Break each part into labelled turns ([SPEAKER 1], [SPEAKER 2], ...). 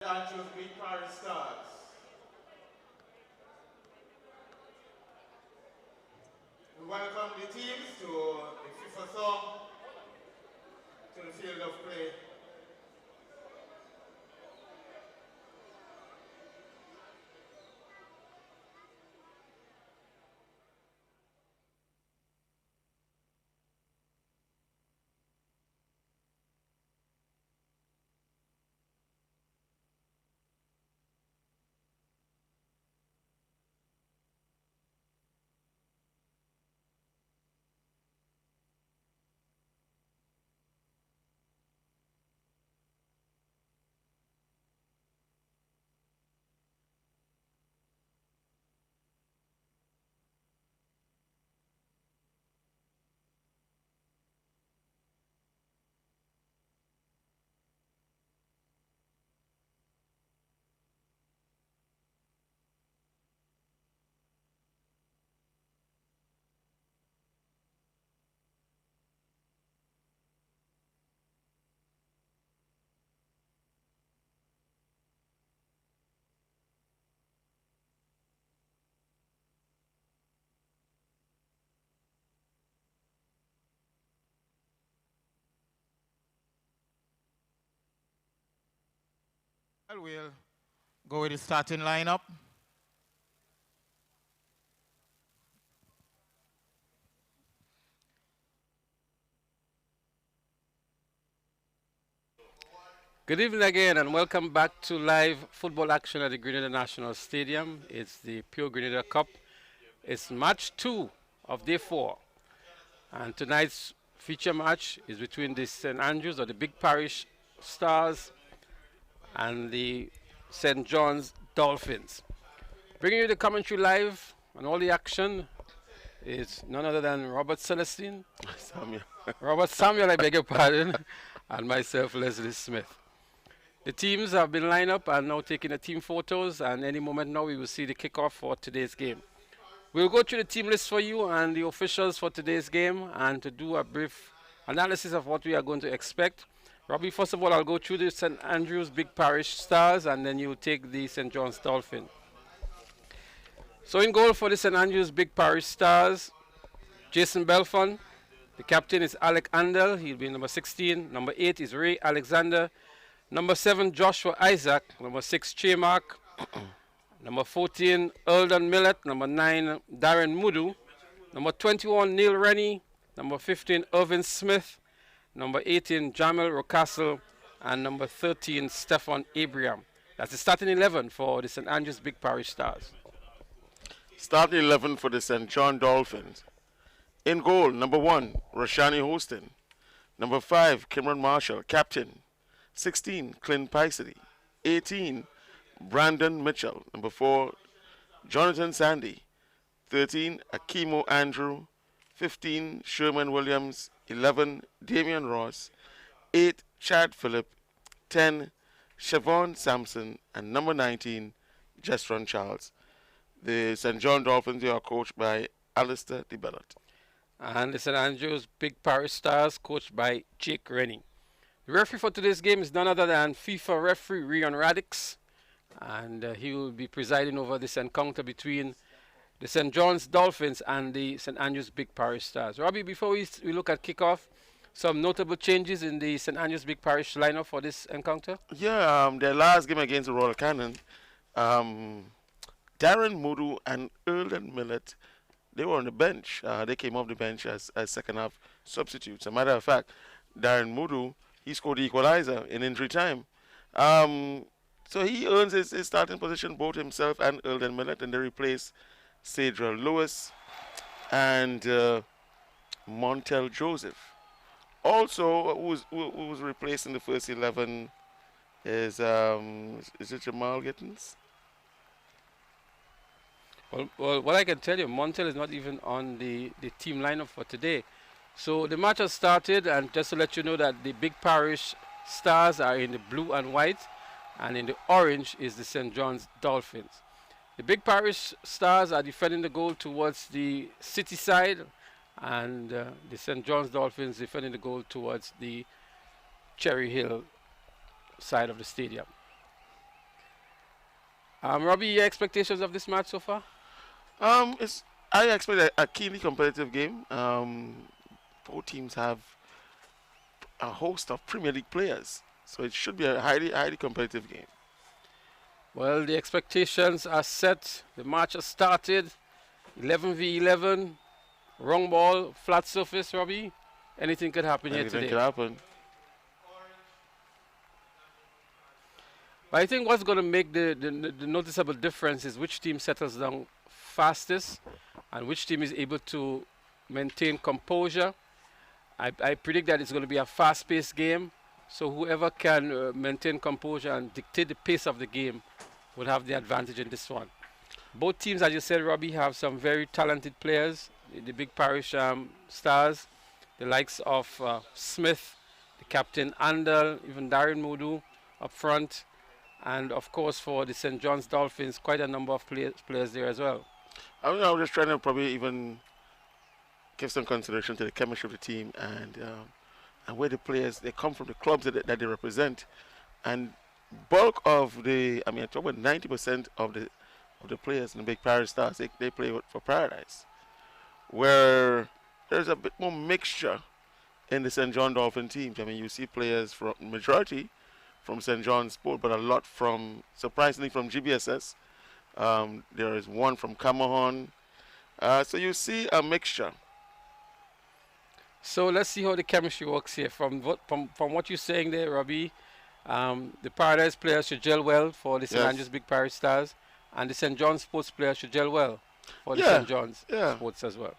[SPEAKER 1] Andrews Big Parish Stars. We welcome the teams to the FIFA song, to the field of play. Well, we'll go with the starting lineup.
[SPEAKER 2] Good evening again and welcome back to live football action at the Grenada National Stadium. It's the Pure Grenada Cup. It's match 2 of day 4. And tonight's feature match is between the St. Andrews or the Big Parish Stars and the St. John's Dolphins. Bringing you the commentary live and all the action is none other than Robert Celestine, Robert Samuel, I beg your pardon, and myself, Leslie Smith. The teams have been lined up and now taking the team photos, and any moment now we will see the kickoff for today's game. We'll go through the team list for you and the officials for today's game and to do a brief analysis of what we are going to expect. Robbie, first of all, I'll go through the St. Andrews Big Parish Stars and then you'll take the St. John's Dolphin. So in goal for the St. Andrews Big Parish Stars, Jason Belfon. The captain is Alec Andel. He'll be number 16. Number 8 is Ray Alexander. Number 7, Joshua Isaac. Number 6, Chemark. Number 14, Eldon Millet. Number 9, Darren Mudu. Number 21, Neil Rennie. Number 15, Irvin Smith. Number 18, Jamil Rocastle. And number 13, Stefan Abraham. That's the starting 11 for the St. Andrews Big Parish Stars.
[SPEAKER 3] Starting 11 for the St. John Dolphins. In goal, number 1, Rashani Hostin. Number 5, Cameron Marshall, captain. 16, Clint Picety. 18, Brandon Mitchell. Number 4, Jonathan Sandy. 13, Akimo Andrew. 15, Sherman Williams. 11, Damian Ross. 8, Chad Phillip. 10, Siobhan Sampson. And number 19, Jestron Charles. The St. John Dolphins are coached by Alistair DeBellet.
[SPEAKER 2] And the St. Andrews Big Parish Stars coached by Jake Rennie. The referee for today's game is none other than FIFA referee Rion Radix. And he will be presiding over this encounter between the St. John's Dolphins and the St. Andrews Big Parish Stars. Robbie, before we look at kickoff, some notable changes in the St. Andrews Big Parish lineup for this encounter?
[SPEAKER 3] Yeah, their last game against the Royal Cannon, Darren Mudu and Earl Millet, they were on the bench. They came off the bench as second half substitutes. As a matter of fact, Darren Mudu, he scored the equalizer in injury time. So he earns his starting position, both himself and Earl Millet, and they replace Cedra Lewis and Montel Joseph. Also, who was replaced in the first 11 is it Jamal Gittins?
[SPEAKER 2] Well, what I can tell you, Montel is not even on the team lineup for today. So the match has started, and just to let you know that the Big Parish Stars are in the blue and white, and in the orange is the St. John's Dolphins. The Big Parish Stars are defending the goal towards the city side, and the St. John's Dolphins defending the goal towards the Cherry Hill side of the stadium. Robbie, your expectations of this match so far?
[SPEAKER 3] I expect a keenly competitive game. Both teams have a host of Premier League players, so it should be a highly competitive game.
[SPEAKER 2] Well, the expectations are set. The match has started. 11v11. Wrong ball, flat surface, Robbie. Anything could happen here
[SPEAKER 3] Anything
[SPEAKER 2] today.
[SPEAKER 3] could happen.
[SPEAKER 2] But I think what's going to make the noticeable difference is which team settles down fastest and which team is able to maintain composure. I predict that it's going to be a fast-paced game. So whoever can maintain composure and dictate the pace of the game will have the advantage in this one. Both teams, as you said, Robbie, have some very talented players. The big Parish stars, the likes of Smith, the captain Andal, even Darren Moodoo up front. And of course, for the St. John's Dolphins, quite a number of players there as well.
[SPEAKER 3] I was just trying to probably even give some consideration to the chemistry of the team and where the players they come from, the clubs that they represent, and bulk of the I talk about 90% of the players in the big Parish Stars they play for Paradise, where there's a bit more mixture in the St. John Dolphin teams. You see players from majority from St. John's Sport, but a lot surprisingly from GBSS. There is one from Camahon. So you see a mixture.
[SPEAKER 2] So let's see how the chemistry works here. From what you're saying there, Robbie, the Paradise players should gel well for the St. Andrews Big Parish Stars, and the St. John's Sports players should gel well for the St. John's Sports as well.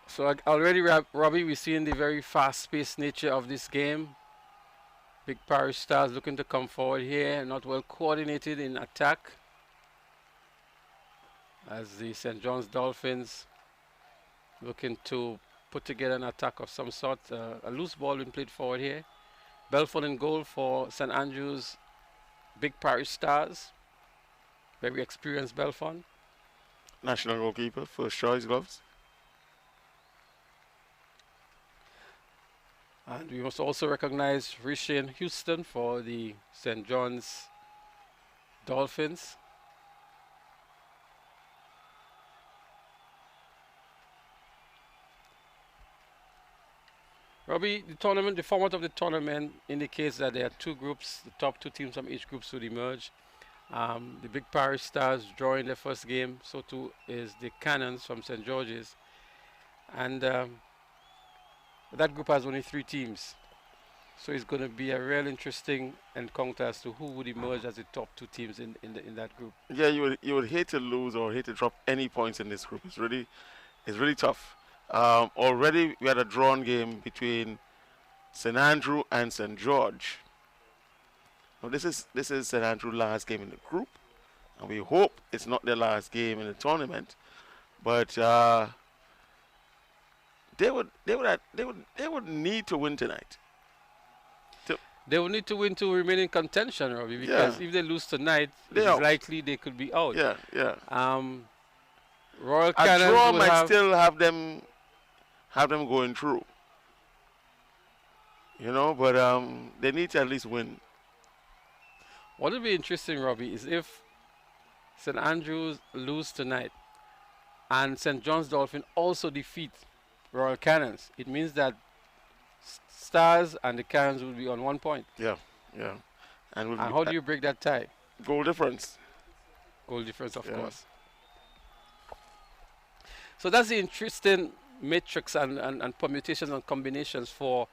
[SPEAKER 2] So already, Robbie, we're seeing the very fast-paced nature of this game. Big Parish Stars looking to come forward here, not well coordinated in attack, as the St. John's Dolphins looking to put together an attack of some sort. A loose ball being played forward here. Belford in goal for St. Andrews Big Parish Stars. Very experienced Belford.
[SPEAKER 3] National goalkeeper, first choice gloves.
[SPEAKER 2] And we must also recognize Rishan Houston for the St. John's Dolphins. Robbie, the format of the tournament indicates that there are two groups. The top two teams from each group should emerge. The Big Parish Stars drawing their first game. So too is the Cannons from St. George's. And that group has only 3 teams. So it's going to be a real interesting encounter as to who would emerge as the top 2 teams in that group.
[SPEAKER 3] Yeah, you would hate to lose or hate to drop any points in this group. It's really tough. Already we had a drawn game between St. Andrew and St. George. Now this is St. Andrew's last game in the group, and we hope it's not their last game in the tournament. But they would need to win tonight.
[SPEAKER 2] They will need to win to remain in contention, Robbie, because if they lose tonight, it's likely they could be out. Royal Cannons
[SPEAKER 3] a draw might still have them going through. But they need to at least win.
[SPEAKER 2] What would be interesting, Robbie, is if St. Andrews lose tonight and St. John's Dolphin also defeat Royal Cannons. It means that Stars and the Cannons will be on 1 point.
[SPEAKER 3] Yeah.
[SPEAKER 2] And how do you break that tie?
[SPEAKER 3] Goal difference.
[SPEAKER 2] Goal difference, of course. So that's the interesting matrix and permutations and combinations for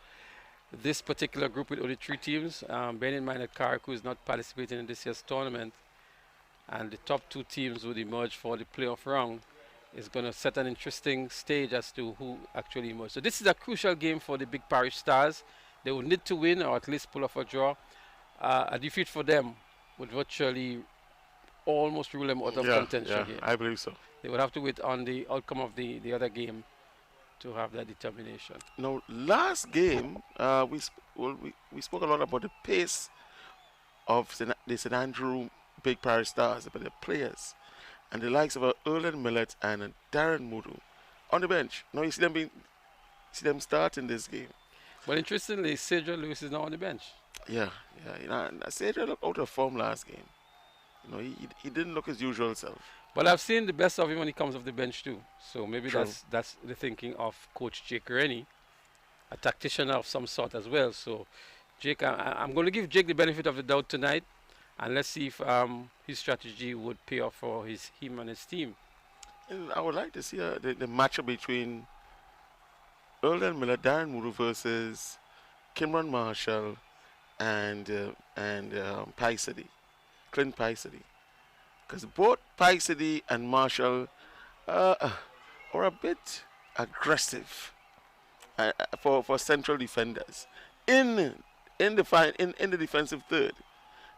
[SPEAKER 2] this particular group with only 3 teams. Bearing in mind that Karaku is not participating in this year's tournament, and the top 2 teams would emerge for the playoff round. Is going to set an interesting stage as to who actually emerges. So this is a crucial game for the Big Parish Stars. They will need to win or at least pull off a draw. A defeat for them would virtually almost rule them out of contention here.
[SPEAKER 3] I believe so.
[SPEAKER 2] They would have to wait on the outcome of the other game to have that determination.
[SPEAKER 3] Now, last game, we spoke a lot about the pace of the St. Andrew Big Parish Stars, about the players. And the likes of Erlen Millet and Darren Moodoo on the bench. Now you see them starting this game.
[SPEAKER 2] But interestingly, Cedric Lewis is now on the bench.
[SPEAKER 3] Yeah, Cedric looked out of form last game. He didn't look his usual self.
[SPEAKER 2] But I've seen the best of him when he comes off the bench too. So maybe
[SPEAKER 3] True.
[SPEAKER 2] that's the thinking of Coach Jake Rennie, a tactician of some sort as well. So Jake, I'm going to give Jake the benefit of the doubt tonight, and let's see if his strategy would pay off for him and his team.
[SPEAKER 3] And I would like to see the matchup between Earl Miller, Darren Moodoo versus Kimron Marshall and Paisady, Clint Paisady. Because both Paisady and Marshall are a bit aggressive for central defenders in the defensive third.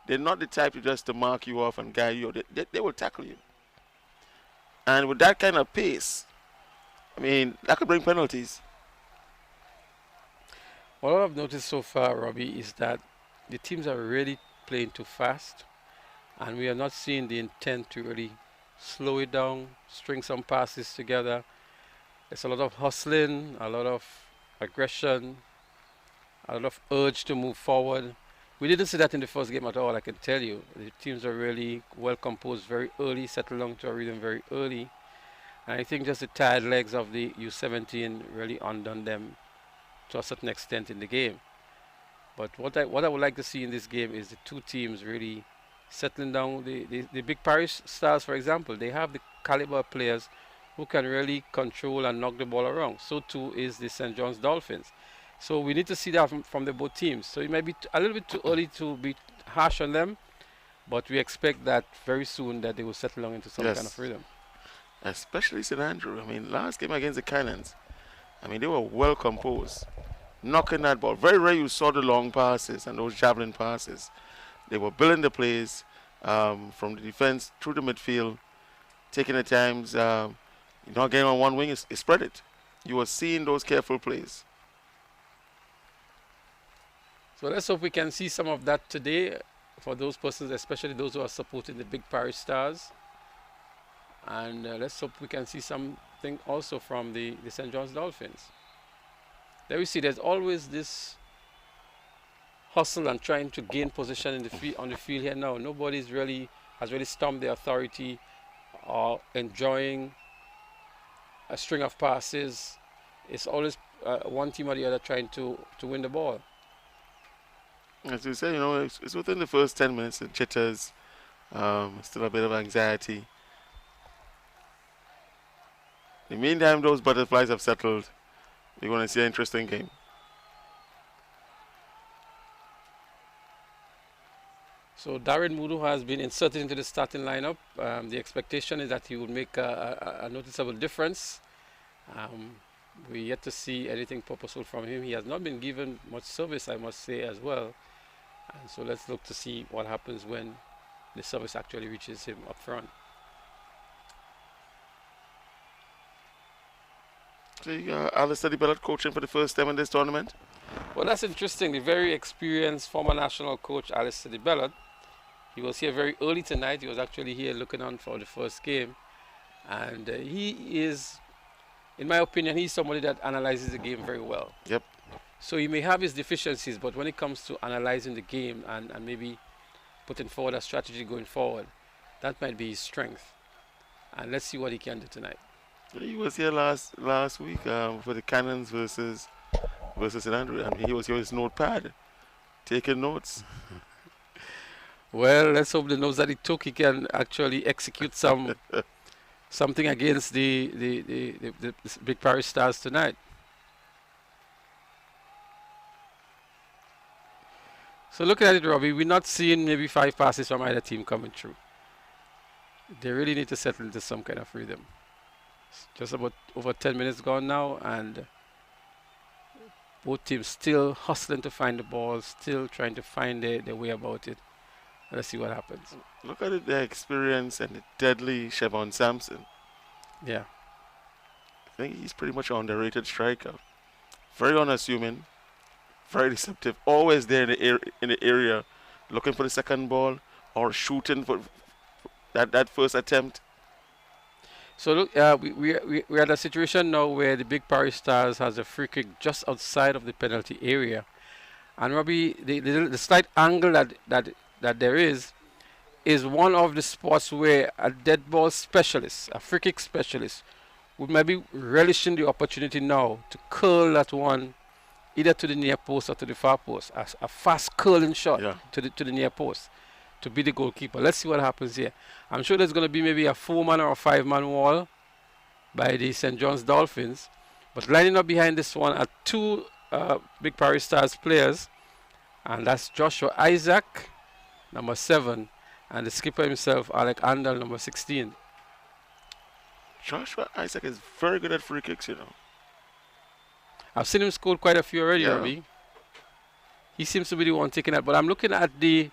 [SPEAKER 3] They're not the type to mark you off and guide you. They will tackle you. And with that kind of pace, I mean, that could bring penalties.
[SPEAKER 2] What I've noticed so far, Robbie, is that the teams are really playing too fast, and we are not seeing the intent to really slow it down, string some passes together. There's a lot of hustling, a lot of aggression, a lot of urge to move forward. We didn't see that in the first game at all, I can tell you. The teams are really well composed very early, settled down to a rhythm very early. And I think just the tired legs of the U17 really undone them to a certain extent in the game. But what I would like to see in this game is the two teams really settling down. The big Parish Stars, for example, they have the caliber of players who can really control and knock the ball around. So too is the St. John's Dolphins. So we need to see that from the both teams. So it might be a little bit too early to be harsh on them, but we expect that very soon that they will settle down into some kind of rhythm.
[SPEAKER 3] Especially St. Andrew. I mean, last game against the Cannons, I mean, they were well composed, knocking that ball. Very rare you saw the long passes and those javelin passes. They were building the plays from the defense through the midfield, taking the times, not getting on one wing, spread it. You were seeing those careful plays.
[SPEAKER 2] So let's hope we can see some of that today for those persons, especially those who are supporting the big Parish Stars. And let's hope we can see something also from the St. John's Dolphins. There we see there's always this hustle and trying to gain position in the on the field here now. Nobody has really stomped their authority or enjoying a string of passes. It's always one team or the other trying to win the ball.
[SPEAKER 3] As you say, it's within the first 10 minutes, the jitters, still a bit of anxiety. In the meantime, those butterflies have settled. We're going to see an interesting game.
[SPEAKER 2] So Darren Moodoo has been inserted into the starting lineup. The expectation is that he will make a noticeable difference. We're yet to see anything purposeful from him. He has not been given much service, I must say, as well. And so let's look to see what happens when the service actually reaches him up front.
[SPEAKER 3] So Alistair DeBellot coaching for the first time in this tournament?
[SPEAKER 2] Well, that's interesting. The very experienced former national coach, Alistair DeBellot, he was here very early tonight. He was actually here looking on for the first game. And he is, in my opinion, he's somebody that analyzes the game very well.
[SPEAKER 3] Yep.
[SPEAKER 2] So he may have his deficiencies, but when it comes to analyzing the game and maybe putting forward a strategy going forward, that might be his strength. And let's see what he can do tonight.
[SPEAKER 3] He was here last week for the Cannons versus St. Andrew. I mean, he was here with his notepad, taking notes.
[SPEAKER 2] Well, let's hope the notes that he took, he can actually execute something against the big Parish Stars tonight. So looking at it, Robbie, we're not seeing maybe 5 passes from either team coming through. They really need to settle into some kind of rhythm. It's just about over 10 minutes gone now, and both teams still hustling to find the ball, still trying to find their way about it. Let's see what happens.
[SPEAKER 3] Look at it, the experience and the deadly Chevon Sampson.
[SPEAKER 2] Yeah.
[SPEAKER 3] I think he's pretty much an underrated striker. Very unassuming, very deceptive. Always there in the area, looking for the second ball or shooting for that first attempt.
[SPEAKER 2] So look, we're at a situation now where the Big Parish Stars has a free kick just outside of the penalty area, and Robbie, the slight angle that there is one of the spots where a dead ball specialist, a free kick specialist, would maybe relishing the opportunity now to curl that one either to the near post or to the far post, as a fast curling shot to the near post to be the goalkeeper. Let's see what happens here. I'm sure there's going to be maybe a 4-man or a 5-man wall by the St. John's Dolphins, but lining up behind this one are two Big Parish Stars players, and that's Joshua Isaac, number 7, and the skipper himself, Alec Andal, number 16.
[SPEAKER 3] Joshua Isaac is very good at free kicks, you know.
[SPEAKER 2] I've seen him score quite a few already, Robbie. He seems to be the one taking that, but I'm looking at the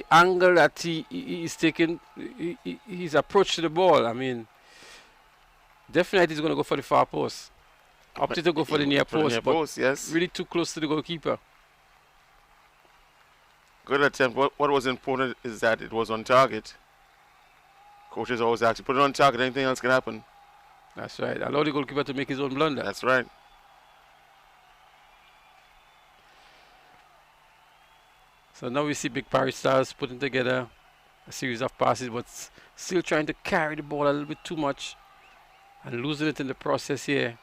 [SPEAKER 2] angle that he's taking, his approach to the ball. I mean, definitely he's going to go for the far post. Opted to go for the near post, but
[SPEAKER 3] yes.
[SPEAKER 2] Really too close to the goalkeeper.
[SPEAKER 3] Good attempt. What was important is that it was on target. Coaches always ask you, put it on target, anything else can happen.
[SPEAKER 2] That's right. Allow the goalkeeper to make his own blunder.
[SPEAKER 3] That's right.
[SPEAKER 2] So now we see Big Parish Stars putting together a series of passes, but still trying to carry the ball a little bit too much and losing it in the process here.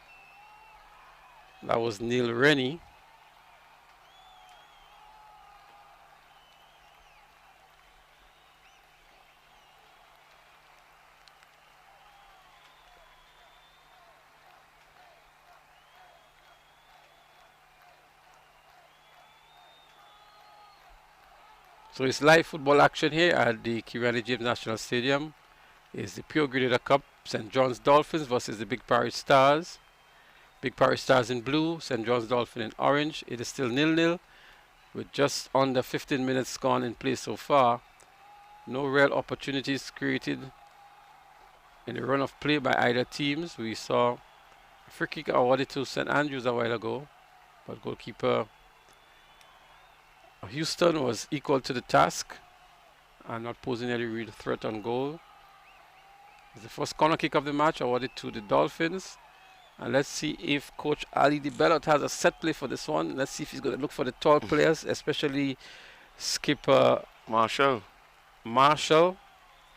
[SPEAKER 2] That was Neil Rennie. So it's live football action here at the Kirani James National Stadium. It's the Pure Grenada Cup, St. John's Dolphins versus the Big Parish Stars. Big Parish Stars in blue, St. John's Dolphins in orange. It is still 0-0 with just under 15 minutes gone in play so far. No real opportunities created in the run of play by either teams. We saw a free kick awarded to St. Andrews a while ago, but goalkeeper Houston was equal to the task and not posing any real threat on goal. It's the first corner kick of the match awarded to the Dolphins. And let's see if Coach Ali DeBellot has a set play for this one. Let's see if he's going to look for the tall players, especially skipper
[SPEAKER 3] Marshall.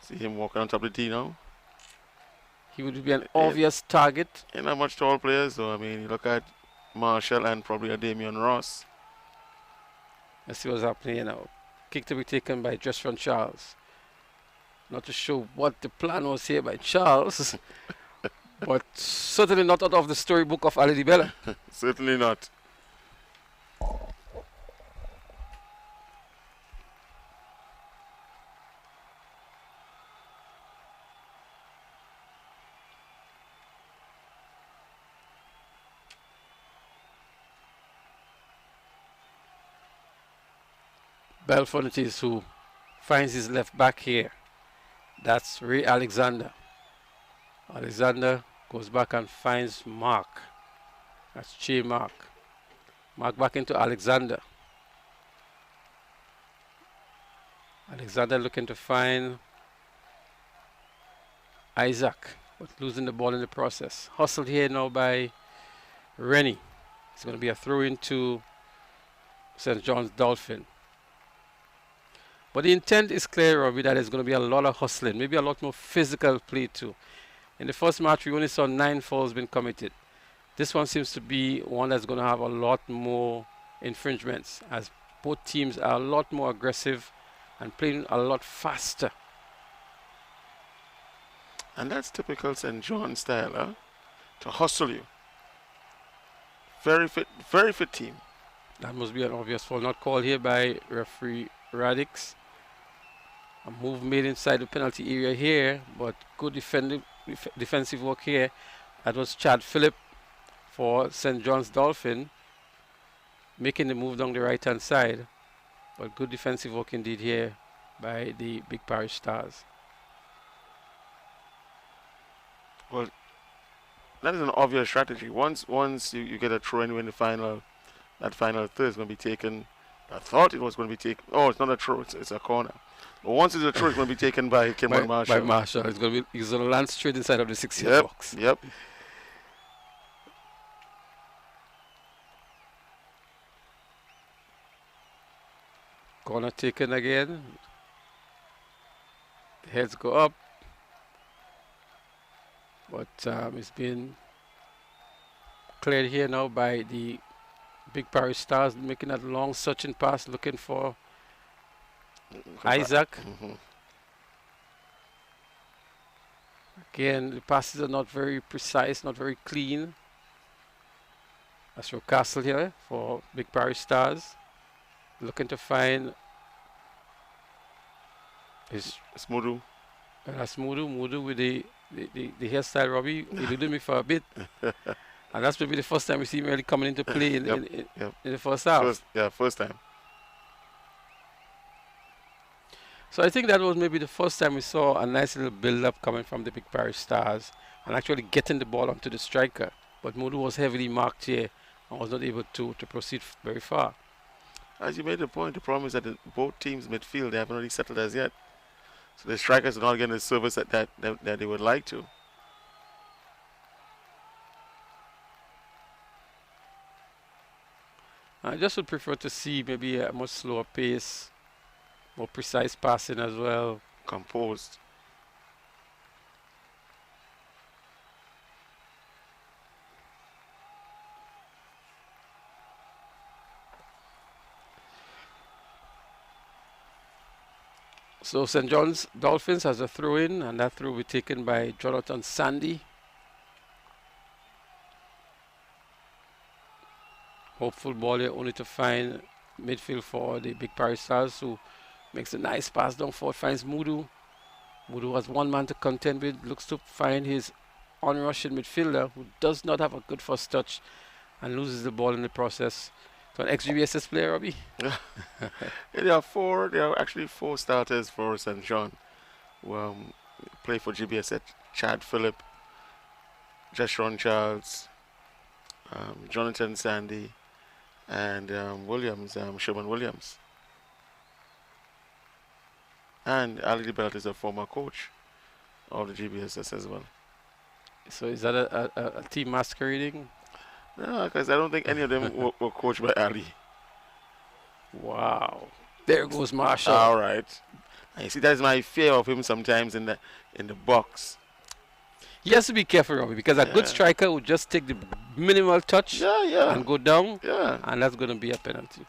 [SPEAKER 3] See him walking on top of the tee now.
[SPEAKER 2] He would be an obvious target.
[SPEAKER 3] Ain't not much tall players, so I mean, you look at Marshall and probably a Damian Ross.
[SPEAKER 2] Let's see what's happening here now. Kick to be taken by Justron Charles. Not to show what the plan was here by Charles, but certainly not out of the storybook of Ali DeBellot.
[SPEAKER 3] Certainly not.
[SPEAKER 2] Belfort it is who finds his left back here. That's Ray Alexander. Alexander goes back and finds Mark. That's Che Mark. Mark back into Alexander. Alexander looking to find Isaac, but losing the ball in the process. Hustled here now by Rennie. It's going to be a throw into St. John's Dolphin. But the intent is clear, Robbie, that there's going to be a lot of hustling, maybe a lot more physical play too. In the first match, we only saw 9 fouls being committed. This one seems to be one that's going to have a lot more infringements, as both teams are a lot more aggressive and playing a lot faster.
[SPEAKER 3] And that's typical St. John style, huh? To hustle you. Very fit team.
[SPEAKER 2] That must be an obvious foul, not called here by referee Radix. A move made inside the penalty area here, but good defensive work here. That was Chad Phillip for St. John's Dolphin, making the move down the right hand side. But good defensive work indeed here by the Big Parish Stars.
[SPEAKER 3] Well, that is an obvious strategy. Once you get a throw in the final, that final third is going to be taken I thought it was going to be taken. Oh, it's not a throw. It's a corner. But once it's a throw, it's going to be taken by Cameron Marshall.
[SPEAKER 2] By Marshall. He's going to land straight inside of the 6-yard
[SPEAKER 3] Yep.
[SPEAKER 2] box.
[SPEAKER 3] Yep.
[SPEAKER 2] Corner taken again. The heads go up. But it's been cleared here now by the Big Parish Stars, making that long searching pass, looking for Isaac. Again, the passes are not very precise, not very clean. That's your Castle here for Big Parish Stars. Looking to find his
[SPEAKER 3] Mudu.
[SPEAKER 2] that's Mudu with the hairstyle, Robbie. He eluded me for a bit. And that's maybe the first time we see him really coming into play in the first half.
[SPEAKER 3] First time.
[SPEAKER 2] So I think that was maybe the first time we saw a nice little build-up coming from the Big Parish Stars and actually getting the ball onto the striker. But Mudu was heavily marked here and was not able to proceed very far.
[SPEAKER 3] As you made the point, the problem is that both teams midfield, they haven't really settled as yet. So the strikers are not getting the service that they would like to.
[SPEAKER 2] I just would prefer to see maybe a much slower pace, more precise passing as well.
[SPEAKER 3] Composed.
[SPEAKER 2] So St. John's Dolphins has a throw in, and that throw will be taken by Jonathan Sandy. Hopeful ball here, only to find midfield for the Big Parish Stars, who makes a nice pass down forward, finds Mudu. Mudu has one man to contend with, looks to find his on-rushing midfielder, who does not have a good first touch and loses the ball in the process. So an ex-GBSS player, Robbie?
[SPEAKER 3] There are actually four starters for St. John who play for GBSS. Chad Phillip, Jeshron Charles, Jonathan Sandy, and Williams, Sherman Williams. And Ali Belt is a former coach of the GBSS as well.
[SPEAKER 2] So is that a team masquerading?
[SPEAKER 3] No, because I don't think any of them were coached by Ali.
[SPEAKER 2] Wow. There goes Marshall.
[SPEAKER 3] All right. And you see, that is my fear of him sometimes in the box.
[SPEAKER 2] He has to be careful, Robbie, because a good striker would just take the minimal touch and go down, and that's going to be a penalty.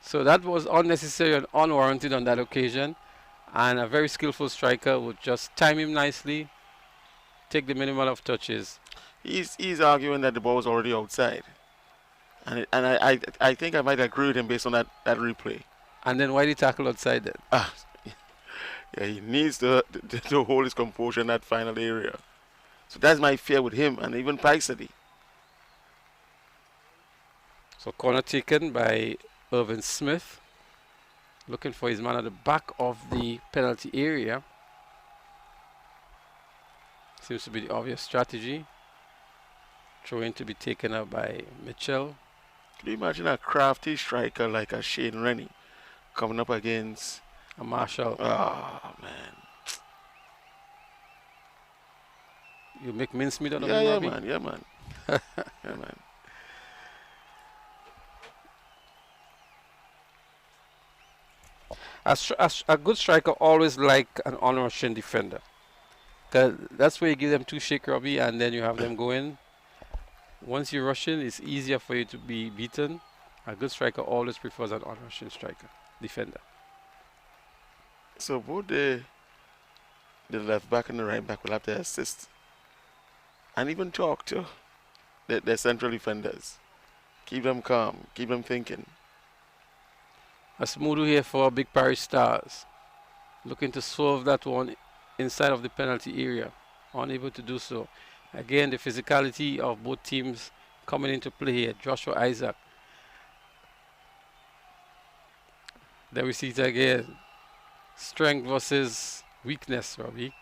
[SPEAKER 2] So that was unnecessary and unwarranted on that occasion, and a very skillful striker would just time him nicely, take the minimal of touches.
[SPEAKER 3] He's arguing that the ball was already outside, and I think I might agree with him based on that replay.
[SPEAKER 2] And then why did he tackle outside then?
[SPEAKER 3] Yeah, he needs to hold his composure in that final area. So that's my fear with him, and even Paisadi.
[SPEAKER 2] So corner taken by Irvin Smith, looking for his man at the back of the penalty area. Seems to be the obvious strategy. Throwing to be taken up by Mitchell.
[SPEAKER 3] Can you imagine a crafty striker like a Shane Rennie coming up against
[SPEAKER 2] a Marshall?
[SPEAKER 3] Oh, man.
[SPEAKER 2] You make mincemeat out of
[SPEAKER 3] him,
[SPEAKER 2] Robbie?
[SPEAKER 3] Yeah, man. Yeah, man.
[SPEAKER 2] A good striker always like an on-rushing defender. Cause that's where you give them two shake, Robbie, and then you have them go in. Once you rush in, it's easier for you to be beaten. A good striker always prefers an on-rushing striker, defender.
[SPEAKER 3] So both the left back and the right back will have to assist and even talk to their central defenders. Keep them calm, keep them thinking.
[SPEAKER 2] A Smudu here for Big Parish Stars. Looking to solve that one inside of the penalty area. Unable to do so. Again, the physicality of both teams coming into play here. Joshua Isaac. There we see it again. Strength versus weakness, Robbie.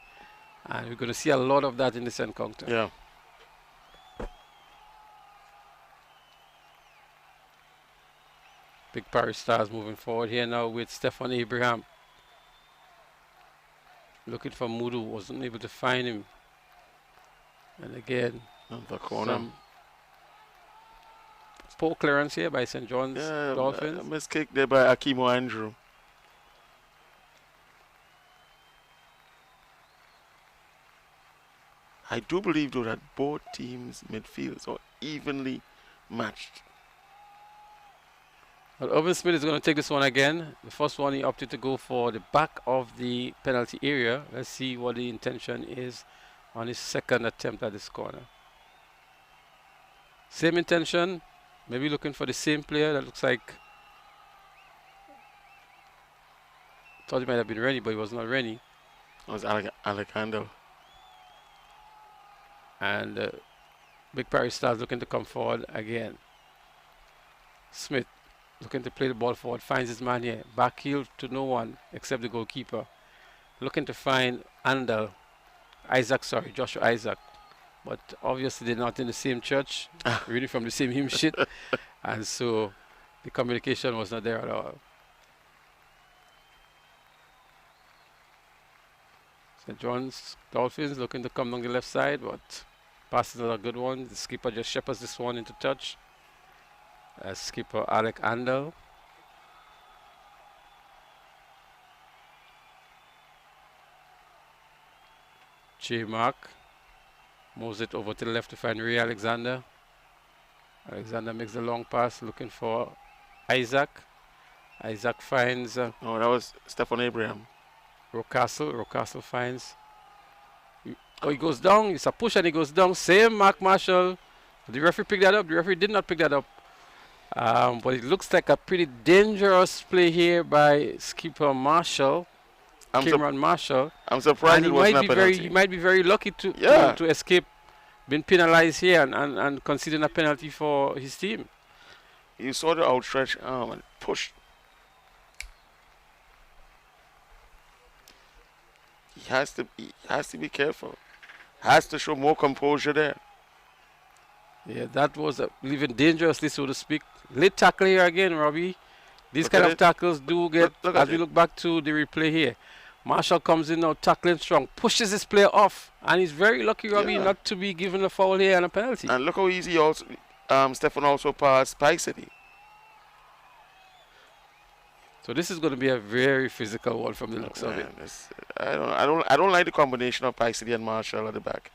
[SPEAKER 2] And we're going to see a lot of that in this encounter.
[SPEAKER 3] Yeah.
[SPEAKER 2] Big Parish Stars moving forward here now with Stefan Abraham. Looking for Mudu, wasn't able to find him. And again,
[SPEAKER 3] the corner.
[SPEAKER 2] some poor clearance here by St. John's Dolphins.
[SPEAKER 3] Mistake there by Akimo Andrew. I do believe, though, that both teams' midfields are evenly matched.
[SPEAKER 2] Well, Irvin Smith is going to take this one again. The first one he opted to go for the back of the penalty area. Let's see what the intention is on his second attempt at this corner. Same intention, maybe looking for the same player. That looks like, thought he might have been Rennie, but he was not Rennie.
[SPEAKER 3] It was Alec Handel.
[SPEAKER 2] And Big Parish Stars looking to come forward again. Smith looking to play the ball forward, finds his man here. Back heel to no one except the goalkeeper. Looking to find Joshua Isaac. But obviously they're not in the same church, really from the same hymn sheet. And so the communication was not there at all. St. John's Dolphins looking to come down the left side, but pass is not a good one. The skipper just shepherds this one into touch. Skipper Alec Andel. J. Mark moves it over to the left to find Ray Alexander. Alexander makes the long pass looking for Isaac. Isaac finds...
[SPEAKER 3] oh, that was Stefan Abraham.
[SPEAKER 2] Rocastle finds. Oh, he goes down. It's a push and he goes down. Same Mark Marshall. The referee picked that up. The referee did not pick that up. But it looks like a pretty dangerous play here by skipper Marshall. Cameron Marshall.
[SPEAKER 3] I'm surprised it wasn't a penalty.
[SPEAKER 2] He might be very lucky to escape being penalized here and conceding a penalty for his team.
[SPEAKER 3] You saw the outstretched arm and pushed. He has to be careful. Has to show more composure there.
[SPEAKER 2] Yeah, that was even dangerously, so to speak. Late tackle here again, Robbie. These kind of tackles do get, as we look back to the replay here. Marshall comes in now, tackling strong, pushes his player off, and he's very lucky, Robbie, not to be given a foul here and a penalty.
[SPEAKER 3] And look how easy also Stefan also passed Pike City.
[SPEAKER 2] So this is going to be a very physical one from the looks of it.
[SPEAKER 3] I don't like the combination of Pike City and Marshall at the back.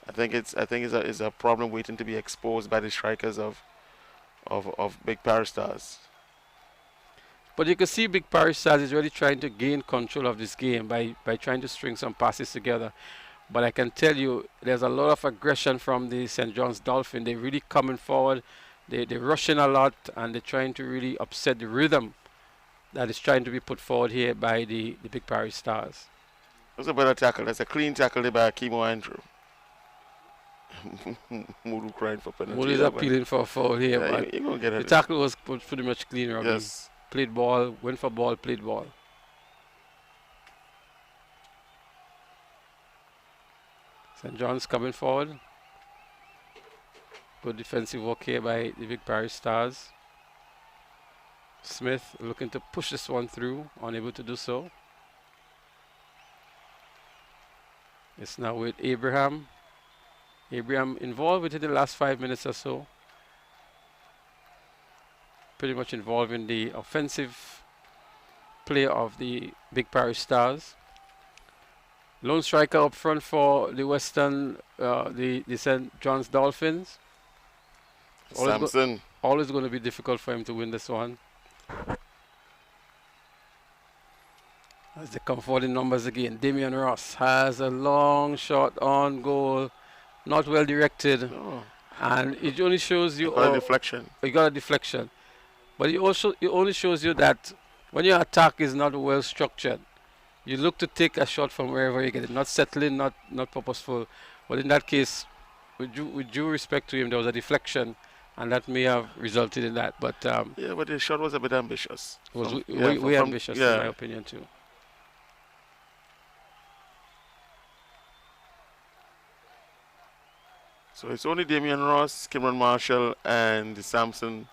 [SPEAKER 3] I think it's a problem waiting to be exposed by the strikers of Big Parish Stars.
[SPEAKER 2] But you can see Big Parish Stars is really trying to gain control of this game by trying to string some passes together. But I can tell you, there's a lot of aggression from the St. John's Dolphins. They're really coming forward. They're rushing a lot, and they're trying to really upset the rhythm that is trying to be put forward here by the Big Parish Stars.
[SPEAKER 3] That's a better tackle. That's a clean tackle there by Akimo Andrew. Mudu crying for penalty.
[SPEAKER 2] Mudu is appealing for a foul here, but the tackle was pretty much clean, Robbie.
[SPEAKER 3] Yes.
[SPEAKER 2] Played ball, went for ball, played ball. St. John's coming forward. Good defensive work here by the Big Parish Stars. Smith looking to push this one through, unable to do so. It's now with Abraham. Abraham involved within the last 5 minutes or so. Pretty much involved in the offensive play of the Big Parish Stars. Lone striker up front for the the St. John's Dolphins.
[SPEAKER 3] Samson.
[SPEAKER 2] Always going to be difficult for him to win this one. As they come forward in numbers again, Damian Ross has a long shot on goal, not well directed, and it only shows you
[SPEAKER 3] a deflection.
[SPEAKER 2] You got a deflection, but it only shows you that when your attack is not well structured, you look to take a shot from wherever you get it, not settling, not purposeful. But in that case, with due respect to him, there was a deflection, and that may have resulted in that. But
[SPEAKER 3] yeah, but the shot was a bit ambitious.
[SPEAKER 2] It was way ambitious, in my opinion, too.
[SPEAKER 3] So it's only Damian Ross, Cameron Marshall, and Samson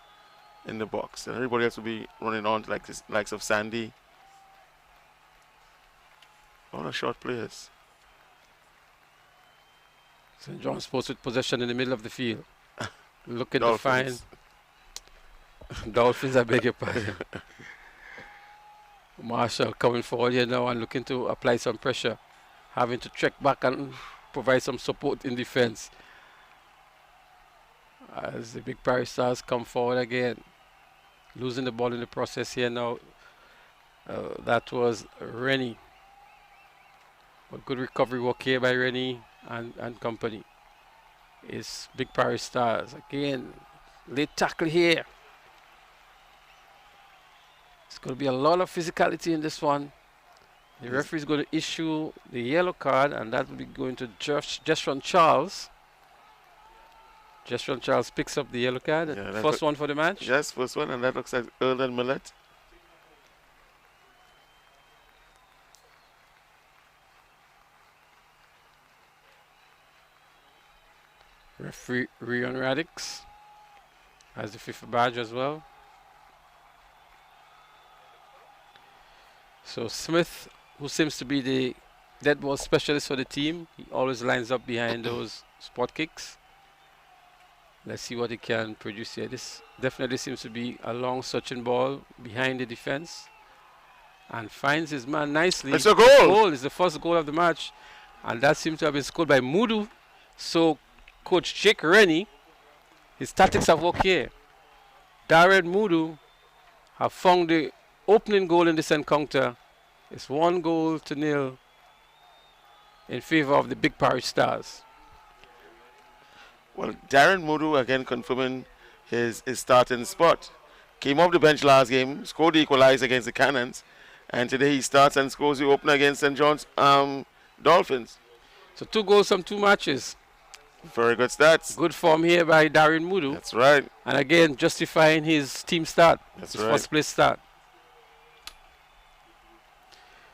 [SPEAKER 3] in the box, and everybody else will be running on like this, likes of Sandy. All the short players.
[SPEAKER 2] St. John's Sports with possession in the middle of the field. Looking to
[SPEAKER 3] Dolphins.
[SPEAKER 2] find Dolphins, I beg your pardon. Marshall coming forward here now and looking to apply some pressure, having to check back and provide some support in defense. As the Big Parish Stars come forward again, losing the ball in the process here now. That was Rennie. But good recovery work here by Rennie and company. It's Big Parish Stars again. Late tackle here. It's going to be a lot of physicality in this one. The referee is going to issue the yellow card, and that will be going to Jeshron Charles. Jeshron Charles picks up the yellow card.
[SPEAKER 3] Yeah,
[SPEAKER 2] First one for the match.
[SPEAKER 3] Yes, first one, and that looks like Earl and Millett.
[SPEAKER 2] Referee Rion Radix has the FIFA badge as well. So Smith, who seems to be the dead ball specialist for the team, he always lines up behind those spot kicks. Let's see what he can produce here. This definitely seems to be a long searching ball behind the defense. And finds his man nicely.
[SPEAKER 3] It's a goal!
[SPEAKER 2] Goal is the first goal of the match. And that seems to have been scored by Mudu. So Coach Jake Rennie, his tactics have worked here. Darren Mudu have found the opening goal in this encounter. It's 1-0 in favor of the Big Parish Stars.
[SPEAKER 3] Well, Darren Mudu again confirming his starting spot. Came off the bench last game, scored the equalizer against the Cannons, and today he starts and scores the opener against St. John's Dolphins.
[SPEAKER 2] So 2 goals from 2 matches.
[SPEAKER 3] Very good stats.
[SPEAKER 2] Good form here by Darren Mudu.
[SPEAKER 3] That's right.
[SPEAKER 2] And again, justifying his team start.
[SPEAKER 3] That's
[SPEAKER 2] his
[SPEAKER 3] right.
[SPEAKER 2] first place start.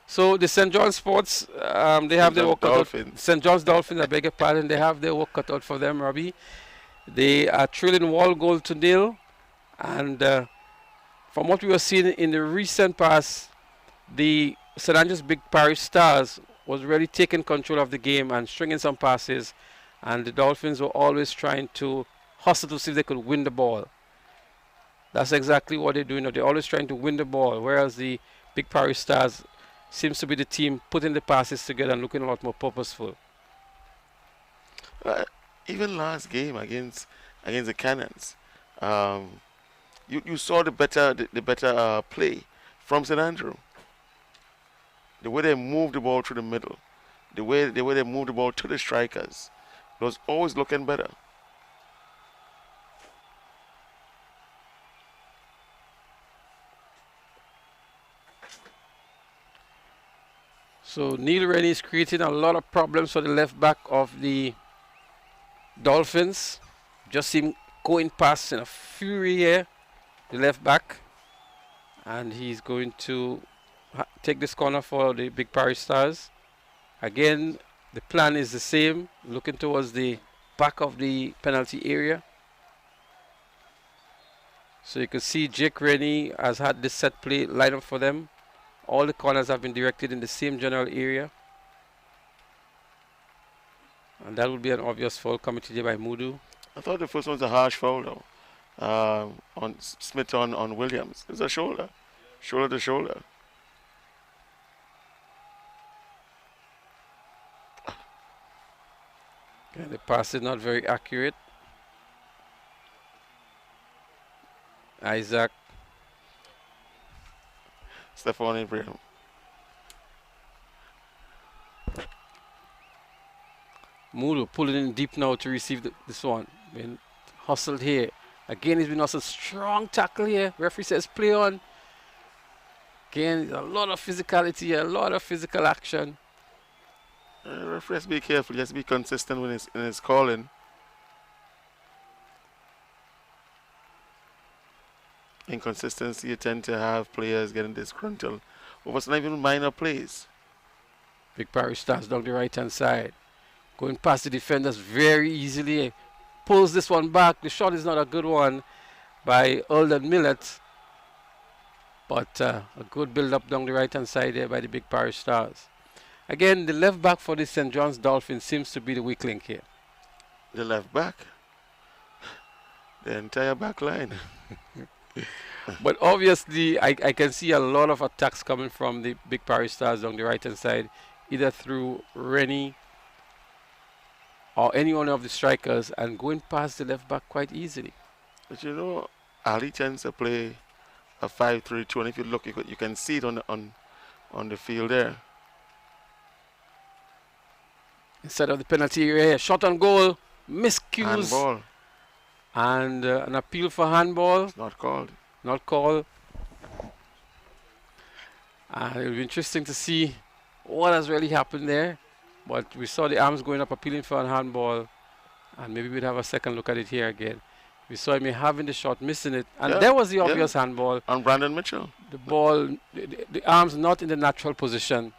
[SPEAKER 2] So the St. John's Sports, they have their work cut out. St. John's Dolphins, I beg your pardon, they have their work cut out for them, Robbie. They are trailing 1-0. And from what we were seeing in the recent past, the St. Andrews Big Parish Stars was really taking control of the game and stringing some passes. And the Dolphins were always trying to hustle to see if they could win the ball. That's exactly what they're doing now. They're always trying to win the ball, whereas the Big Parish Stars seems to be the team putting the passes together and looking a lot more purposeful.
[SPEAKER 3] Even last game against the Cannons, you saw the better play from St. Andrew. The way they moved the ball through the middle, the way they moved the ball to the strikers, it was always looking better.
[SPEAKER 2] So Neil Rennie is creating a lot of problems for the left back of the Dolphins. Just see him going past in a fury here, the left back. And he's going to take this corner for the Big Parish Stars. Again, the plan is the same, looking towards the back of the penalty area. So you can see Jake Rennie has had this set play lined up for them. All the corners have been directed in the same general area. And that would be an obvious foul committed here by Mudu.
[SPEAKER 3] I thought the first one's a harsh foul though. On Smith on Williams. It's a shoulder. Shoulder to shoulder.
[SPEAKER 2] Okay, the pass is not very accurate. Isaac.
[SPEAKER 3] Stephon Abraham.
[SPEAKER 2] Mudu pulling in deep now to receive this one. Been hustled here. Again, he's been hustled. Strong tackle here. Referee says play on. Again, a lot of physicality, a lot of physical action.
[SPEAKER 3] Referee has to be careful. He has to be consistent in his calling. Inconsistency, you tend to have players getting disgruntled over some even minor plays.
[SPEAKER 2] Big Parish Stars down the right-hand side. Going past the defenders very easily. Pulls this one back. The shot is not a good one. by Earldon Millet. But a good build-up down the right-hand side there by the big Parish Stars. Again, the left back for the St. John's Dolphins seems to be the weak link here.
[SPEAKER 3] The left back? The entire back line.
[SPEAKER 2] But obviously, I can see a lot of attacks coming from the big Parish Stars on the right-hand side, either through Rennie or any one of the strikers, and going past the left back quite easily.
[SPEAKER 3] But you know, Ali tends to play a 5-3-2, and if you look, you can see it on the field there.
[SPEAKER 2] Instead of the penalty area, shot on goal, miscues,
[SPEAKER 3] Handball.
[SPEAKER 2] and an appeal for handball.
[SPEAKER 3] It's not called.
[SPEAKER 2] Not called. And it'll be interesting to see what has really happened there. But we saw the arms going up, appealing for a handball, and maybe we'd have a second look at it here again. We saw him having the shot, missing it, and there was the obvious handball.
[SPEAKER 3] On Brandon Mitchell.
[SPEAKER 2] The ball, the arms not in the natural position,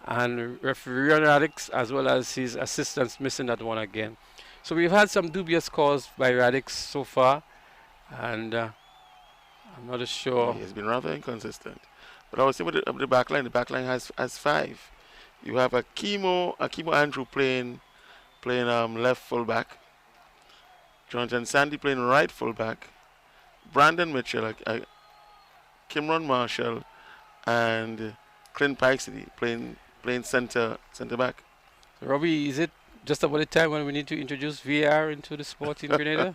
[SPEAKER 2] and referee Radix as well as his assistants missing that one again. So we've had some dubious calls by Radix so far, and I'm not sure.
[SPEAKER 3] He has been rather inconsistent. But I was saying with the back line, has 5. You have Akimo Andrew playing left fullback. Jonathan Sandy playing right fullback. Brandon Mitchell, Kimron Marshall, and Clint Pikesity playing center back.
[SPEAKER 2] So Robbie, is it just about the time when we need to introduce VAR into the sport in Grenada?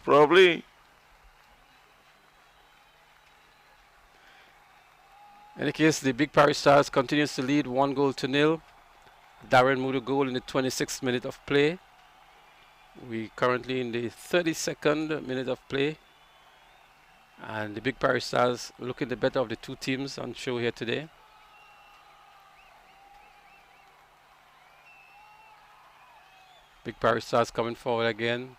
[SPEAKER 3] Probably.
[SPEAKER 2] In any case, the big Parish Stars continues to lead 1-0. Darren Moody goal in the 26th minute of play. We currently in the 32nd minute of play. And the big Parish Stars looking the better of the two teams on show here today. Big Parish Stars coming forward again.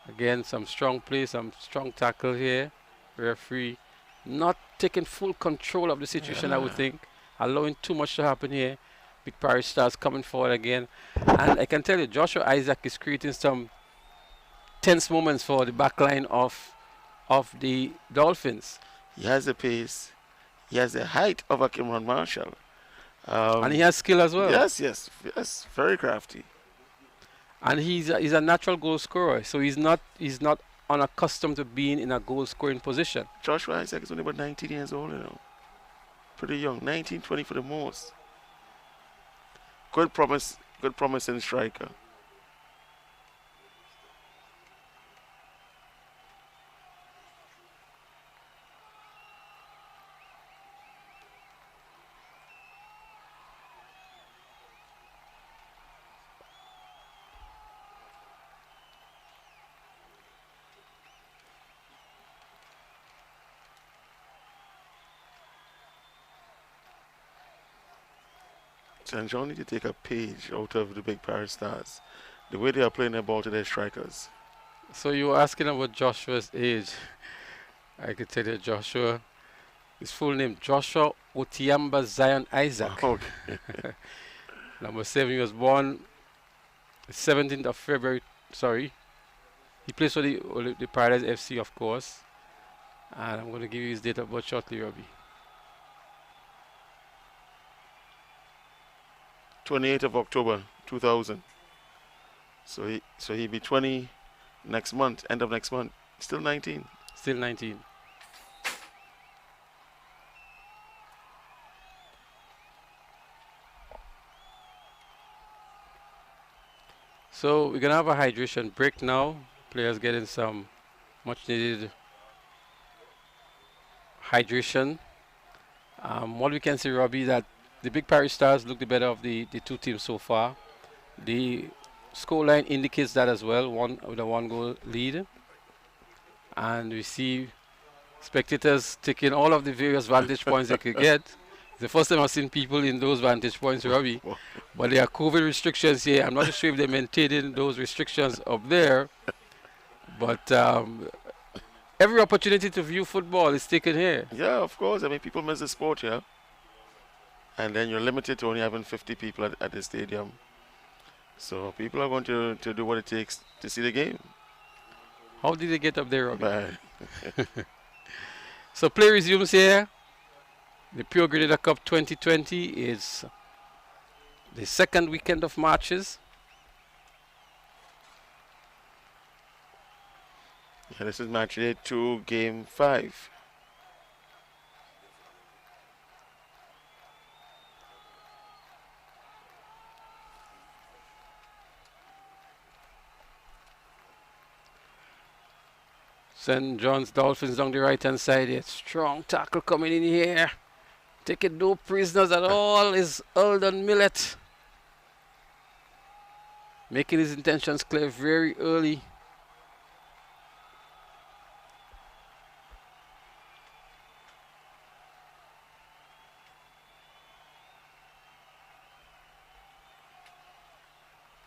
[SPEAKER 2] Again, some strong play, some strong tackle here. Referee not taking full control of the situation, I would think. Allowing too much to happen here. Big Parish Stars coming forward again. And I can tell you, Joshua Isaac is creating some tense moments for the back line of the Dolphins.
[SPEAKER 3] He has the pace. He has the height of a Kimron Marshall.
[SPEAKER 2] And he has skill as well.
[SPEAKER 3] Yes. Very crafty.
[SPEAKER 2] And he's a natural goal scorer, so he's not unaccustomed to being in a goal scoring position.
[SPEAKER 3] Joshua Isaac is only about 19 years old, Pretty young. 19, 20 for the most. Good promising striker. St. John need to take a page out of the big Parish Stars. The way they are playing their ball to their strikers.
[SPEAKER 2] So you were asking about Joshua's age. I could tell you Joshua, his full name, Joshua Otiamba Zion Isaac.
[SPEAKER 3] Okay.
[SPEAKER 2] Number 7, he was born 17th of February, He plays for the Paradise FC, of course. And I'm going to give you his date of birth shortly, Robbie.
[SPEAKER 3] 28th of October 2000. So he'll be 20 next month, end of next month. Still 19.
[SPEAKER 2] Still 19. So we're gonna have a hydration break now. Players getting some much needed hydration. What we can say, Robbie, that the big Parish Stars look the better of the two teams so far. The scoreline indicates that as well, with a 1-goal lead. And we see spectators taking all of the various vantage points they could get. It's the first time I've seen people in those vantage points, Robbie. But there are COVID restrictions here. I'm not sure if they're maintaining those restrictions up there. But every opportunity to view football is taken here.
[SPEAKER 3] Yeah, of course. I mean, people miss the sport here. And then you're limited to only having 50 people at the stadium. So people are going to do what it takes to see the game.
[SPEAKER 2] How did they get up there, Robbie?
[SPEAKER 3] But
[SPEAKER 2] So play resumes here. The Pure Grenada Cup 2020 is the second weekend of matches.
[SPEAKER 3] yeah, this is match day 2, game 5.
[SPEAKER 2] St. John's Dolphins down the right hand side. A strong tackle coming in here. Taking no prisoners at all is Eldon Millet. Making his intentions clear very early.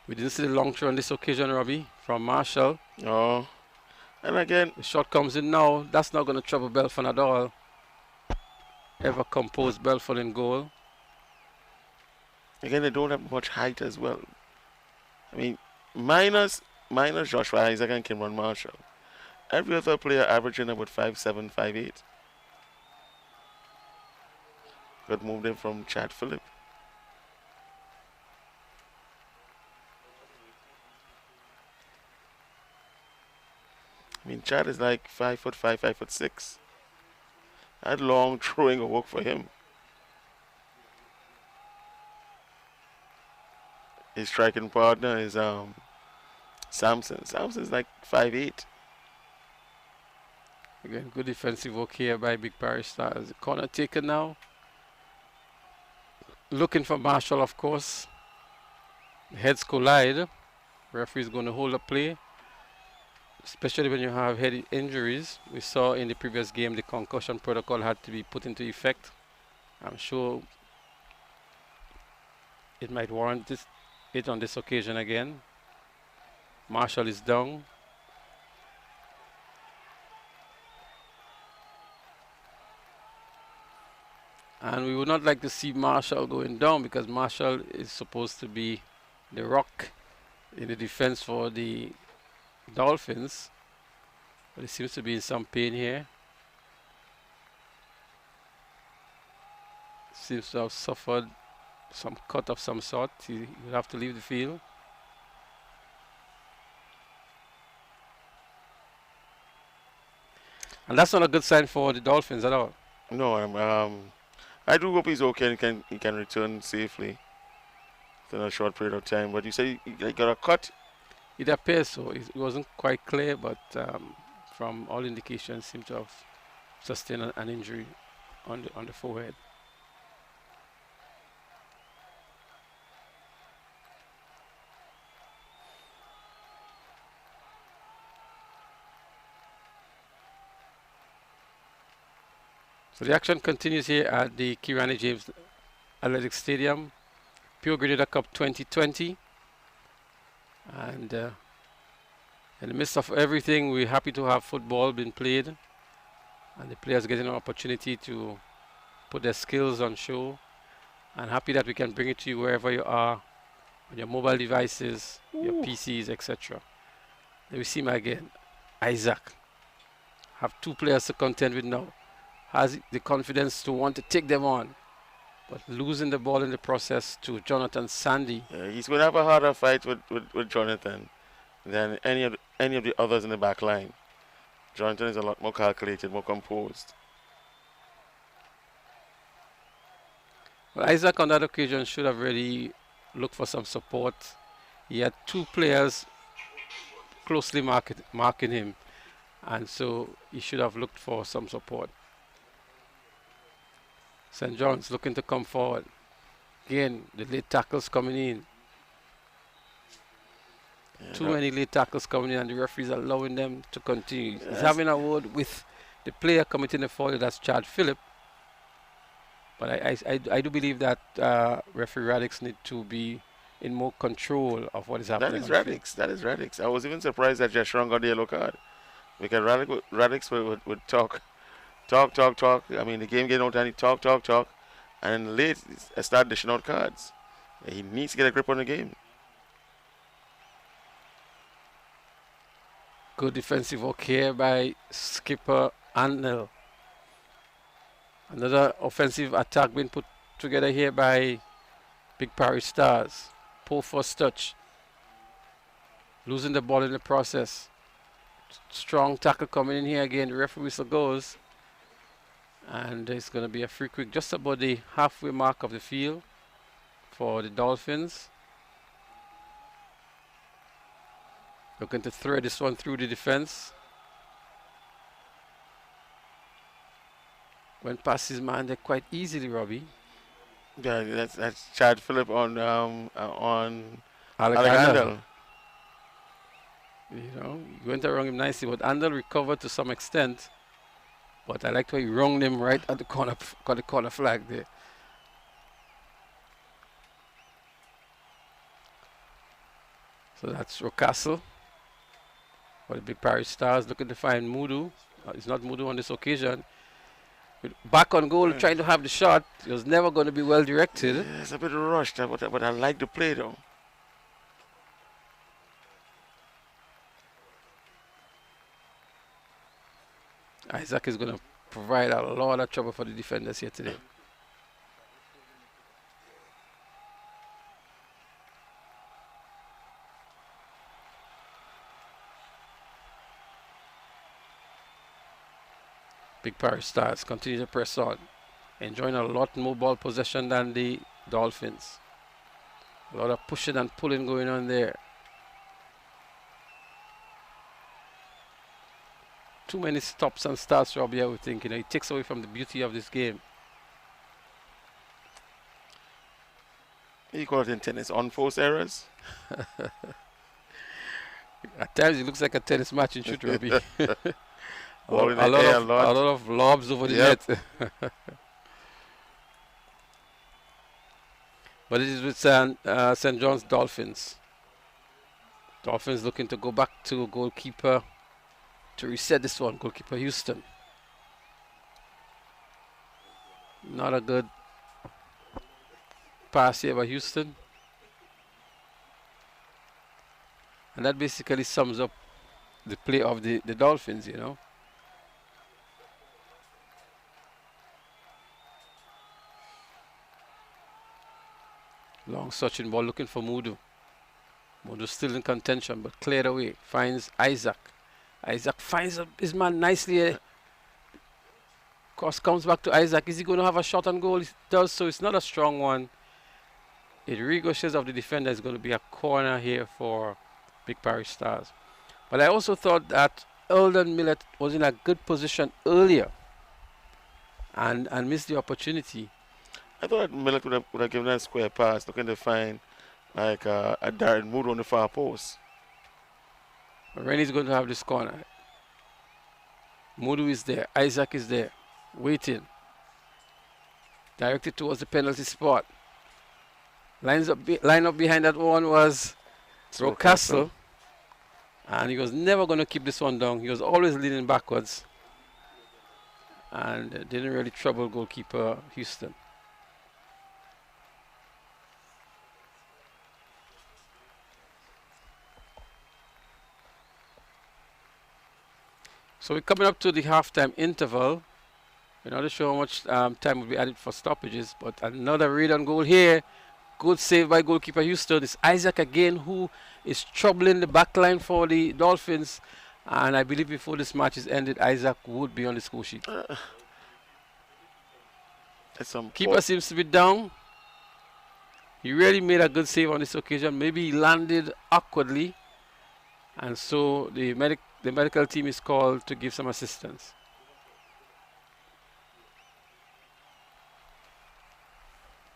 [SPEAKER 2] We didn't see the long throw on this occasion, Robbie, from Marshall.
[SPEAKER 3] Oh, and again,
[SPEAKER 2] The shot comes in now. That's not going to trouble Belfon at all. Ever composed Belfon in goal.
[SPEAKER 3] they don't have much height as well. I mean, minus Joshua Isaac and Cameron Marshall. Every other player averaging about 5'7", 5'8". Got moved in from Chad Phillip. I mean, Chad is like 5'5", 5'6". That long throwing will work for him. His striking partner is Samson. Samson's like 5'8".
[SPEAKER 2] Again, good defensive work here by Big Parish Stars. The corner taken now. Looking for Marshall, of course. The heads collide. Referee is going to hold the play, especially when you have head injuries. We saw in the previous game the concussion protocol had to be put into effect. I'm sure it might warrant it on this occasion again. Marshall is down. And we would not like to see Marshall going down, because Marshall is supposed to be the rock in the defense for the Dolphins. But he seems to be in some pain here. Seems to have suffered some cut of some sort. He will have to leave the field. And that's not a good sign for the Dolphins at all.
[SPEAKER 3] No, I do hope he's okay and he can return safely within a short period of time. But you say he got a cut?
[SPEAKER 2] It appears so. It wasn't quite clear, but from all indications, seemed to have sustained an injury on the forehead. So the action continues here at the Kirani James Athletic Stadium, Pure Grenada Cup 2020. And in the midst of everything, we're happy to have football being played, and the players getting an opportunity to put their skills on show. And happy that we can bring it to you wherever you are, on your mobile devices, your PCs, etc. Then we see him again. Isaac. Have two players to contend with now. Has the confidence to want to take them on, but losing the ball in the process to Jonathan Sandy.
[SPEAKER 3] He's going to have a harder fight with Jonathan than any of the others in the back line. Jonathan is a lot more calculated, more composed.
[SPEAKER 2] Well, Isaac on that occasion should have really looked for some support. He had two players closely marking him, and so he should have looked for some support. St. John's looking to come forward. Again, the late tackles coming in.
[SPEAKER 3] Yeah,
[SPEAKER 2] Too many late tackles coming in, and the referees allowing them to continue. He's having a word with the player committing the foul, that's Chad Phillip. But I do believe that referee Radix need to be in more control of what is happening.
[SPEAKER 3] That is Radix. I was even surprised that Jeshurun got the yellow card, because Radix would talk. I mean, the game getting out and he talk. And then late, start dishing out cards. He needs to get a grip on the game.
[SPEAKER 2] Good defensive work here by skipper Anil. Another offensive attack being put together here by Big Parish Stars. Poor first touch. Losing the ball in the process. Strong tackle coming in here again. The referee whistle goes. And it's going to be a free kick just about the halfway mark of the field for the Dolphins. Looking to thread this one through the defense. Went past his man there quite easily, Robbie.
[SPEAKER 3] Yeah, that's Chad Phillip on
[SPEAKER 2] Alexander. You know, he went around him nicely, but Andel recovered to some extent. But I liked how he wronged him right at the corner, got the corner flag there. So that's Rocastle. For the Big Parish Stars looking to find Mudu. It's not Mudu on this occasion. Back on goal, trying to have the shot. It was never going to be well directed.
[SPEAKER 3] Yeah, it's a bit rushed, but I like the play though.
[SPEAKER 2] Isaac is going to provide a lot of trouble for the defenders here today. Big Parish Stars continue to press on, enjoying a lot more ball possession than the Dolphins. A lot of pushing and pulling going on there. Too many stops and starts, Robbie, I would think. You know, it takes away from the beauty of this game.
[SPEAKER 3] You call it in tennis unforced errors?
[SPEAKER 2] At times it looks like a tennis match in shoot, Robbie. a lot of lobs over the net. But it is with St. John's Dolphins. Dolphins looking to go back to goalkeeper to reset this one. Goalkeeper Houston. Not a good pass here by Houston. And that basically sums up the play of the Dolphins, you know. Long searching ball looking for Mudu. Mudu still in contention but cleared away. Finds Isaac. Isaac finds his man nicely. Cross comes back to Isaac. Is he going to have a shot on goal? He does so. It's not a strong one. It ricochets off the defender. It's going to be a corner here for Big Parish Stars. But I also thought that Eldon Millett was in a good position earlier and missed the opportunity.
[SPEAKER 3] I thought Millett would have given that square pass, looking to find like a Darren Mood on the far post.
[SPEAKER 2] Rennie's going to have this corner. Mudu is there. Isaac is there. Waiting. Directed towards the penalty spot. Line up behind that one was Rocastle. And he was never going to keep this one down. He was always leaning backwards. And didn't really trouble goalkeeper Houston. So we're coming up to the halftime interval. We're not sure how much time will be added for stoppages, but another read on goal here. Good save by goalkeeper Houston. It's Isaac again who is troubling the back line for the Dolphins. And I believe before this match is ended, Isaac would be on the score sheet. Keeper seems to be down. He really made a good save on this occasion. Maybe he landed awkwardly. And so the medical team is called to give some assistance.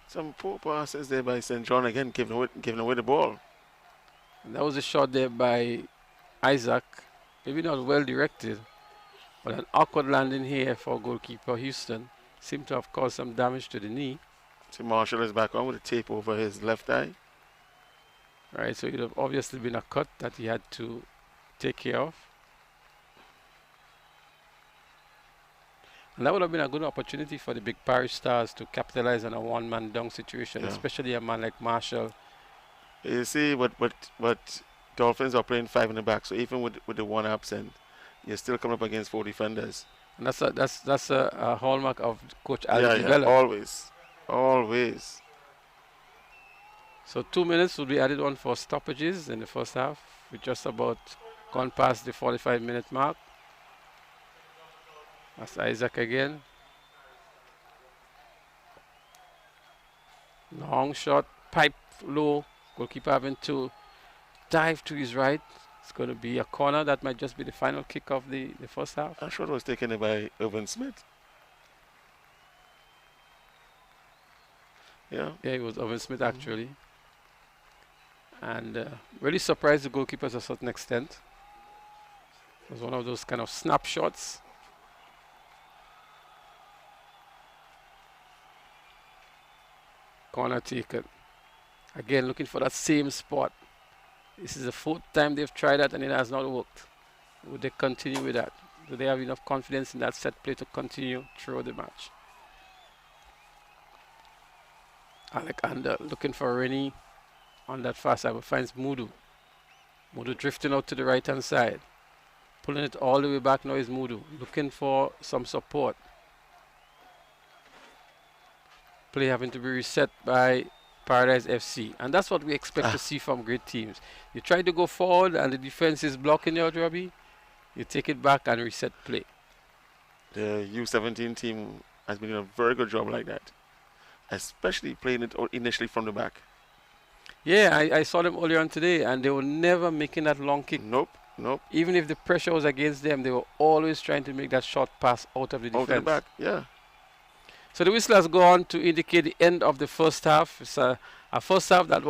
[SPEAKER 3] Some poor passes there by St. John again, giving away the ball.
[SPEAKER 2] And that was a shot there by Isaac. Maybe not well directed, but an awkward landing here for goalkeeper Houston. Seemed to have caused some damage to the knee.
[SPEAKER 3] See, Marshall is back on with a tape over his left eye.
[SPEAKER 2] Right, so it would have obviously been a cut that he had to take care of. And that would have been a good opportunity for the Big Parish Stars to capitalize on a one-man down situation, especially a man like Marshall.
[SPEAKER 3] You see, what Dolphins are playing 5 in the back, so even with the one absent, you're still coming up against 4 defenders.
[SPEAKER 2] And that's a hallmark of Coach Ali
[SPEAKER 3] Yeah,
[SPEAKER 2] Bella.
[SPEAKER 3] always.
[SPEAKER 2] So 2 minutes will be added on for stoppages in the first half. We just about gone past the 45-minute mark. That's Isaac again. Long shot, pipe low. Goalkeeper having to dive to his right. It's going to be a corner. That might just be the final kick of the first half.
[SPEAKER 3] That shot was taken by Irvin Smith. Yeah,
[SPEAKER 2] it was Owen Smith actually. And really surprised the goalkeeper to a certain extent. It was one of those kind of snapshots. Corner taken. Again, looking for that same spot. This is the 4th time they've tried that and it has not worked. Would they continue with that? Do they have enough confidence in that set play to continue through the match? Alexander looking for Rennie on that fast side, but finds Mudu. Mudu drifting out to the right hand side. Pulling it all the way back now is Mudu. Looking for some support. Play having to be reset by Paradise FC. And that's what we expect to see from great teams. You try to go forward and the defense is blocking you out, Robbie. You take it back and reset play.
[SPEAKER 3] The U17 team has been doing a very good job like that, especially playing it initially from the back.
[SPEAKER 2] Yeah, I saw them earlier on today and they were never making that long kick.
[SPEAKER 3] Nope.
[SPEAKER 2] Even if the pressure was against them, they were always trying to make that short pass out of the defense.
[SPEAKER 3] Out of the back, yeah.
[SPEAKER 2] So the whistle has gone to indicate the end of the first half. It's a first half that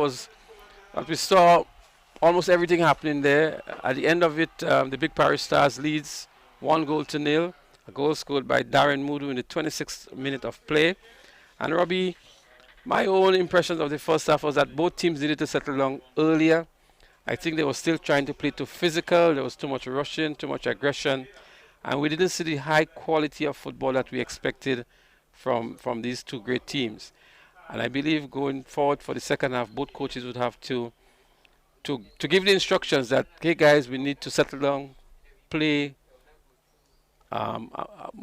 [SPEAKER 2] we saw almost everything happening there. At the end of it, the Big Parish Stars leads 1-0. A goal scored by Darren Mudu in the 26th minute of play. And Robbie, my own impressions of the first half was that both teams needed to settle down earlier. I think they were still trying to play too physical. There was too much rushing, too much aggression. And we didn't see the high quality of football that we expected from these two great teams. And I believe going forward for the second half, both coaches would have to give the instructions that, hey guys, we need to settle down, play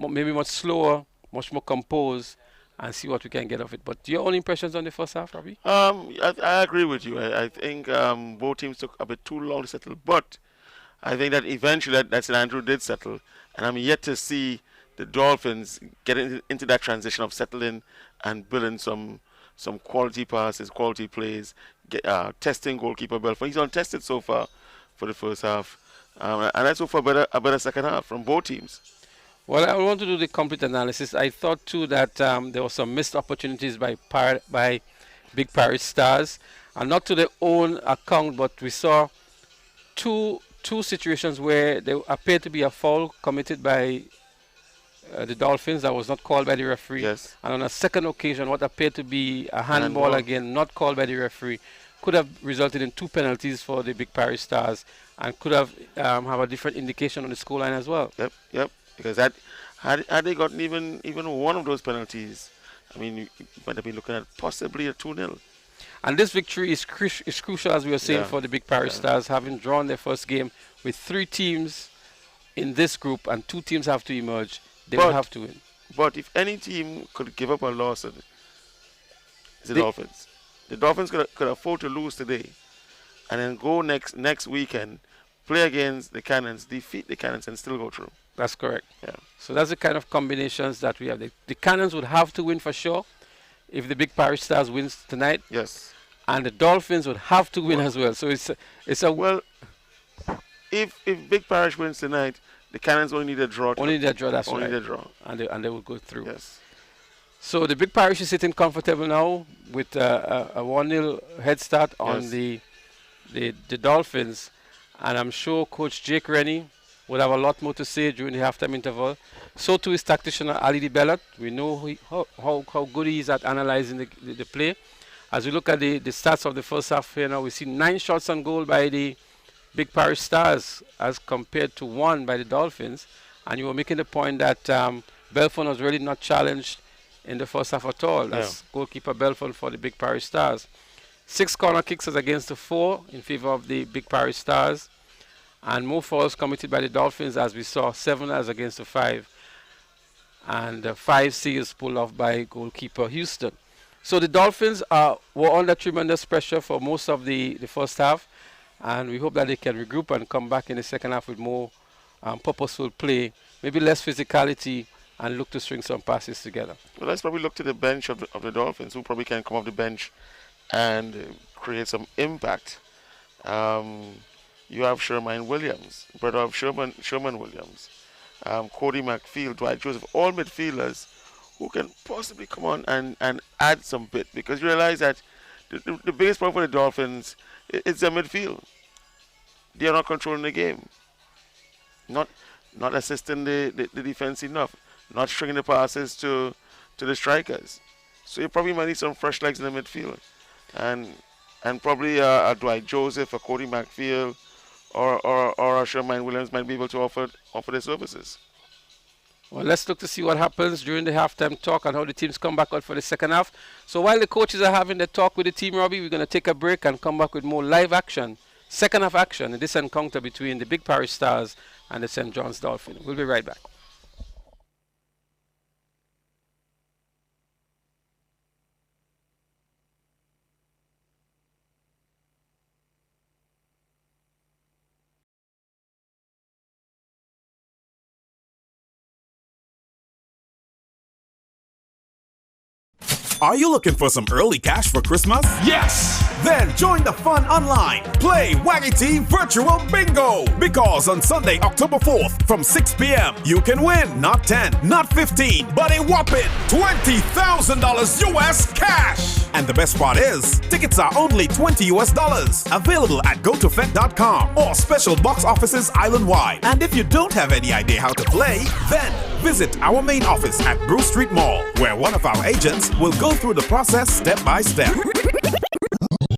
[SPEAKER 2] maybe much slower, much more composed, and see what we can get of it. But your own impressions on the first half, Robbie?
[SPEAKER 3] I agree with you. I think both teams took a bit too long to settle, but I think that eventually that St. Andrew did settle, and I'm yet to see the Dolphins getting into that transition of settling and building some quality passes, quality plays, testing goalkeeper Belfort. He's untested so far for the first half, and let's hope for a better second half from both teams.
[SPEAKER 2] Well, I want to do the complete analysis. I thought too that there were some missed opportunities by Big Parish Stars, and not to their own account, but we saw two situations where there appeared to be a foul committed by the Dolphins that was not called by the referee.
[SPEAKER 3] Yes.
[SPEAKER 2] And on a second occasion, what appeared to be a handball again, not called by the referee, could have resulted in 2 penalties for the Big Parish Stars and could have a different indication on the scoreline as well.
[SPEAKER 3] Yep. Because had they gotten even one of those penalties, I mean, you might have been looking at possibly a 2-0.
[SPEAKER 2] And this victory is crucial, as we were saying, for the Big Parish Stars, having drawn their first game with 3 teams in this group and 2 teams have to emerge. They will have to win.
[SPEAKER 3] But if any team could give up a loss, it's the Dolphins. The Dolphins could afford to lose today and then go next weekend, play against the Cannons, defeat the Cannons, and still go through.
[SPEAKER 2] That's correct.
[SPEAKER 3] Yeah.
[SPEAKER 2] So that's the kind of combinations that we have. The Cannons would have to win for sure if the Big Parish Stars wins tonight.
[SPEAKER 3] Yes.
[SPEAKER 2] And the Dolphins would have to win as well. So it's a
[SPEAKER 3] well. If Big Parish wins tonight, the Cannons only need a draw.
[SPEAKER 2] Only need a draw. That's
[SPEAKER 3] only
[SPEAKER 2] right.
[SPEAKER 3] Need a draw.
[SPEAKER 2] And they will go through.
[SPEAKER 3] Yes.
[SPEAKER 2] So the Big Parish is sitting comfortable now with a 1-0 head start on the Dolphins, and I'm sure Coach Jake Rennie would have a lot more to say during the halftime interval. So too is tactician Ali Bellat. We know how good he is at analyzing the play. As we look at the stats of the first half here now, we see 9 shots on goal by the Big Parish Stars as compared to 1 by the Dolphins. And you were making the point that Belfort was really not challenged in the first half at all. That's goalkeeper Belfort for the Big Parish Stars. 6 corner kicks as against the 4 in favor of the Big Parish Stars. And more fouls committed by the Dolphins, as we saw, 7 as against the 5. And 5 seals pulled off by goalkeeper Houston. So the Dolphins were under tremendous pressure for most of the first half. And we hope that they can regroup and come back in the second half with more purposeful play, maybe less physicality, and look to string some passes together.
[SPEAKER 3] Well, let's probably look to the bench of the Dolphins, who probably can come off the bench and create some impact. You have Sherman Williams, brother of Sherman Williams, Cody McField, Dwight Joseph, all midfielders who can possibly come on and add some bit, because you realize that the biggest problem for the Dolphins is their midfield. They are not controlling the game, not assisting the defense enough, not stringing the passes to the strikers. So you probably might need some fresh legs in the midfield, and probably a Dwight Joseph, a Cody McField, or a Sherman Williams might be able to offer their services.
[SPEAKER 2] Well, let's look to see what happens during the halftime talk and how the teams come back out for the second half. So while the coaches are having their talk with the team, Robbie, we're going to take a break and come back with more live action, second half action in this encounter between the Big Parish Stars and the St. John's Dolphins. We'll be right back.
[SPEAKER 4] Are you looking for some early cash for Christmas?
[SPEAKER 5] Yes!
[SPEAKER 4] Then join the fun online. Play Waggy Team Virtual Bingo. Because on Sunday, October 4th, from 6 p.m., you can win not 10, not 15, but a whopping $20,000 US cash. And the best part is, tickets are only $20 US. Available at gotofet.com or special box offices island-wide. And if you don't have any idea how to play, then visit our main office at Bruce Street Mall, where one of our agents will go through the process step by step.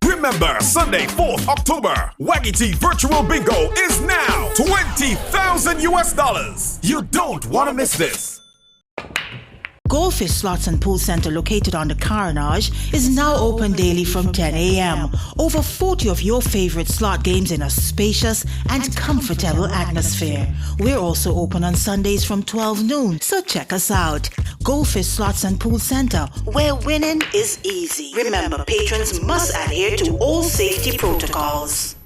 [SPEAKER 4] Remember, Sunday, 4th October, Waggy T Virtual Bingo is now $20,000 US. You don't want to miss this.
[SPEAKER 6] Goldfish Slots and Pool Center, located on the Carnage, is now open daily from 10 a.m. Over 40 of your favorite slot games in a spacious and comfortable atmosphere. We're also open on Sundays from 12 noon, so check us out. Goldfish Slots and Pool Center, where winning is easy. Remember, patrons must adhere to all safety protocols.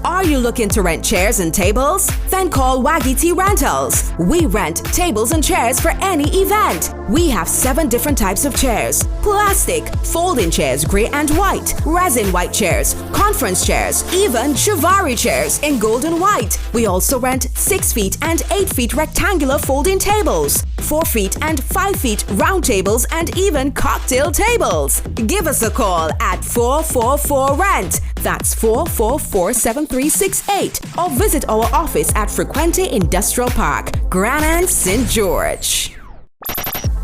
[SPEAKER 7] Are you looking to rent chairs and tables? Then call Waggy T Rentals. We rent tables and chairs for any event. We have 7 different types of chairs: plastic, folding chairs, grey and white, resin white chairs, conference chairs, even Chivari chairs in gold and white. We also rent 6 feet and 8 feet rectangular folding tables, 4 feet and 5 feet round tables, and even cocktail tables. Give us a call at 444-RENT. That's 444-7368. Or visit our office at Frequente Industrial Park, Grenada, St. George.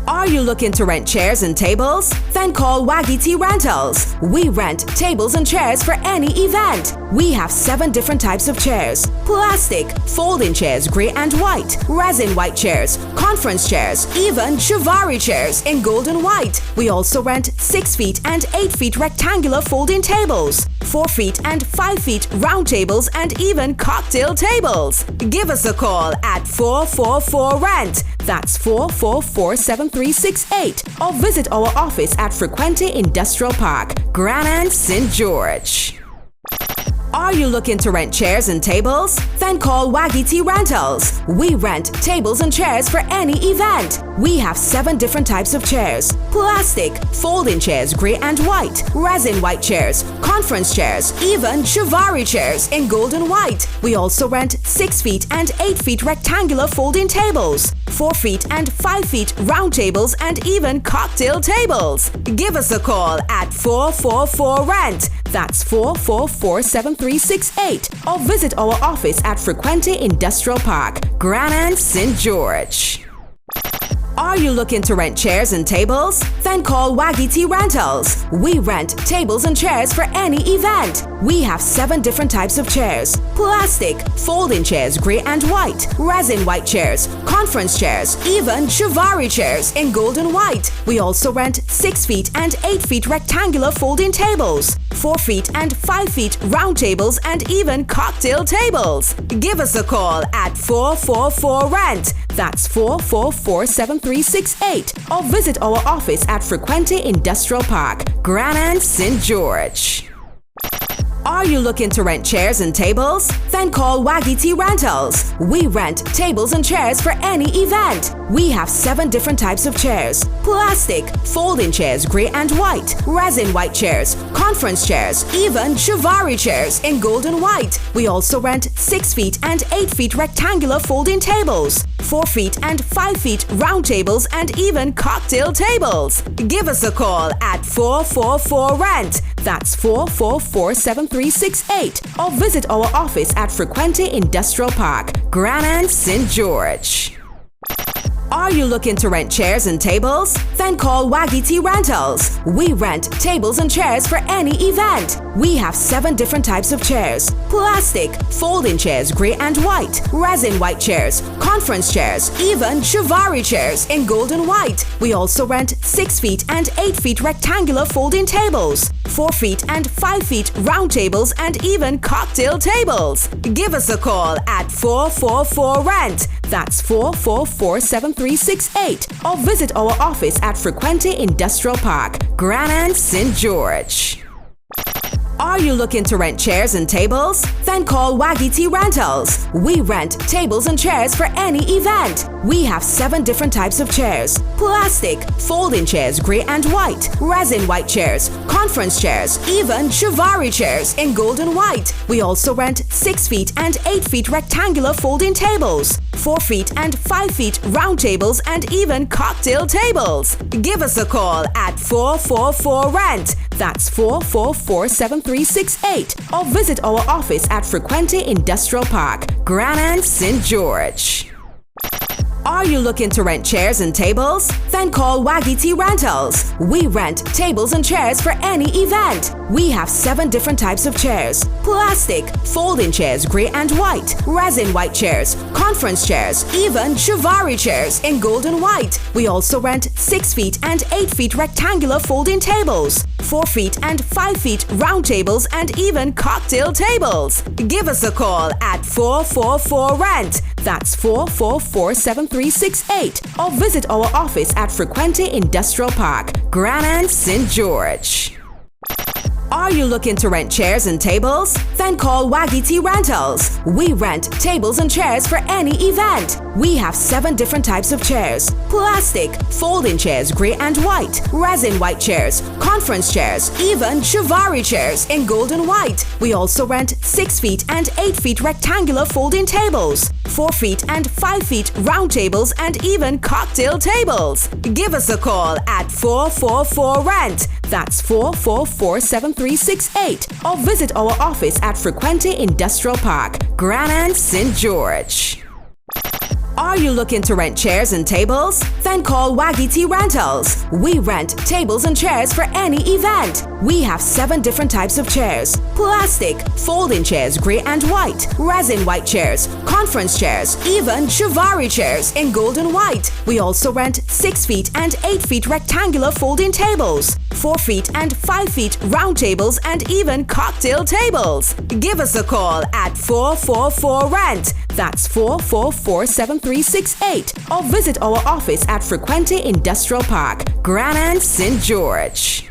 [SPEAKER 7] Are you looking to rent chairs and tables? Then call Waggy T Rentals. We rent tables and chairs for any event. We have 7 different types of chairs: plastic, folding chairs, grey and white, resin white chairs, conference chairs, even Chivari chairs in gold and white. We also rent 6 feet and 8 feet rectangular folding tables, 4 feet and 5 feet round tables, and even cocktail tables. Give us a call at 444-RENT. That's 444-7368. Or visit our office at Frequente Industrial Park, Grenada, St. George. Are you looking to rent chairs and tables? Then call Waggy T Rentals. We rent tables and chairs for any event. We have 7 different types of chairs: plastic, folding chairs, grey and white, resin white chairs, conference chairs, even Chivari chairs in gold and white. We also rent 6 feet and 8 feet rectangular folding tables, 4 feet and 5 feet round tables, and even cocktail tables. Give us a call at 444-RENT. That's 444-7368. Or visit our office at Frequente Industrial Park, Grenada, St. George. Are you looking to rent chairs and tables? Then call Waggy T Rentals. We rent tables and chairs for any event. We have 7 different types of chairs: plastic, folding chairs, grey and white, resin white chairs, conference chairs, even Shivari chairs in gold and white. We also rent 6 feet and 8 feet rectangular folding tables, 4 feet and 5 feet round tables, and even cocktail tables. Give us a call at 444-RENT. That's 444-7368. Or visit our office at Frequente Industrial Park, Grenada, St. George. Are you looking to rent chairs and tables? Then call Waggy T Rentals. We rent tables and chairs for any event. We have 7 different types of chairs: plastic, folding chairs, grey and white, resin white chairs, conference chairs, even Shivari chairs in gold and white. We also rent 6 feet and 8 feet rectangular folding tables, 4 feet and 5 feet round tables, and even cocktail tables. Give us a call at 444-RENT. That's 444-7368. Or visit our office at Frequente Industrial Park, Grenada, St. George. Are you looking to rent chairs and tables? Then call Waggy T Rentals. We rent tables and chairs for any event. We have 7 different types of chairs: plastic, folding chairs, grey and white, resin white chairs, conference chairs, even Shivari chairs in gold and white. We also rent 6 feet and 8 feet rectangular folding tables, 4 feet and 5 feet round tables, and even cocktail tables. Give us a call at 444-RENT. That's 444-7368. Or visit our office at Frequente Industrial Park, Grenada, St. George. Are you looking to rent chairs and tables? Then call Waggy T Rentals. We rent tables and chairs for any event. We have 7 different types of chairs: plastic, folding chairs, grey and white, resin white chairs, conference chairs, even Shivari chairs in gold and white. We also rent 6 feet and 8 feet rectangular folding tables, 4 feet and 5 feet round tables, and even cocktail tables. Give us a call at 444-RENT. That's 444-7368. Or visit our office at Frequente Industrial Park, Grenada, St. George. Are you looking to rent chairs and tables? Then call Waggy T Rentals. We rent tables and chairs for any event. We have 7 different types of chairs: plastic, folding chairs, grey and white, resin white chairs, conference chairs, even Shivari chairs in gold and white. We also rent 6 feet and 8 feet rectangular folding tables, 4 feet and 5 feet round tables, and even cocktail tables. Give us a call at 444-RENT. That's 444-7368. Or visit our office at Frequente Industrial Park, Grenada, St. George. Are you looking to rent chairs and tables? Then call Waggy T Rentals. We rent tables and chairs for any event. We have 7 different types of chairs: plastic, folding chairs, grey and white, resin white chairs, conference chairs, even Shivari chairs in gold and white. We also rent 6 feet and 8 feet rectangular folding tables, 4 feet and 5 feet round tables, and even cocktail tables. Give us a call at 444-RENT. That's 444-7368. Or visit our office at Frequente Industrial Park, Grenada, St. George. Are you looking to rent chairs and tables? Then call Waggy T Rentals. We rent tables and chairs for any event. We have 7 different types of chairs: plastic, folding chairs, grey and white, resin white chairs, conference chairs, even Shivari chairs in gold and white. We also rent 6 feet and 8 feet rectangular folding tables, 4 feet and 5 feet round tables, and even cocktail tables. Give us a call at 444-RENT. That's 444-7368. Or visit our office at Frequente Industrial Park, Grenada, St. George.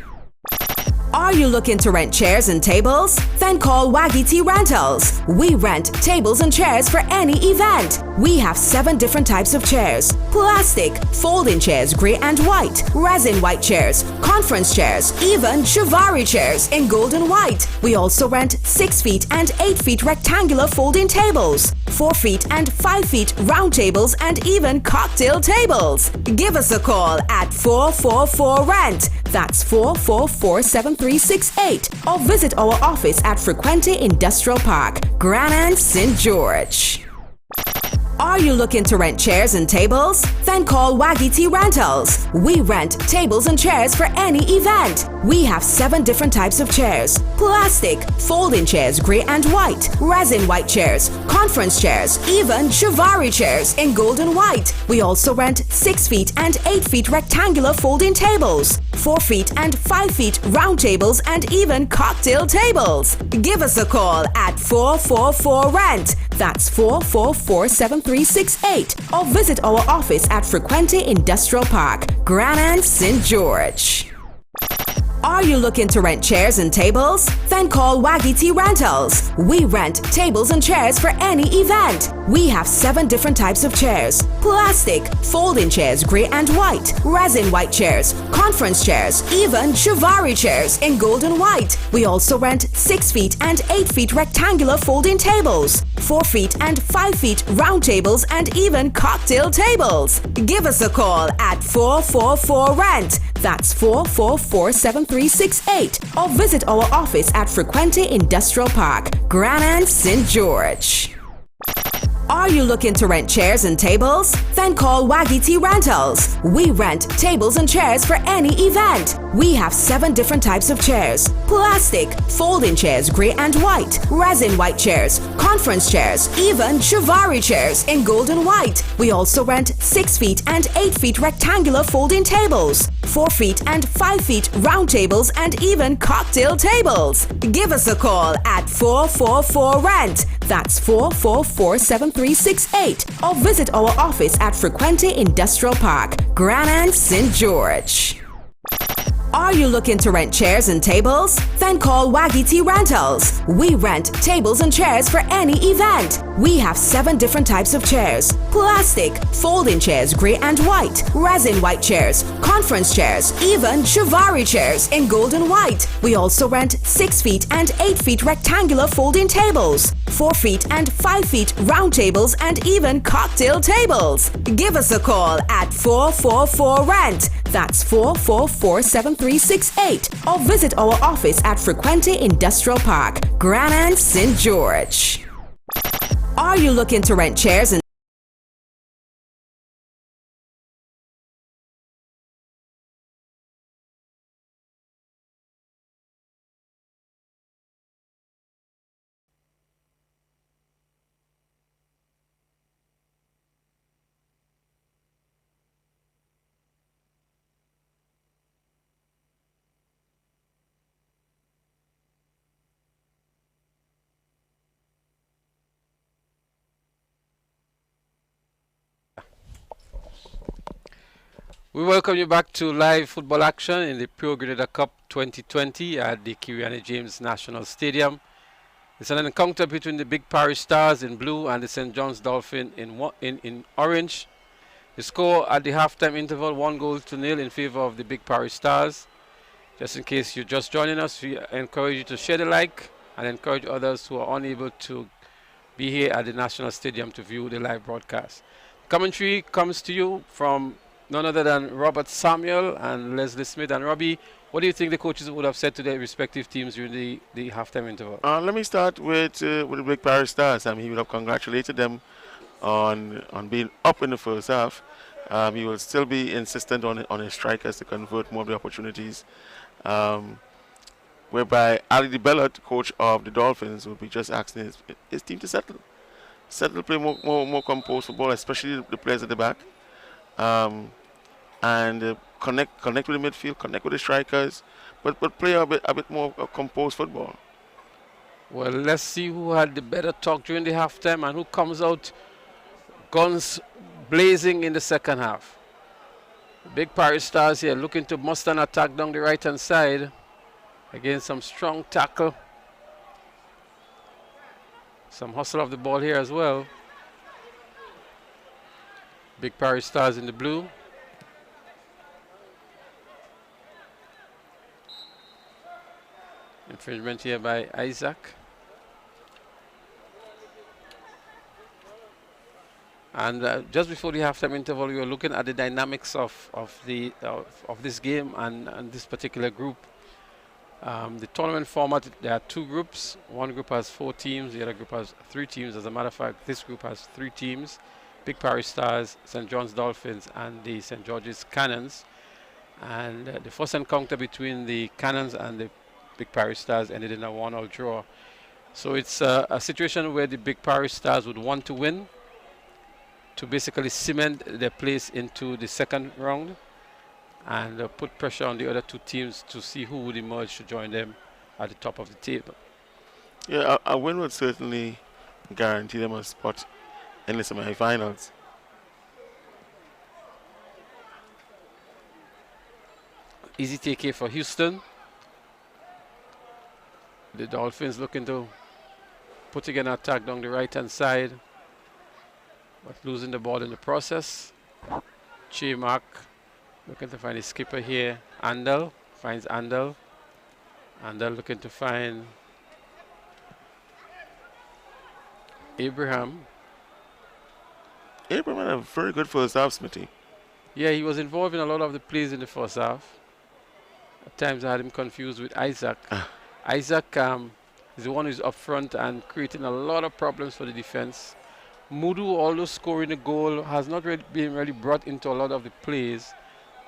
[SPEAKER 7] Are you looking to rent chairs and tables? Then call Waggy T Rentals. We rent tables and chairs for any event. We have 7 different types of chairs: plastic, folding chairs, grey and white, resin white chairs, conference chairs, even Shivari chairs in gold and white. We also rent 6 feet and 8 feet rectangular folding tables, 4 feet and 5 feet round tables, and even cocktail tables. Give us a call at 444-RENT. That's 444-7368. Or visit our office at Frequente Industrial Park, Grenada, St. George. Are you looking to rent chairs and tables? Then call Waggy T Rentals. We rent tables and chairs for any event. We have 7 different types of chairs: plastic, folding chairs, grey and white, resin white chairs, conference chairs, even Shivari chairs in gold and white. We also rent 6 feet and 8 feet rectangular folding tables, 4 feet and 5 feet round tables, and even cocktail tables. Give us a call at 444-RENT. That's 444-7368. Or visit our office at Frequente Industrial Park, Grenada, St. George. Are you looking to rent chairs and tables? Then call Waggy T Rentals. We rent tables and chairs for any event. We have 7 different types of chairs: plastic, folding chairs, grey and white, resin white chairs, conference chairs, even Shivari chairs in gold and white. We also rent 6 feet and 8 feet rectangular folding tables, 4 feet and 5 feet round tables, and even cocktail tables. Give us a call at 444-RENT. That's 444-7368. Or visit our office at Frequente Industrial Park, Grenada, St. George. Are you looking to rent chairs and tables? Then call Waggy T Rentals. We rent tables and chairs for any event. We have 7 different types of chairs: plastic, folding chairs, grey and white, resin white chairs, conference chairs, even Shivari chairs in gold and white. We also rent 6 feet and 8 feet rectangular folding tables, 4 feet and 5 feet round tables, and even cocktail tables. Give us a call at 444-RENT. That's 444-7368. Or visit our office at Frequente Industrial Park, Grenada, St. George. Are you looking to rent chairs and tables? Then call Waggy T Rentals. We rent tables and chairs for any event. We have 7 different types of chairs: plastic, folding chairs, grey and white, resin white chairs, conference chairs, even Shivari chairs in gold and white. We also rent 6 feet and 8 feet rectangular folding tables, 4 feet and 5 feet round tables, and even cocktail tables. Give us a call at 444-RENT. That's 444-7368. Or visit our office at Frequente Industrial Park, Grenada, St. George. Are you looking to rent chairs and
[SPEAKER 2] We welcome you back to live football action in the Pure Grenada Cup 2020 at the Kiriani James National Stadium. It's an encounter between the big Parish Stars in blue and the St. John's Dolphins in orange. The score at the halftime interval, 1-0 in favor of the big Parish Stars. Just in case you're just joining us, we encourage you to share the like and encourage others who are unable to be here at the National Stadium to view the live broadcast. Commentary comes to you from none other than Robert Samuel and Leslie Smith. And Robbie, what do you think the coaches would have said to their respective teams during the halftime interval?
[SPEAKER 3] Let me start with the big Parish Stars. He would have congratulated them on being up in the first half. He will still be insistent on his strikers to convert more of the opportunities. Whereby Ali DeBellot, coach of the Dolphins, will be just asking his team to settle, play more composed football, especially the players at the back. And connect with the midfield, connect with the strikers, but play a bit more composed football.
[SPEAKER 2] Well, let's see who had the better talk during the halftime and who comes out guns blazing in the second half. The big Parish Stars here looking to muster an attack down the right-hand side. Again, some strong tackle. Some hustle of the ball here as well. Big Parish Stars in the blue. Infringement here by Isaac. And just before the halftime interval, we were looking at the dynamics of this game and this particular group. The tournament format, there are 2 groups. One group has 4 teams, the other group has 3 teams. As a matter of fact, this group has 3 teams. Big Parish Stars, St. John's Dolphins, and the St. George's Cannons. And the first encounter between the Cannons and the Big Parish Stars ended in a 1-1 draw. So it's a situation where the Big Parish Stars would want to win to basically cement their place into the second round and put pressure on the other two teams to see who would emerge to join them at the top of the table.
[SPEAKER 3] Yeah, a win would certainly guarantee them a spot in the semi-finals.
[SPEAKER 2] Easy take here for Houston. The Dolphins looking to put again an attack down the right-hand side, but losing the ball in the process. Chimak looking to find his skipper here. Andel finds Andel. Andel looking to find Abraham.
[SPEAKER 3] Abraham had a very good first half, Smithy.
[SPEAKER 2] Yeah, he was involved in a lot of the plays in the first half. At times I had him confused with Isaac. Isaac is the one who's up front and creating a lot of problems for the defense. Mudu, although scoring a goal, has not really been brought into a lot of the plays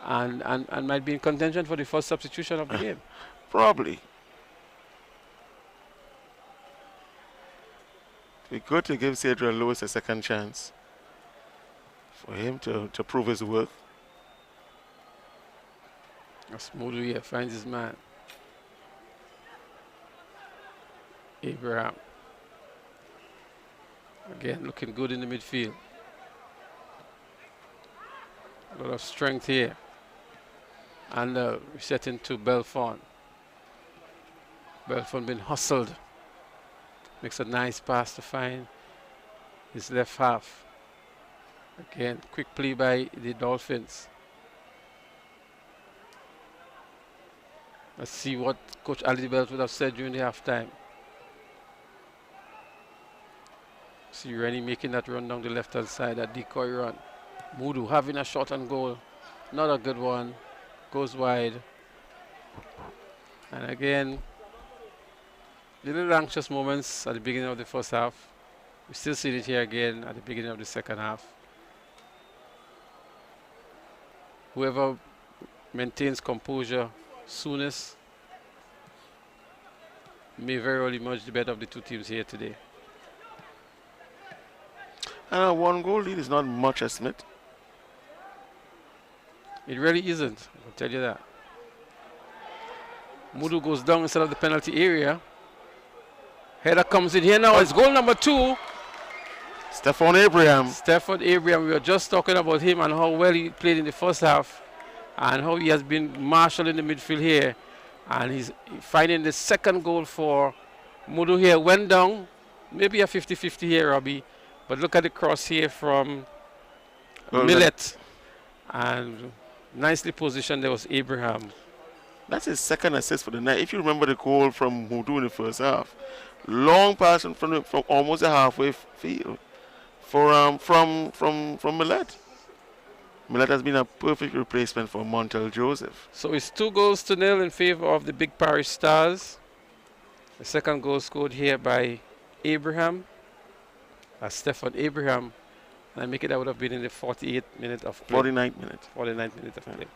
[SPEAKER 2] and might be in contention for the first substitution of the game.
[SPEAKER 3] Probably. It'd be good to give Cedric Lewis a second chance for him to prove his worth.
[SPEAKER 2] As Mudu here finds his man. Abraham. Again, looking good in the midfield. A lot of strength here. And resetting to Belfont. Belfont been hustled. Makes a nice pass to find his left half. Again, quick play by the Dolphins. Let's see what Coach Ali Belt would have said during the halftime. See Rennie making that run down the left-hand side, that decoy run. Mudu having a shot on goal. Not a good one. Goes wide. And again, little anxious moments at the beginning of the first half. We still see it here again at the beginning of the second half. Whoever maintains composure soonest may very well emerge the better of the two teams here today.
[SPEAKER 3] And a 1-goal lead is not much, Smith.
[SPEAKER 2] It really isn't, I'll tell you that. Mudu goes down instead of the penalty area. Header comes in here now. It's goal number 2.
[SPEAKER 3] Stephon Abraham.
[SPEAKER 2] Stephon Abraham, we were just talking about him and how well he played in the first half and how he has been marshalling the midfield here. And he's finding the second goal for Mudu here. Went down, maybe a 50-50 here, Robbie. But look at the cross here from Millet. And nicely positioned, there was Abraham.
[SPEAKER 3] That's his second assist for the night. If you remember the goal from Mudu in the first half, long pass from almost the halfway field for from Millet. Millet has been a perfect replacement for Montel Joseph.
[SPEAKER 2] So it's 2-0 in favor of the Big Parish Stars. The second goal scored here by Abraham. Stephon Abraham. And I make it that would have been in the 48th minute of play.
[SPEAKER 3] 49th minute.
[SPEAKER 2] 49th minute of play.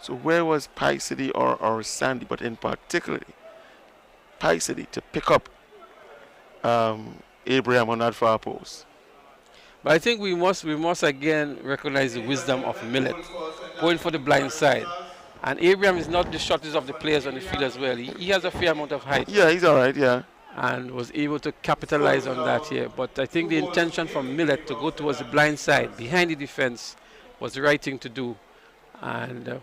[SPEAKER 3] So where was Pie City or Sandy, but in particular Pie City to pick up Abraham on that far post?
[SPEAKER 2] But I think we must again recognize the wisdom of Millet, going for the blind side. And Abraham is not the shortest of the players on the field as well. He has a fair amount of height.
[SPEAKER 3] Yeah, he's all right, yeah.
[SPEAKER 2] And was able to capitalize on that here. But I think the intention from Millet to go towards the blind side, behind the defense, was the right thing to do. And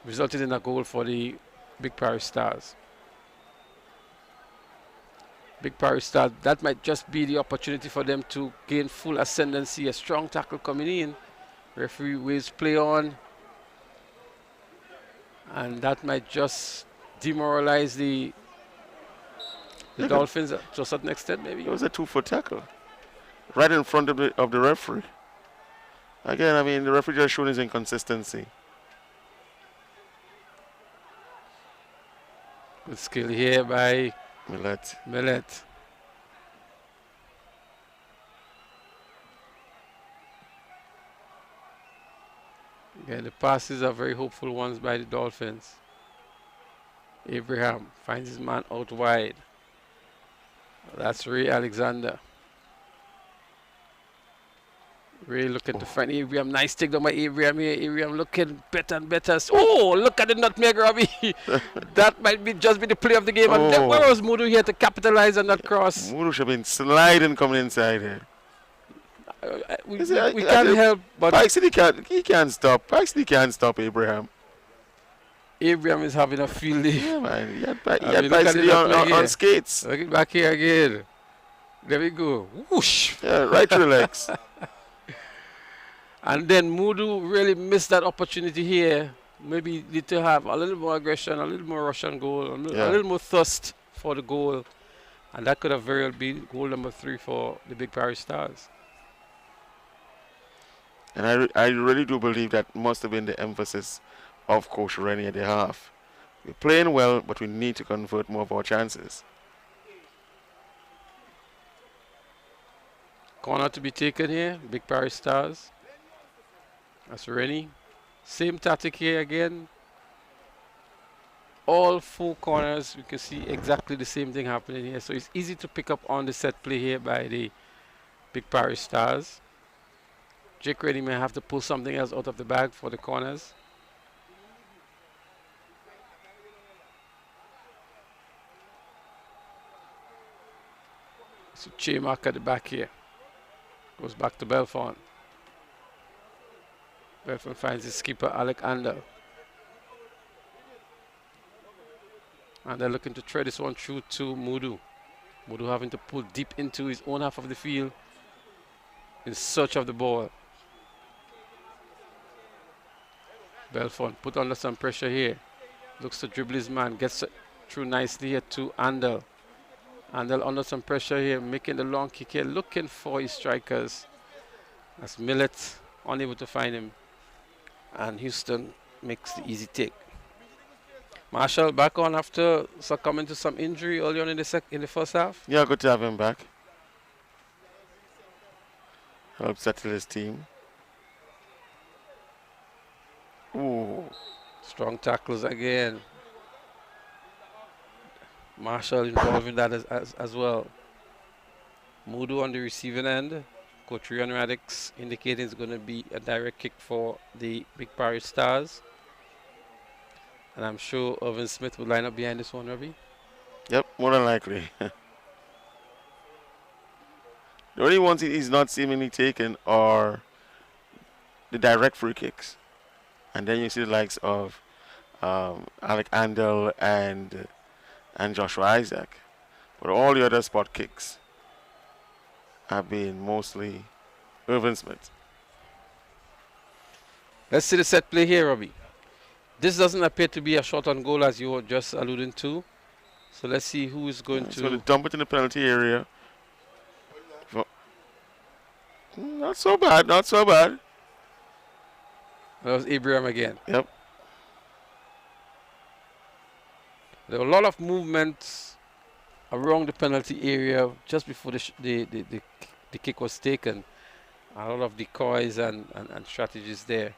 [SPEAKER 2] resulted in a goal for the Big Parish Stars. Big Parish Stars, that might just be the opportunity for them to gain full ascendancy. A strong tackle coming in. Referee waves play on. And that might just demoralize the Dolphins to a certain extent, maybe.
[SPEAKER 3] It was a 2-foot tackle. Right in front of the referee. Again, I mean, the referee just showing his inconsistency.
[SPEAKER 2] Good skill here by
[SPEAKER 3] Millet.
[SPEAKER 2] Millet. Yeah, the passes are very hopeful ones by the Dolphins. Abraham finds his man out wide. That's Ray Alexander. Ray looking to find Abraham. Nice take down by Abraham here. Abraham looking better and better. Oh, look at the nutmeg, Robbie. That might be just be the play of the game. And then where was Mudu here to capitalize on that cross?
[SPEAKER 3] Mudu should have been sliding coming inside here.
[SPEAKER 2] We can't help but
[SPEAKER 3] he can't stop. Paxley can't stop Abraham.
[SPEAKER 2] Abraham is having a field day.
[SPEAKER 3] Yeah, man. He had Paxley on skates.
[SPEAKER 2] Look it back here again. There we go. Whoosh.
[SPEAKER 3] Yeah, right to the legs.
[SPEAKER 2] And then Mudu really missed that opportunity here. Maybe need to have a little more aggression, a little more rush on goal, a little more thirst for the goal. And that could have very well been goal number 3 for the Big Parish Stars.
[SPEAKER 3] And I really do believe that must have been the emphasis of Coach Rennie at the half. We're playing well, but we need to convert more of our chances.
[SPEAKER 2] Corner to be taken here, Big Parish Stars. That's Rennie. Same tactic here again. All 4 corners, you can see exactly the same thing happening here. So it's easy to pick up on the set play here by the Big Parish Stars. Jake Rennie may have to pull something else out of the bag for the corners. So J-Mark at the back here. Goes back to Belfont. Belfont finds his keeper, Alec Ander. And they're looking to thread this one through to Mudu. Mudu having to pull deep into his own half of the field in search of the ball. Belfont put under some pressure here. Looks to dribble his man. Gets through nicely here to Andel. Andel under some pressure here. Making the long kick here. Looking for his strikers. That's Millet. Unable to find him. And Houston makes the easy take. Marshall back on after succumbing to some injury early on in the first half.
[SPEAKER 3] Yeah, good to have him back. Help settle his team. Ooh.
[SPEAKER 2] Strong tackles again. Marshall involved in that as well. Mudu on the receiving end. Coach Rian Radix indicating it's going to be a direct kick for the Big Parish Stars. And I'm sure Irvin Smith will line up behind this one, Robbie.
[SPEAKER 3] Yep, more than likely. The only ones he's not seemingly taken are the direct free kicks. And then you see the likes of Alec Andel and Joshua Isaac. But all the other spot kicks have been mostly Irvin Smith.
[SPEAKER 2] Let's see the set play here, Robbie. This doesn't appear to be a shot on goal as you were just alluding to. So let's see who is going to...
[SPEAKER 3] So to dump it in the penalty area. Not so bad, not so bad.
[SPEAKER 2] That was Abraham again.
[SPEAKER 3] Yep.
[SPEAKER 2] There were a lot of movements around the penalty area just before the kick was taken. A lot of decoys and strategies there.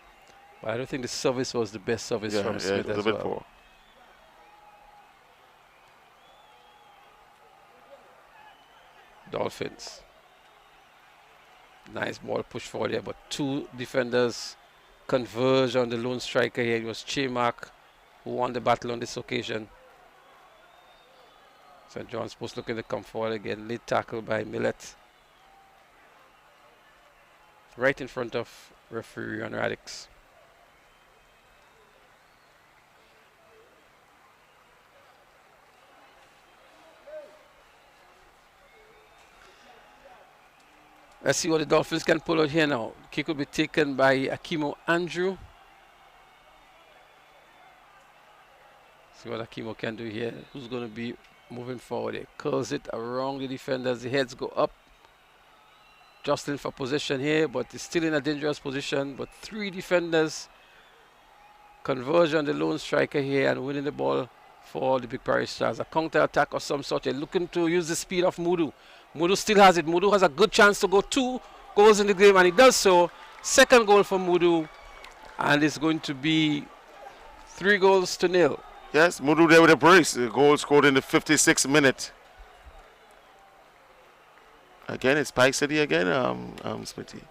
[SPEAKER 2] But I don't think the service was the best service from Smith
[SPEAKER 3] it was
[SPEAKER 2] as
[SPEAKER 3] a bit
[SPEAKER 2] well.
[SPEAKER 3] poor.
[SPEAKER 2] Dolphins. Nice ball push forward there, but 2 defenders converge on the lone striker here. It was J-Mark who won the battle on this occasion. St. John's Post looking to come forward again. Late tackle by Millet. Right in front of referee on Radix. Let's see what the Dolphins can pull out here now. Kick will be taken by Akimo Andrew. See what Akimo can do here. Who's going to be moving forward here? Curls it around the defenders. The heads go up. Jostling for position here, but it's still in a dangerous position. But 3 defenders converge on the lone striker here and winning the ball for the Big Parish Stars. A counter attack of some sort. They're looking to use the speed of Mudu. Mudu still has it. Mudu has a good chance to go 2 goals in the game, and he does so. Second goal for Mudu. And it's going to be 3-0.
[SPEAKER 3] Yes, Mudu there with a brace. The goal scored in the 56th minute. Again, it's Pike City again, Smitty.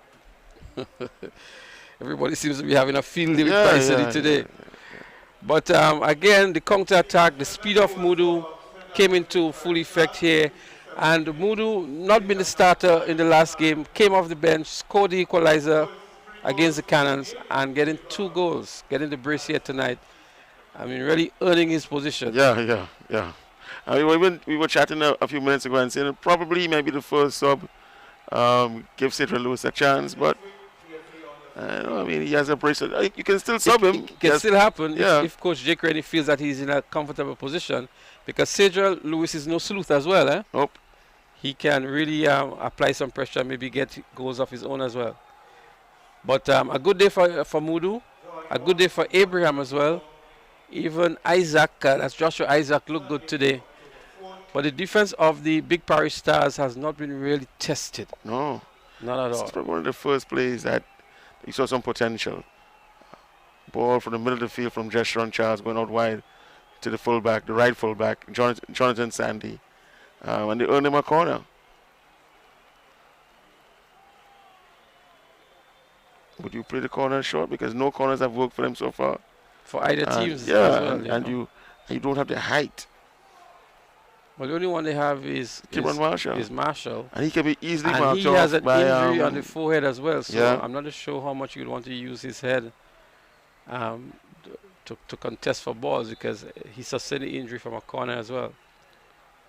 [SPEAKER 2] Everybody seems to be having a field day with Pike City today. But again, the counter-attack, the speed of Mudu came into full effect here. And Mudu, not being the starter in the last game, came off the bench, scored the equalizer against the Cannons, and getting 2 goals, getting the brace here tonight. I mean, really earning his position.
[SPEAKER 3] Yeah. I mean, we were chatting a few minutes ago and saying probably he might be the first sub. Give Citron Lewis a chance, but I mean, he has a brace. You can still sub him.
[SPEAKER 2] It can still happen if Coach Jake Rennie feels that he's in a comfortable position, because Cedral Lewis is no sleuth as well.
[SPEAKER 3] Nope.
[SPEAKER 2] He can really apply some pressure, maybe get goals of his own as well. But a good day for Mudu, a good day for Abraham as well. Even Isaac, that's Joshua Isaac, looked good today. But the defense of the Big Parish Stars has not been really tested.
[SPEAKER 3] No.
[SPEAKER 2] Not at all.
[SPEAKER 3] It's one of the first plays that you saw some potential. Ball from the middle of the field from Jeshron Charles going out wide to the fullback, the right fullback, Jonathan Sandy. And they earned him a corner. Would you play the corner short? Because no corners have worked for them so far.
[SPEAKER 2] For either teams.
[SPEAKER 3] And you don't have the height.
[SPEAKER 2] Well, the only one they have is Marshall.
[SPEAKER 3] And he can be easily
[SPEAKER 2] and
[SPEAKER 3] marked
[SPEAKER 2] he
[SPEAKER 3] off
[SPEAKER 2] has an
[SPEAKER 3] by,
[SPEAKER 2] injury on the forehead as well. So I'm not sure how much you'd want to use his head to contest for balls, because he sustained the injury from a corner as well.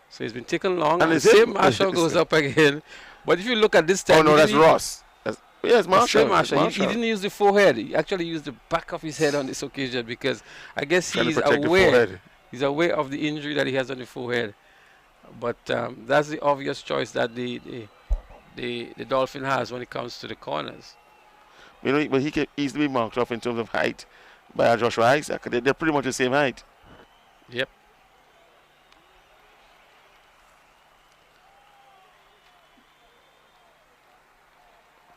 [SPEAKER 2] So he's been taken long. And the same Marshall goes up again. But if you look at this time...
[SPEAKER 3] Oh, no, that's Ross. Yes, Marshall.
[SPEAKER 2] He didn't use the forehead. He actually used the back of his head on this occasion, because I guess he's aware. He's aware of the injury that he has on the forehead. But that's the obvious choice that the Dolphin has when it comes to the corners.
[SPEAKER 3] You know, but he can easily be marked off in terms of height by Joshua Isaac. They're pretty much the same height.
[SPEAKER 2] Yep.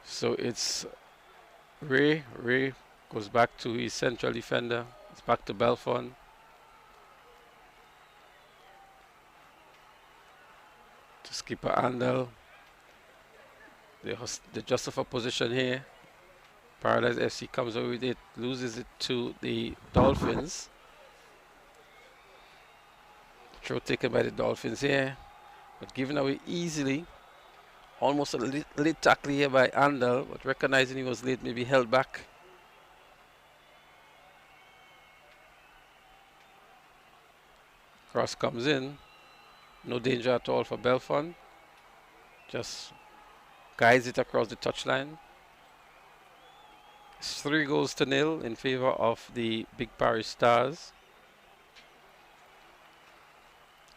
[SPEAKER 2] So it's Ray. Ray goes back to his central defender. It's back to Belfon. To skipper Andel. The Justifer position here. Paradise FC comes away with it, loses it to the Dolphins. Throw taken by the Dolphins here, but given away easily. Almost a late tackle here by Andel, but recognizing he was late, maybe held back. Cross comes in. No danger at all for Belfon. Just guides it across the touchline. It's 3-0 in favor of the Big Parish Stars.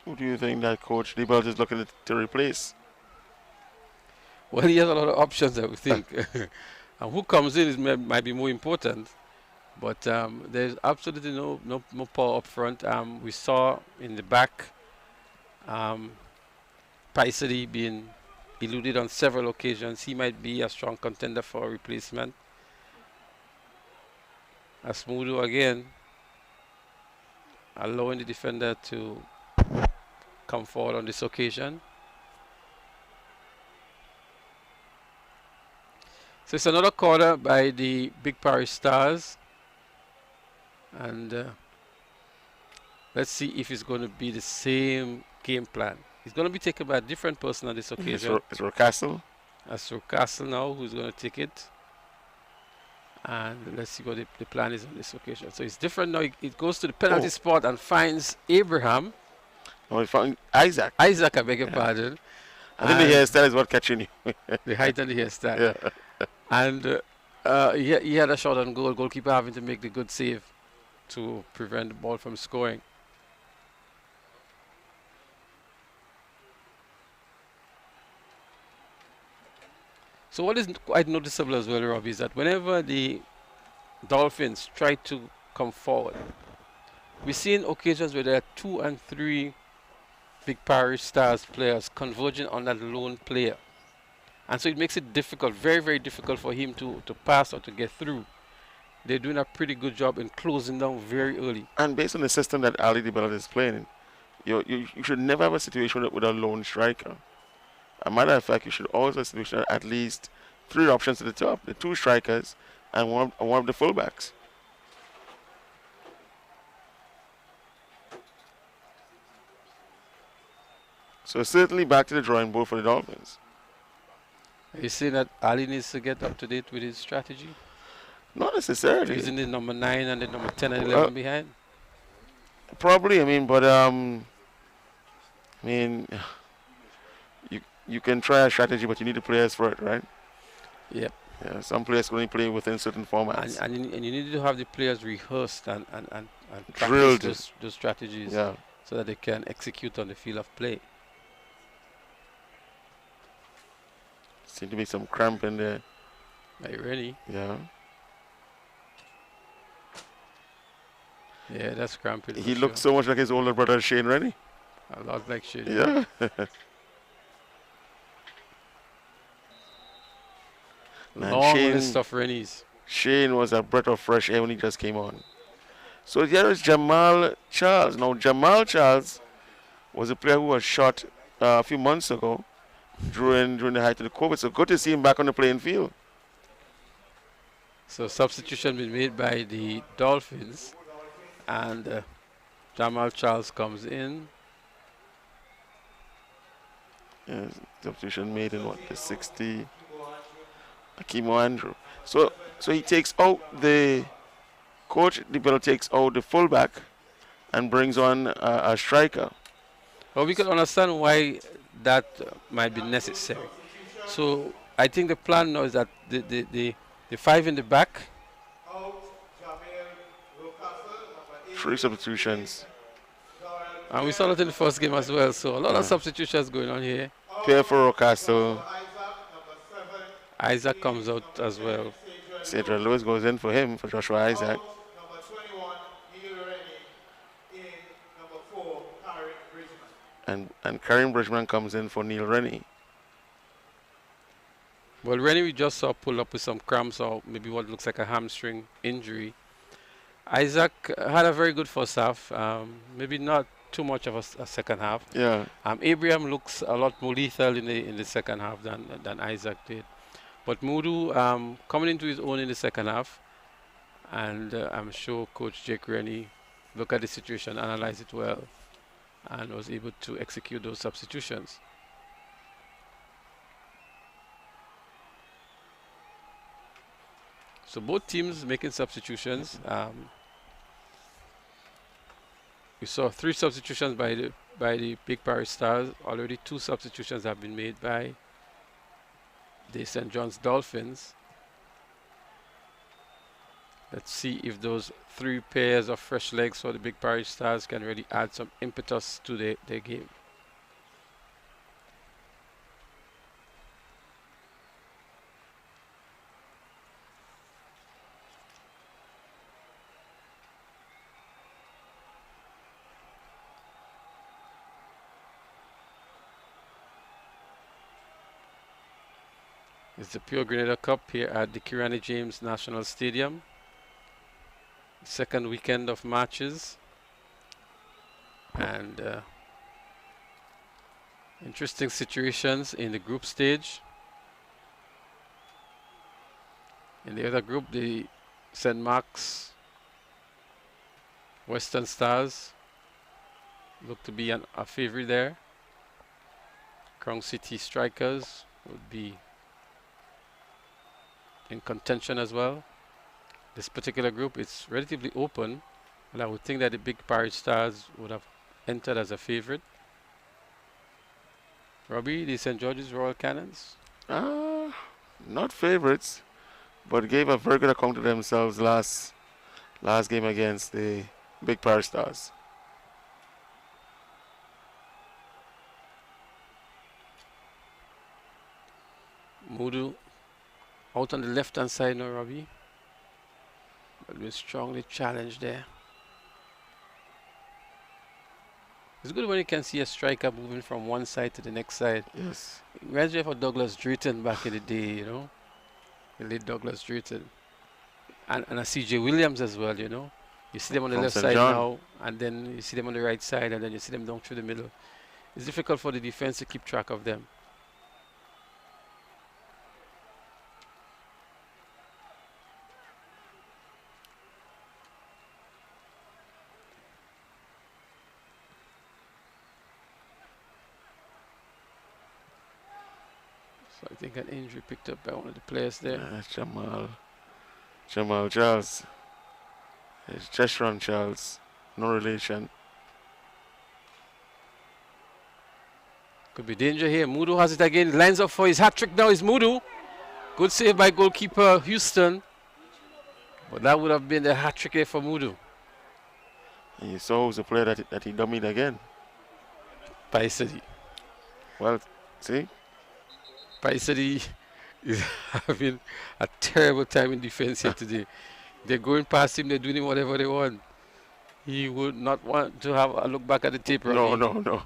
[SPEAKER 3] Who do you think that Coach Diebelt is looking to replace?
[SPEAKER 2] Well, he has a lot of options, I would think. And who comes in might be more important. But there's absolutely no power up front. We saw in the back Paiseri being eluded on several occasions. He might be a strong contender for a replacement. Asmudu again allowing the defender to come forward on this occasion. So it's another corner by the Big Parish Stars. And let's see if it's going to be the same game plan. He's going to be taken by a different person on this occasion.
[SPEAKER 3] It's Rocastle.
[SPEAKER 2] That's Rocastle now who's going to take it. And let's see what the plan is on this occasion. So it's different now. It goes to the penalty spot and finds Abraham.
[SPEAKER 3] No, he found Isaac.
[SPEAKER 2] Isaac, I beg your pardon.
[SPEAKER 3] I think the hairstyle is what catching you.
[SPEAKER 2] The height and the hairstyle. Yeah. And he had a shot on goal. Goalkeeper having to make the good save to prevent the ball from scoring. So what is quite noticeable as well, Robbie, is that whenever the Dolphins try to come forward, we've seen occasions where there are 2 and 3 Big Parish Stars players converging on that lone player. And so it makes it difficult, very, very difficult for him to pass or to get through. they're doing a pretty good job in closing down very early.
[SPEAKER 3] And based on the system that Ali DeBella is playing, you should never have a situation with a lone striker. As a matter of fact, you should always have a situation with at least 3 options at the top, the 2 strikers and one of the fullbacks. So certainly back to the drawing board for the Dolphins.
[SPEAKER 2] Are you saying that Ali needs to get up to date with his strategy?
[SPEAKER 3] Not necessarily.
[SPEAKER 2] Using the number 9 and the number 10 and 11 behind?
[SPEAKER 3] Probably, I mean, but you can try a strategy, but you need the players for it, right?
[SPEAKER 2] Yep.
[SPEAKER 3] Yeah, some players can only play within certain formats.
[SPEAKER 2] And you need to have the players rehearsed and
[SPEAKER 3] Drilled.
[SPEAKER 2] practice those strategies
[SPEAKER 3] Yeah.
[SPEAKER 2] so that they can execute on the field of play.
[SPEAKER 3] Seem to be some cramp in there.
[SPEAKER 2] Are you ready?
[SPEAKER 3] Yeah.
[SPEAKER 2] Yeah, that's cramping.
[SPEAKER 3] He looks so much like his older brother Shane Rennie.
[SPEAKER 2] a lot like Shane.
[SPEAKER 3] Yeah. Man,
[SPEAKER 2] Long list of Rennies.
[SPEAKER 3] Shane was a breath of fresh air when he just came on. So here is Jamal Charles. Now Jamal Charles was a player who was shot a few months ago during the height of the COVID. So good to see him back on the playing field.
[SPEAKER 2] So substitution been made by the Dolphins, and Jamal Charles comes in.
[SPEAKER 3] Yeah, substitution made in what, the 60. Akimo Andrew. So he takes out the coach. DeBella takes out the fullback and brings on a striker.
[SPEAKER 2] Well, we can understand why that might be necessary. So I think the plan now is that the 5 in the back.
[SPEAKER 3] 3 substitutions.
[SPEAKER 2] And we saw that in the first game as well. So a lot of substitutions going on here.
[SPEAKER 3] Pierre for Ocasio.
[SPEAKER 2] Isaac comes out as well.
[SPEAKER 3] Cedric Lewis goes in for him, for Joshua Isaac. And Karim Bridgman comes in for Neil Rennie.
[SPEAKER 2] Well, Rennie we just saw pull up with some cramps or maybe what looks like a hamstring injury. Isaac had a very good first half. Maybe not too much of a second half.
[SPEAKER 3] Yeah.
[SPEAKER 2] Abraham looks a lot more lethal in the second half than Isaac did. But Mudu coming into his own in the second half, and I'm sure Coach Jake Rennie looked at the situation, analyzed it well, and was able to execute those substitutions. So both teams making substitutions. We saw 3 substitutions by the Big Parish Stars. Already 2 substitutions have been made by the St. John's Dolphins. Let's see if those 3 pairs of fresh legs for the Big Parish Stars can really add some impetus to their game. It's the Pure Grenada Cup here at the Kirani James National Stadium. Second weekend of matches. And interesting situations in the group stage. In the other group, the St. Mark's Western Stars look to be a favorite there. Crown City Strikers would be in contention as well. This particular group is relatively open, and I would think that the Big Parish Stars would have entered as a favorite. Robbie, the St. George's Royal Cannons?
[SPEAKER 3] Not favorites, but gave a very good account of themselves last game against the Big Parish Stars.
[SPEAKER 2] Mudu out on the left-hand side now, Robbie. But we're strongly challenged there. It's good when you can see a striker moving from one side to the next side.
[SPEAKER 3] Yes.
[SPEAKER 2] It reminds me of Douglas Drayton back in the day, you know. The late Douglas Drayton. and a CJ Williams as well, you know. You see them on the
[SPEAKER 3] From
[SPEAKER 2] left
[SPEAKER 3] St.
[SPEAKER 2] side
[SPEAKER 3] John.
[SPEAKER 2] now, and then you see them on the right side, and then you see them down through the middle. It's difficult for the defense to keep track of them. So I think an injury picked up by one of the players there.
[SPEAKER 3] Jamal Charles. It's Jeshron Charles. No relation.
[SPEAKER 2] Could be danger here. Mudu has it again. Lines up for his hat trick now. Is Mudu. Good save by goalkeeper Houston. But that would have been the hat trick here for Mudu.
[SPEAKER 3] And you saw who's the player that he dummied again.
[SPEAKER 2] Paisadi.
[SPEAKER 3] Well, see?
[SPEAKER 2] Paisadi is having a terrible time in defense here today. They're going past him. They're doing him whatever they want. He would not want to have a look back at the tape.
[SPEAKER 3] No,
[SPEAKER 2] Ravi.
[SPEAKER 3] no.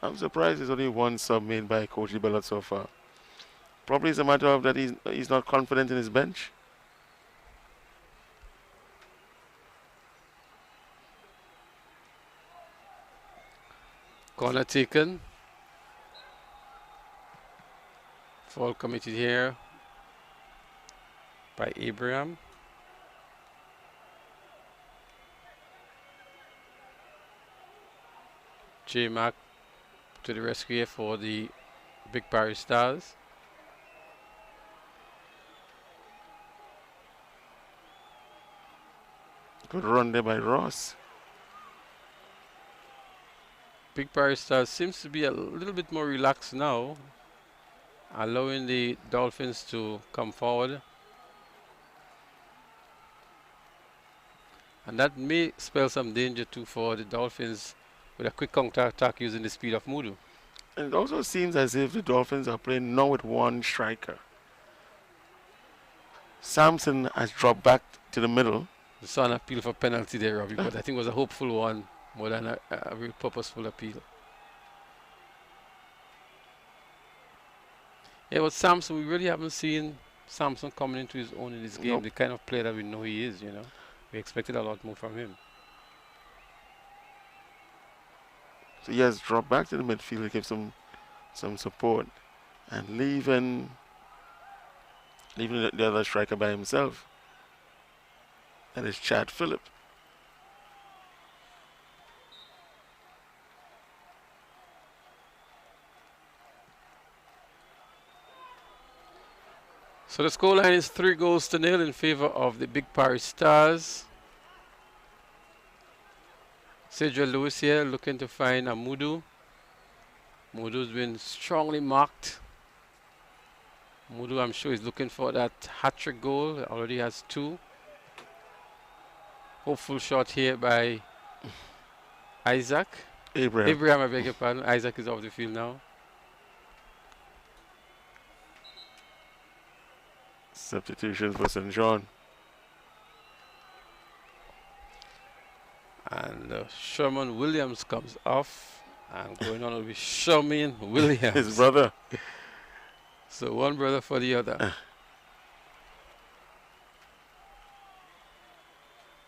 [SPEAKER 3] I'm surprised there's only one sub made by Coach Bellot so far. Probably it's a matter of that he's not confident in his bench.
[SPEAKER 2] Corner taken. Foul committed here by Abraham. J Mac to the rescue here for the Big Parish Stars.
[SPEAKER 3] Good run there by Ross.
[SPEAKER 2] Big Parish Stars seems to be a little bit more relaxed now, allowing the Dolphins to come forward. And that may spell some danger too for the Dolphins with a quick counter attack using the speed of Mudu.
[SPEAKER 3] And it also seems as if the Dolphins are playing now with one striker. Samson has dropped back to the middle.
[SPEAKER 2] We saw an appeal for penalty there, Robbie, but I think it was a hopeful one more than a real purposeful appeal. Yeah, but Samson, we really haven't seen Samson coming into his own in this game.
[SPEAKER 3] Nope.
[SPEAKER 2] The kind of player that we know he is, you know. We expected a lot more from him.
[SPEAKER 3] So he has dropped back to the midfield to give some support. And leaving the other striker by himself. That is Chad Phillip.
[SPEAKER 2] So the scoreline is 3-0 in favor of the Big Parish Stars. Cedric Lewis here looking to find a Mudu. Mudu's been strongly marked. Mudu, I'm sure, is looking for that hat-trick goal. Already has 2. Hopeful shot here by Isaac. Abraham, I beg your pardon. Isaac is off the field now.
[SPEAKER 3] Substitutions for St. John.
[SPEAKER 2] And Sherman Williams comes off. And going on will be Sherman Williams.
[SPEAKER 3] His brother.
[SPEAKER 2] So one brother for the other.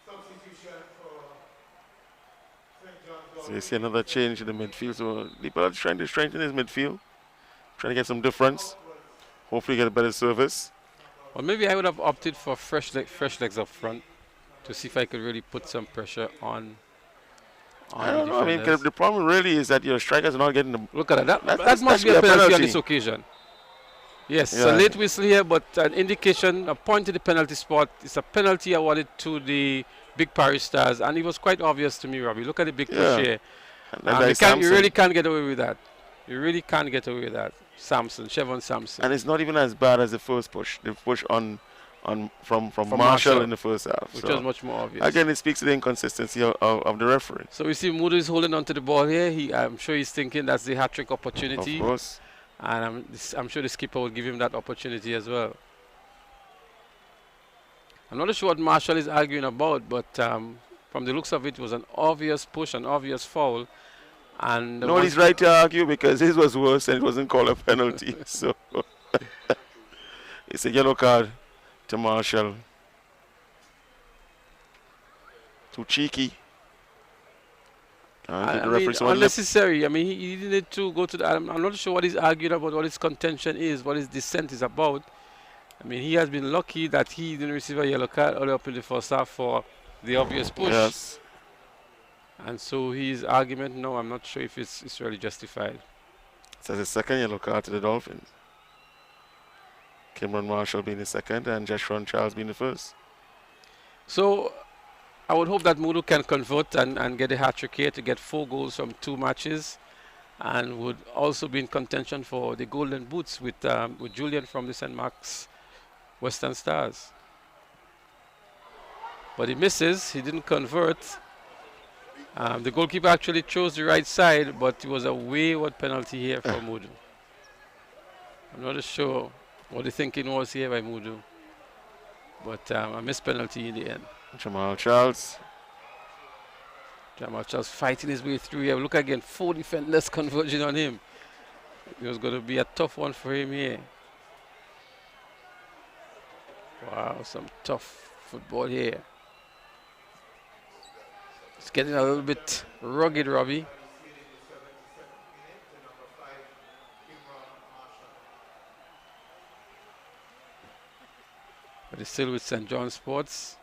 [SPEAKER 1] Substitution for St. John's.
[SPEAKER 3] So you see another change in the midfield. So people are trying to strengthen his midfield. Trying to get some difference. Hopefully get a better service.
[SPEAKER 2] Well, maybe I would have opted for fresh legs up front to see if I could really put some pressure on.
[SPEAKER 3] I don't know. I mean, the problem really is that your strikers are not getting the.
[SPEAKER 2] Look at that. That must be a penalty on this occasion. Yes,
[SPEAKER 3] Yeah.
[SPEAKER 2] a late whistle here, but an indication, a point to the penalty spot. It's a penalty awarded to the Big Parish Stars, and it was quite obvious to me, Robbie. Look at the big push here. You really can't get away with that. You really can't get away with that. Chevron Samson.
[SPEAKER 3] And it's not even as bad as the first push. The push from Marshall in the first half.
[SPEAKER 2] Which
[SPEAKER 3] so
[SPEAKER 2] was much more obvious.
[SPEAKER 3] again, it speaks to the inconsistency of the referee.
[SPEAKER 2] So we see Mudu is holding on to the ball here. I'm sure he's thinking that's the hat-trick opportunity.
[SPEAKER 3] Of course.
[SPEAKER 2] And I'm sure the skipper will give him that opportunity as well. I'm not sure what Marshall is arguing about, but from the looks of it, it was an obvious push, an obvious foul. And
[SPEAKER 3] No, he's right to argue because his was worse and it wasn't called a penalty. So it's a yellow card to Marshall. Too cheeky.
[SPEAKER 2] I mean, unnecessary. I mean, he didn't need to go to the. I'm not sure what he's arguing about, what his contention is, what his dissent is about. I mean, he has been lucky that he didn't receive a yellow card early up in the first half for the obvious push.
[SPEAKER 3] Yes.
[SPEAKER 2] And so his argument, no, I'm not sure if it's really justified.
[SPEAKER 3] So the second yellow card to the Dolphins. Cameron Marshall being the second and Jeshron Charles being the first.
[SPEAKER 2] So I would hope that Mudu can convert and get a hat-trick here to get 4 goals from 2 matches, and would also be in contention for the Golden Boots with Julian from the St. Mark's Western Stars. But he misses. He didn't convert. The goalkeeper actually chose the right side, but it was a wayward penalty here for Mudu. I'm not sure what the thinking was here by Mudu, but a missed penalty in the end.
[SPEAKER 3] Jamal Charles
[SPEAKER 2] fighting his way through here. Look again, 4 defenders converging on him. It was going to be a tough one for him here. Wow, some tough football here. It's getting a little bit rugged, Robbie. But it's still with St. John's Sports.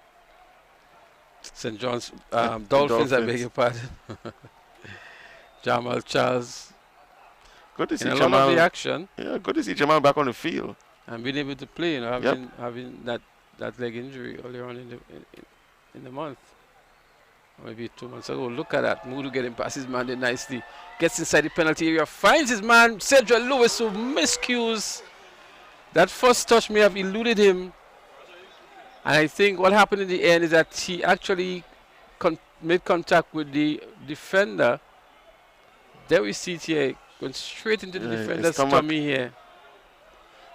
[SPEAKER 2] St. John's Dolphins, I beg your pardon. Jamal Charles.
[SPEAKER 3] Good to see
[SPEAKER 2] in a
[SPEAKER 3] Jamal.
[SPEAKER 2] lot of the action.
[SPEAKER 3] Yeah, good to see Jamal back on the field.
[SPEAKER 2] And being able to play, you know, having that leg injury earlier on in the month. Or maybe 2 months ago. Look at that. Mudu getting past his man there nicely. Gets inside the penalty area. Finds his man, Cedric Lewis, who miscues. That first touch may have eluded him. And I think what happened in the end is that he actually made contact with the defender. There we see it here. Going straight into the defender's tummy here.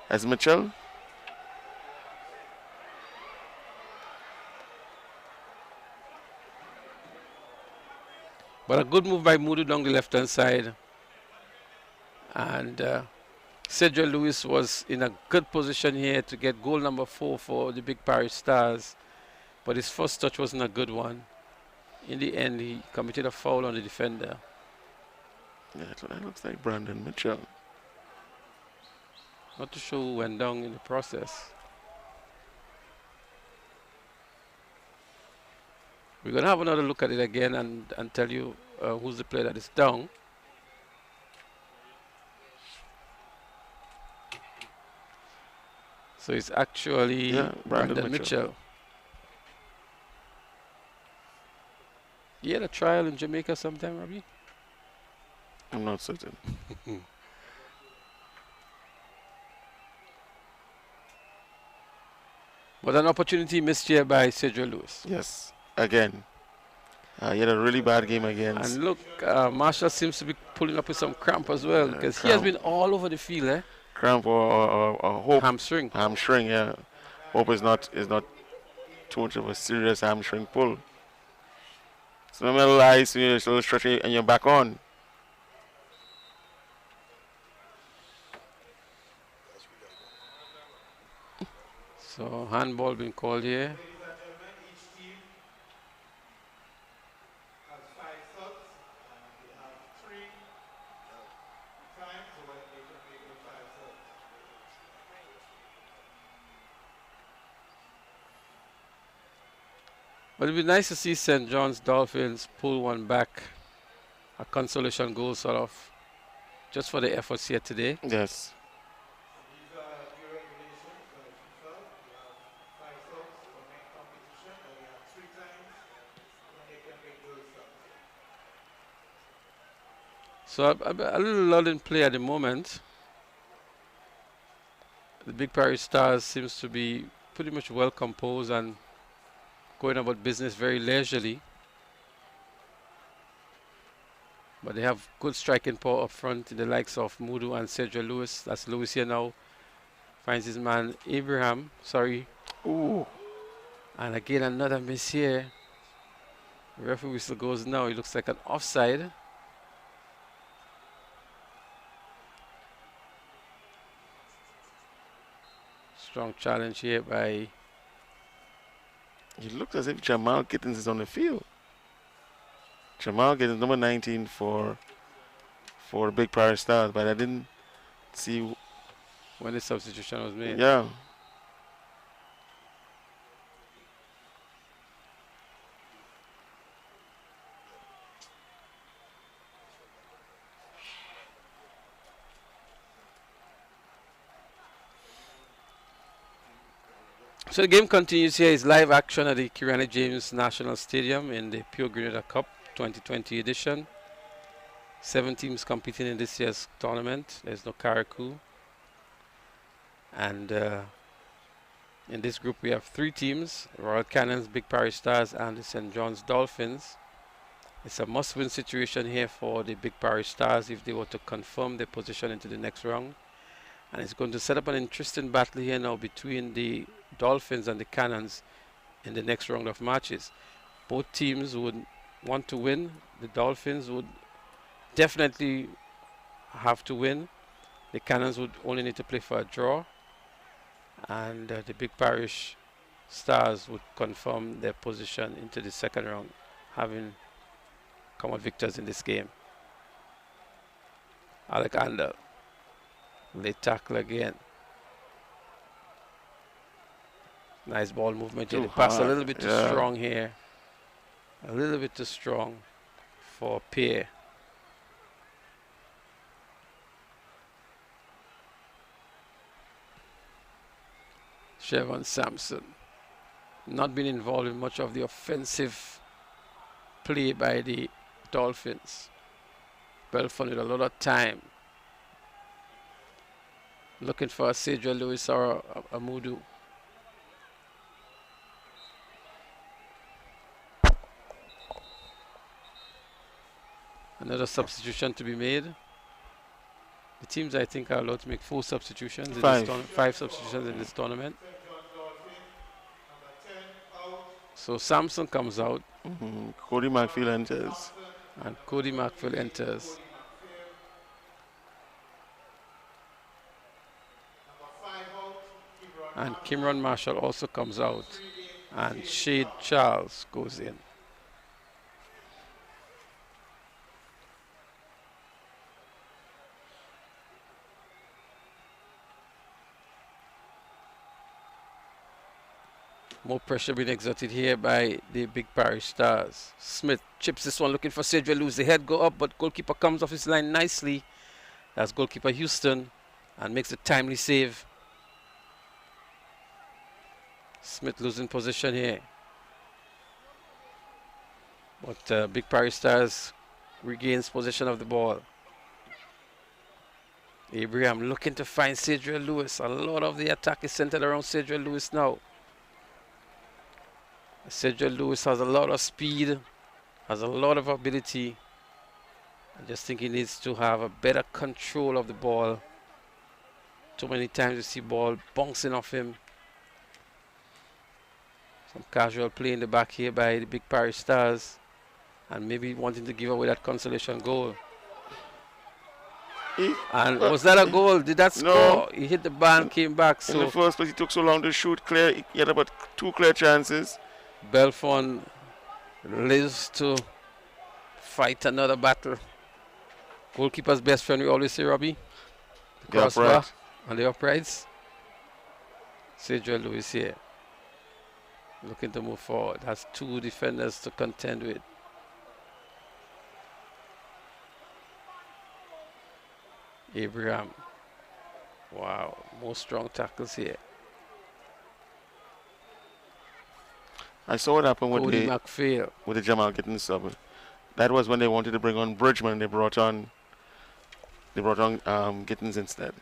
[SPEAKER 3] As Mitchell.
[SPEAKER 2] But a good move by Mudu down the left-hand side. And Cedric Lewis was in a good position here to get goal number 4 for the Big Parish Stars. But his first touch wasn't a good one. In the end, he committed a foul on the defender.
[SPEAKER 3] Yeah, that looks like Brandon Mitchell.
[SPEAKER 2] Not too sure who went down in the process. We're going to have another look at it again and tell you who's the player that is down. So it's actually Brandon Mitchell. He had a trial in Jamaica sometime, Robbie?
[SPEAKER 3] I'm not certain.
[SPEAKER 2] But an opportunity missed here by Cedric Lewis.
[SPEAKER 3] Yes, again. He had a really bad game against.
[SPEAKER 2] And look, Marshall seems to be pulling up with some cramp as well, because he has been all over the field, eh?
[SPEAKER 3] Cramp or hope.
[SPEAKER 2] Hamstring.
[SPEAKER 3] Hamstring, yeah. Hope is not too much of a serious hamstring pull. So no matter lies, so you're still stretching and you're back on.
[SPEAKER 2] So handball being called here. But it'd be nice to see St. John's Dolphins pull one back. A consolation goal, sort of, just for the efforts here today.
[SPEAKER 3] Yes.
[SPEAKER 2] So a little lull in play at the moment. The Big Parish Stars seems to be pretty much well composed and going about business very leisurely. But they have good striking power up front in the likes of Mudu and Cedric Lewis. That's Lewis here now. Finds his man Abraham. Sorry.
[SPEAKER 3] Ooh.
[SPEAKER 2] And again another miss here. The referee whistle goes now. It looks like an offside. Strong challenge here by...
[SPEAKER 3] It looks as if Jamal Gittins is on the field. Jamal Gittins, number 19 for Big Parish Stars, but I didn't see
[SPEAKER 2] when the substitution was made.
[SPEAKER 3] Yeah.
[SPEAKER 2] So the game continues here. It's live action at the Kirani James National Stadium in the Pure Grenada Cup 2020 edition. 7 teams competing in this year's tournament. There's no Karakou. And in this group we have 3 teams: Royal Cannons, Big Parish Stars, and the St. John's Dolphins. It's a must-win situation here for the Big Parish Stars if they were to confirm their position into the next round. And it's going to set up an interesting battle here now between the Dolphins and the Cannons in the next round of matches. Both teams would want to win. The Dolphins would definitely have to win. The Cannons would only need to play for a draw. And the Big Parish Stars would confirm their position into the second round, having come out victors in this game. Alexander, late tackle again. Nice ball movement here. The pass a little bit too strong here. A little bit too strong for Pierre. Chevron Sampson not been involved in much of the offensive play by the Dolphins. Belfont with a lot of time. Looking for a Cedric Lewis or a Mudu. Another substitution to be made. The teams, I think, are allowed to make 4 substitutions. 5 substitutions in this tournament. So Samson comes out.
[SPEAKER 3] Cody McField enters.
[SPEAKER 2] And Cody McField enters. And Kimron Marshall also comes out. And Shade Charles goes in. More pressure being exerted here by the Big Parish Stars. Smith chips this one, looking for Cedric Lewis. The head go up, but goalkeeper comes off his line nicely. That's goalkeeper Houston, and makes a timely save. Smith losing position here. But Big Parish Stars regains possession of the ball. Abraham looking to find Cedric Lewis. A lot of the attack is centered around Cedric Lewis now. Cedric Lewis has a lot of speed, has a lot of ability. I just think he needs to have a better control of the ball. Too many times you see ball bouncing off him. Some casual play in the back here by the Big Parish Stars, and maybe wanting to give away that consolation goal. And was that a goal? Did that score?
[SPEAKER 3] No.
[SPEAKER 2] He hit the bar and came back. So
[SPEAKER 3] in the first place, he took so long to shoot clear. He had about 2 clear chances.
[SPEAKER 2] Belfont lives to fight another battle. Goalkeeper's best friend, we always say, Robbie. The crossbar and the uprights. Cedric Lewis here. Looking to move forward. Has 2 defenders to contend with. Abraham. Wow, more strong tackles here.
[SPEAKER 3] I saw what happened with
[SPEAKER 2] the
[SPEAKER 3] Jamal Gittins sub. That was when they wanted to bring on Bridgman, and they brought on Gittins instead.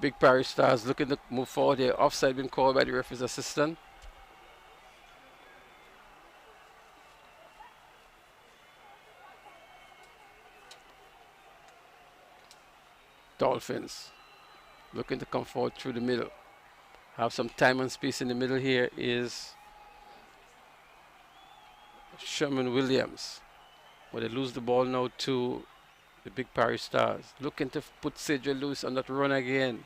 [SPEAKER 2] Big Parish Stars looking to move forward here. Offside been called by the referee's assistant. Dolphins looking to come forward through the middle. Have some time and space in the middle here is Sherman Williams. But they lose the ball now to the big Parish Stars. Looking to put Cedric Lewis on that run again.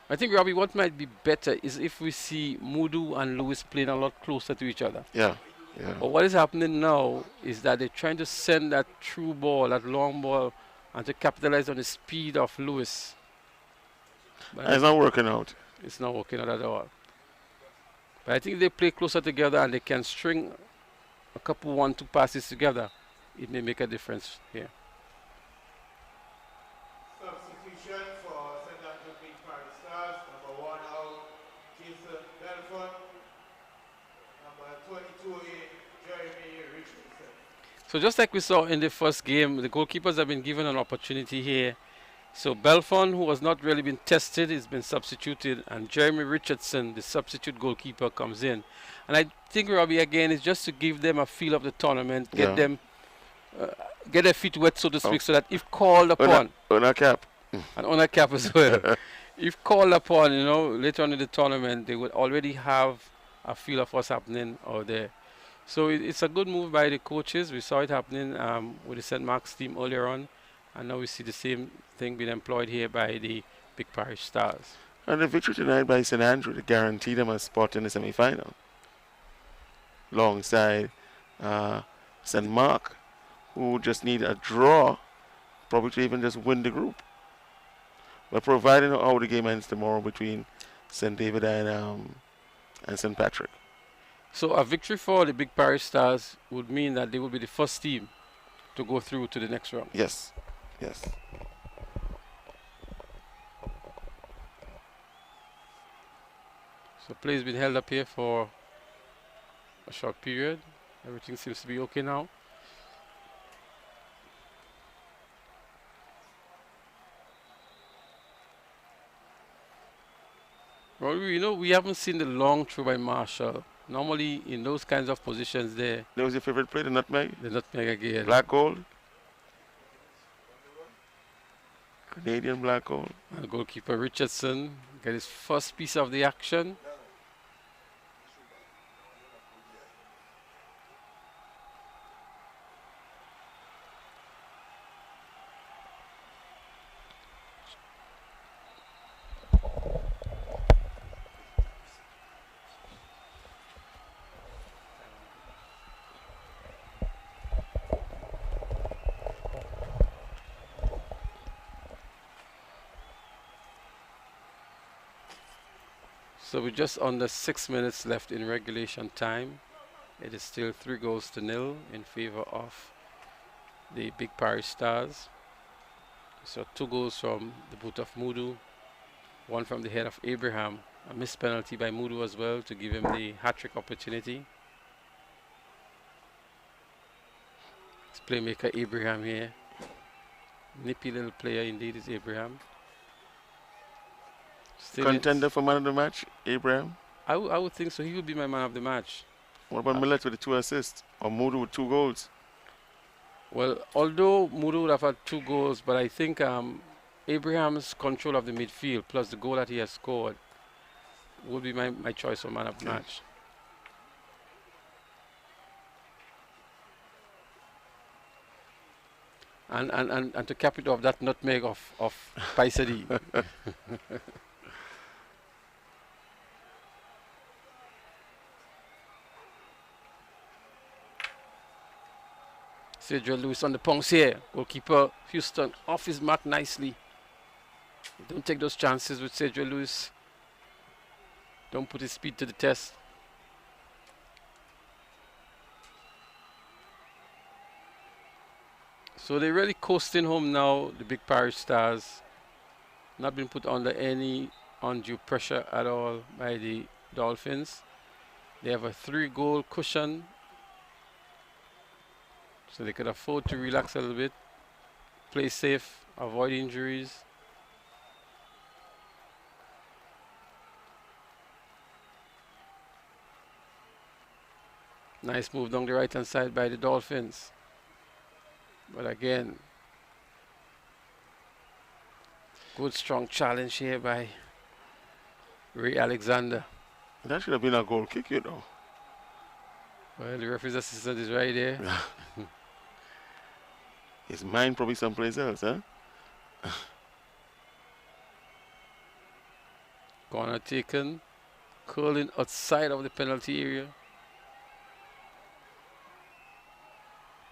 [SPEAKER 2] I think, Robbie, what might be better is if we see Mudu and Lewis playing a lot closer to each other.
[SPEAKER 3] Yeah.
[SPEAKER 2] But what is happening now is that they're trying to send that through ball, that long ball, and to capitalize on the speed of Lewis. But
[SPEAKER 3] It's not working out.
[SPEAKER 2] it's not working out at all. But I think if they play closer together and they can string a couple 1-2 passes together, it may make a difference here.
[SPEAKER 1] Substitution for St. Andrew Big Parish Stars. Number 1 out, Jason Belfort. Number 22 in, Jeremy Richardson.
[SPEAKER 2] So just like we saw in the first game, the goalkeepers have been given an opportunity here. So Belfon, who has not really been tested, has been substituted, and Jeremy Richardson, the substitute goalkeeper, comes in. And I think, Robbie, again, is just to give them a feel of the tournament, get them, get their feet wet, so to speak, so that if called upon,
[SPEAKER 3] on a cap.
[SPEAKER 2] and on a cap as well, if called upon, you know, later on in the tournament, they would already have a feel of what's happening out there. So it's a good move by the coaches. We saw it happening with the St. Mark's team earlier on, and now we see the same thing being employed here by the Big Parish Stars.
[SPEAKER 3] And the victory tonight by St. Andrew to guarantee them a spot in the semi-final. Alongside St. Mark, who just need a draw, probably to even just win the group. But providing how the game ends tomorrow between St. David and St. Patrick.
[SPEAKER 2] So a victory for the Big Parish Stars would mean that they will be the first team to go through to the next round.
[SPEAKER 3] Yes, yes.
[SPEAKER 2] So play has been held up here for a short period. Everything seems to be okay now. Well, you know, we haven't seen the long throw by Marshall. Normally, in those kinds of positions there,
[SPEAKER 3] That was your favorite play, the nutmeg?
[SPEAKER 2] the nutmeg again.
[SPEAKER 3] Black gold? Canadian black gold.
[SPEAKER 2] And goalkeeper Richardson get his first piece of the action. So we're just under 6 minutes left in regulation time. It is still 3-0 in favor of the Big Parish Stars. So 2 goals from the boot of Mudu, 1 from the head of Abraham. A missed penalty by Mudu as well to give him the hat-trick opportunity. It's playmaker Abraham here. Nippy little player indeed is Abraham. Still
[SPEAKER 3] Contender for man of the match, Abraham.
[SPEAKER 2] I would think so. He would be my man of the match.
[SPEAKER 3] What about Millet with the 2 assists? Or Mudu with 2 goals?
[SPEAKER 2] Well, although Mudu would have had 2 goals, but I think Abraham's control of the midfield plus the goal that he has scored would be my choice for man of the match. And to cap it off, that nutmeg of Paisadi. Cedric Lewis on the punks here. Goalkeeper Houston off his mark nicely. Don't take those chances with Cedric Lewis. Don't put his speed to the test. So they're really coasting home now, the Big Parish Stars. Not been put under any undue pressure at all by the Dolphins. They have a 3-goal cushion, so they could afford to relax a little bit, play safe, avoid injuries. Nice move down the right-hand side by the Dolphins. But again, good strong challenge here by Ray Alexander.
[SPEAKER 3] That should have been a goal kick, you know.
[SPEAKER 2] Well, the referee's assistant is right there.
[SPEAKER 3] His mind probably someplace else, huh?
[SPEAKER 2] Corner taken. Curling outside of the penalty area.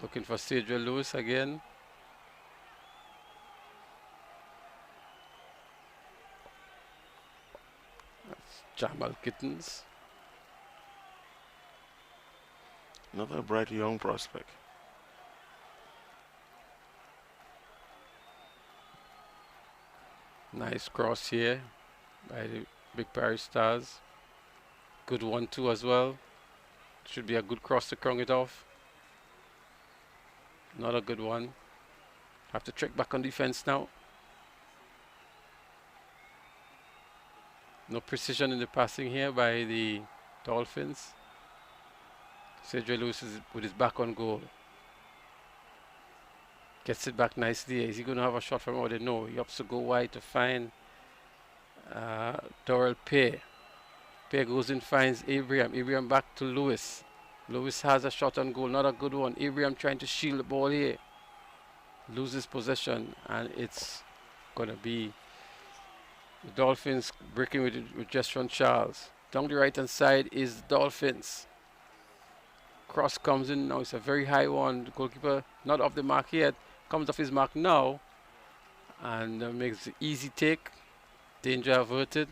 [SPEAKER 2] Looking for Cedric Lewis again. That's Jamal Kittens.
[SPEAKER 3] Another bright young prospect.
[SPEAKER 2] Nice cross here by the Big Parish Stars. Good 1-2 as well. Should be a good cross to crown it off. Not a good one. Have to check back on defense now. No precision in the passing here by the Dolphins. Cedric Lewis is with his back on goal. Gets it back nicely. Is he going to have a shot from out there? No. He opts to go wide to find Dorrell Pear. Pear goes in, finds Abraham. Abraham back to Lewis. Lewis has a shot on goal. Not a good one. Abraham trying to shield the ball here. Loses possession. And it's going to be the Dolphins breaking with Jeshron Charles. Down the right hand side is the Dolphins. Cross comes in now. It's a very high one. The goalkeeper not off the mark yet. Comes off his mark now. And makes the easy take. Danger averted.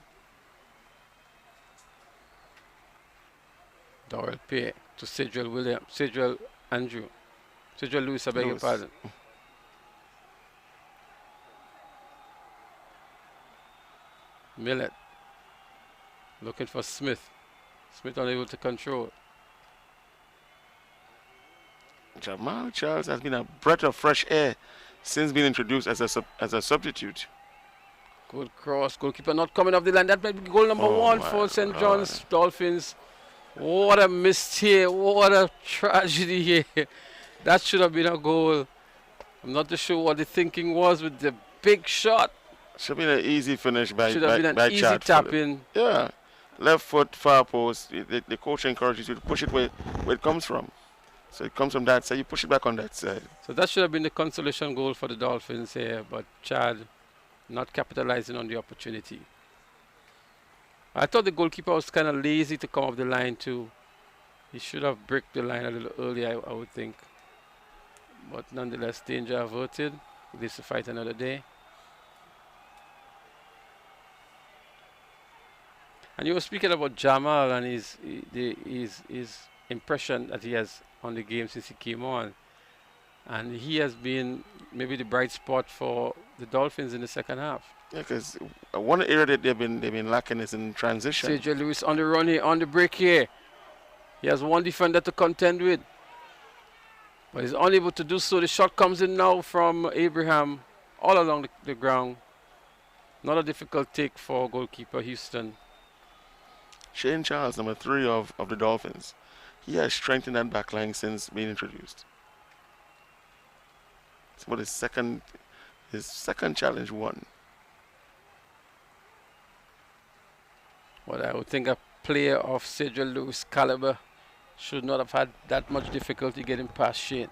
[SPEAKER 2] Dorrell Pear to Cedric Lewis, I beg your pardon. Millet looking for Smith. Smith unable to control.
[SPEAKER 3] Jamal Charles has been a breath of fresh air since being introduced as a substitute.
[SPEAKER 2] Good cross. Goalkeeper not coming off the line. That might be goal number one for St. John's Dolphins. What a miss here. What a tragedy here. That should have been a goal. I'm not too sure what the thinking was with the big shot.
[SPEAKER 3] Should have been an easy finish by
[SPEAKER 2] Should have been an easy tap in.
[SPEAKER 3] Yeah. Left foot, far post. The coach encourages you to push it where it comes from. So it comes from that side. You push it back on that side.
[SPEAKER 2] So that should have been the consolation goal for the Dolphins here. But Chad not capitalizing on the opportunity. I thought the goalkeeper was kind of lazy to come off the line too. He should have bricked the line a little earlier, I would think. But nonetheless, danger averted. He lives to fight another day. And you were speaking about Jamal and his impression that he has on the game since he came on. And he has been maybe the bright spot for the Dolphins in the second half.
[SPEAKER 3] Yeah, because one area that they've been lacking is in transition.
[SPEAKER 2] Cedric Lewis on the run here, on the break here. He has one defender to contend with. But he's unable to do so. The shot comes in now from Abraham all along the ground. Not a difficult take for goalkeeper Houston.
[SPEAKER 3] Shane Charles, number 3 of the Dolphins. He has strengthened that back line since being introduced. It's about his second challenge won.
[SPEAKER 2] Well, I would think a player of Cedric Lewis' caliber should not have had that much difficulty getting past Shane.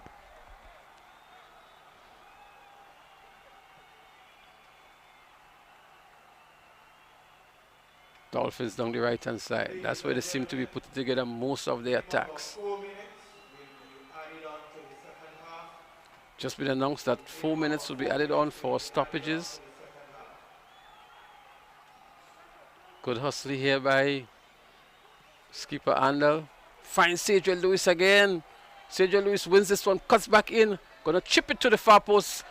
[SPEAKER 2] Dolphins down the right hand side. That's where they seem to be putting together most of their attacks.
[SPEAKER 1] 4 minutes will be added on to the second half.
[SPEAKER 2] Just been announced that 4 minutes will be added on for stoppages. Good hustle here by skipper Andel. Finds Cedric Lewis again. Cedric Lewis wins this one, cuts back in. Gonna chip it to the far post.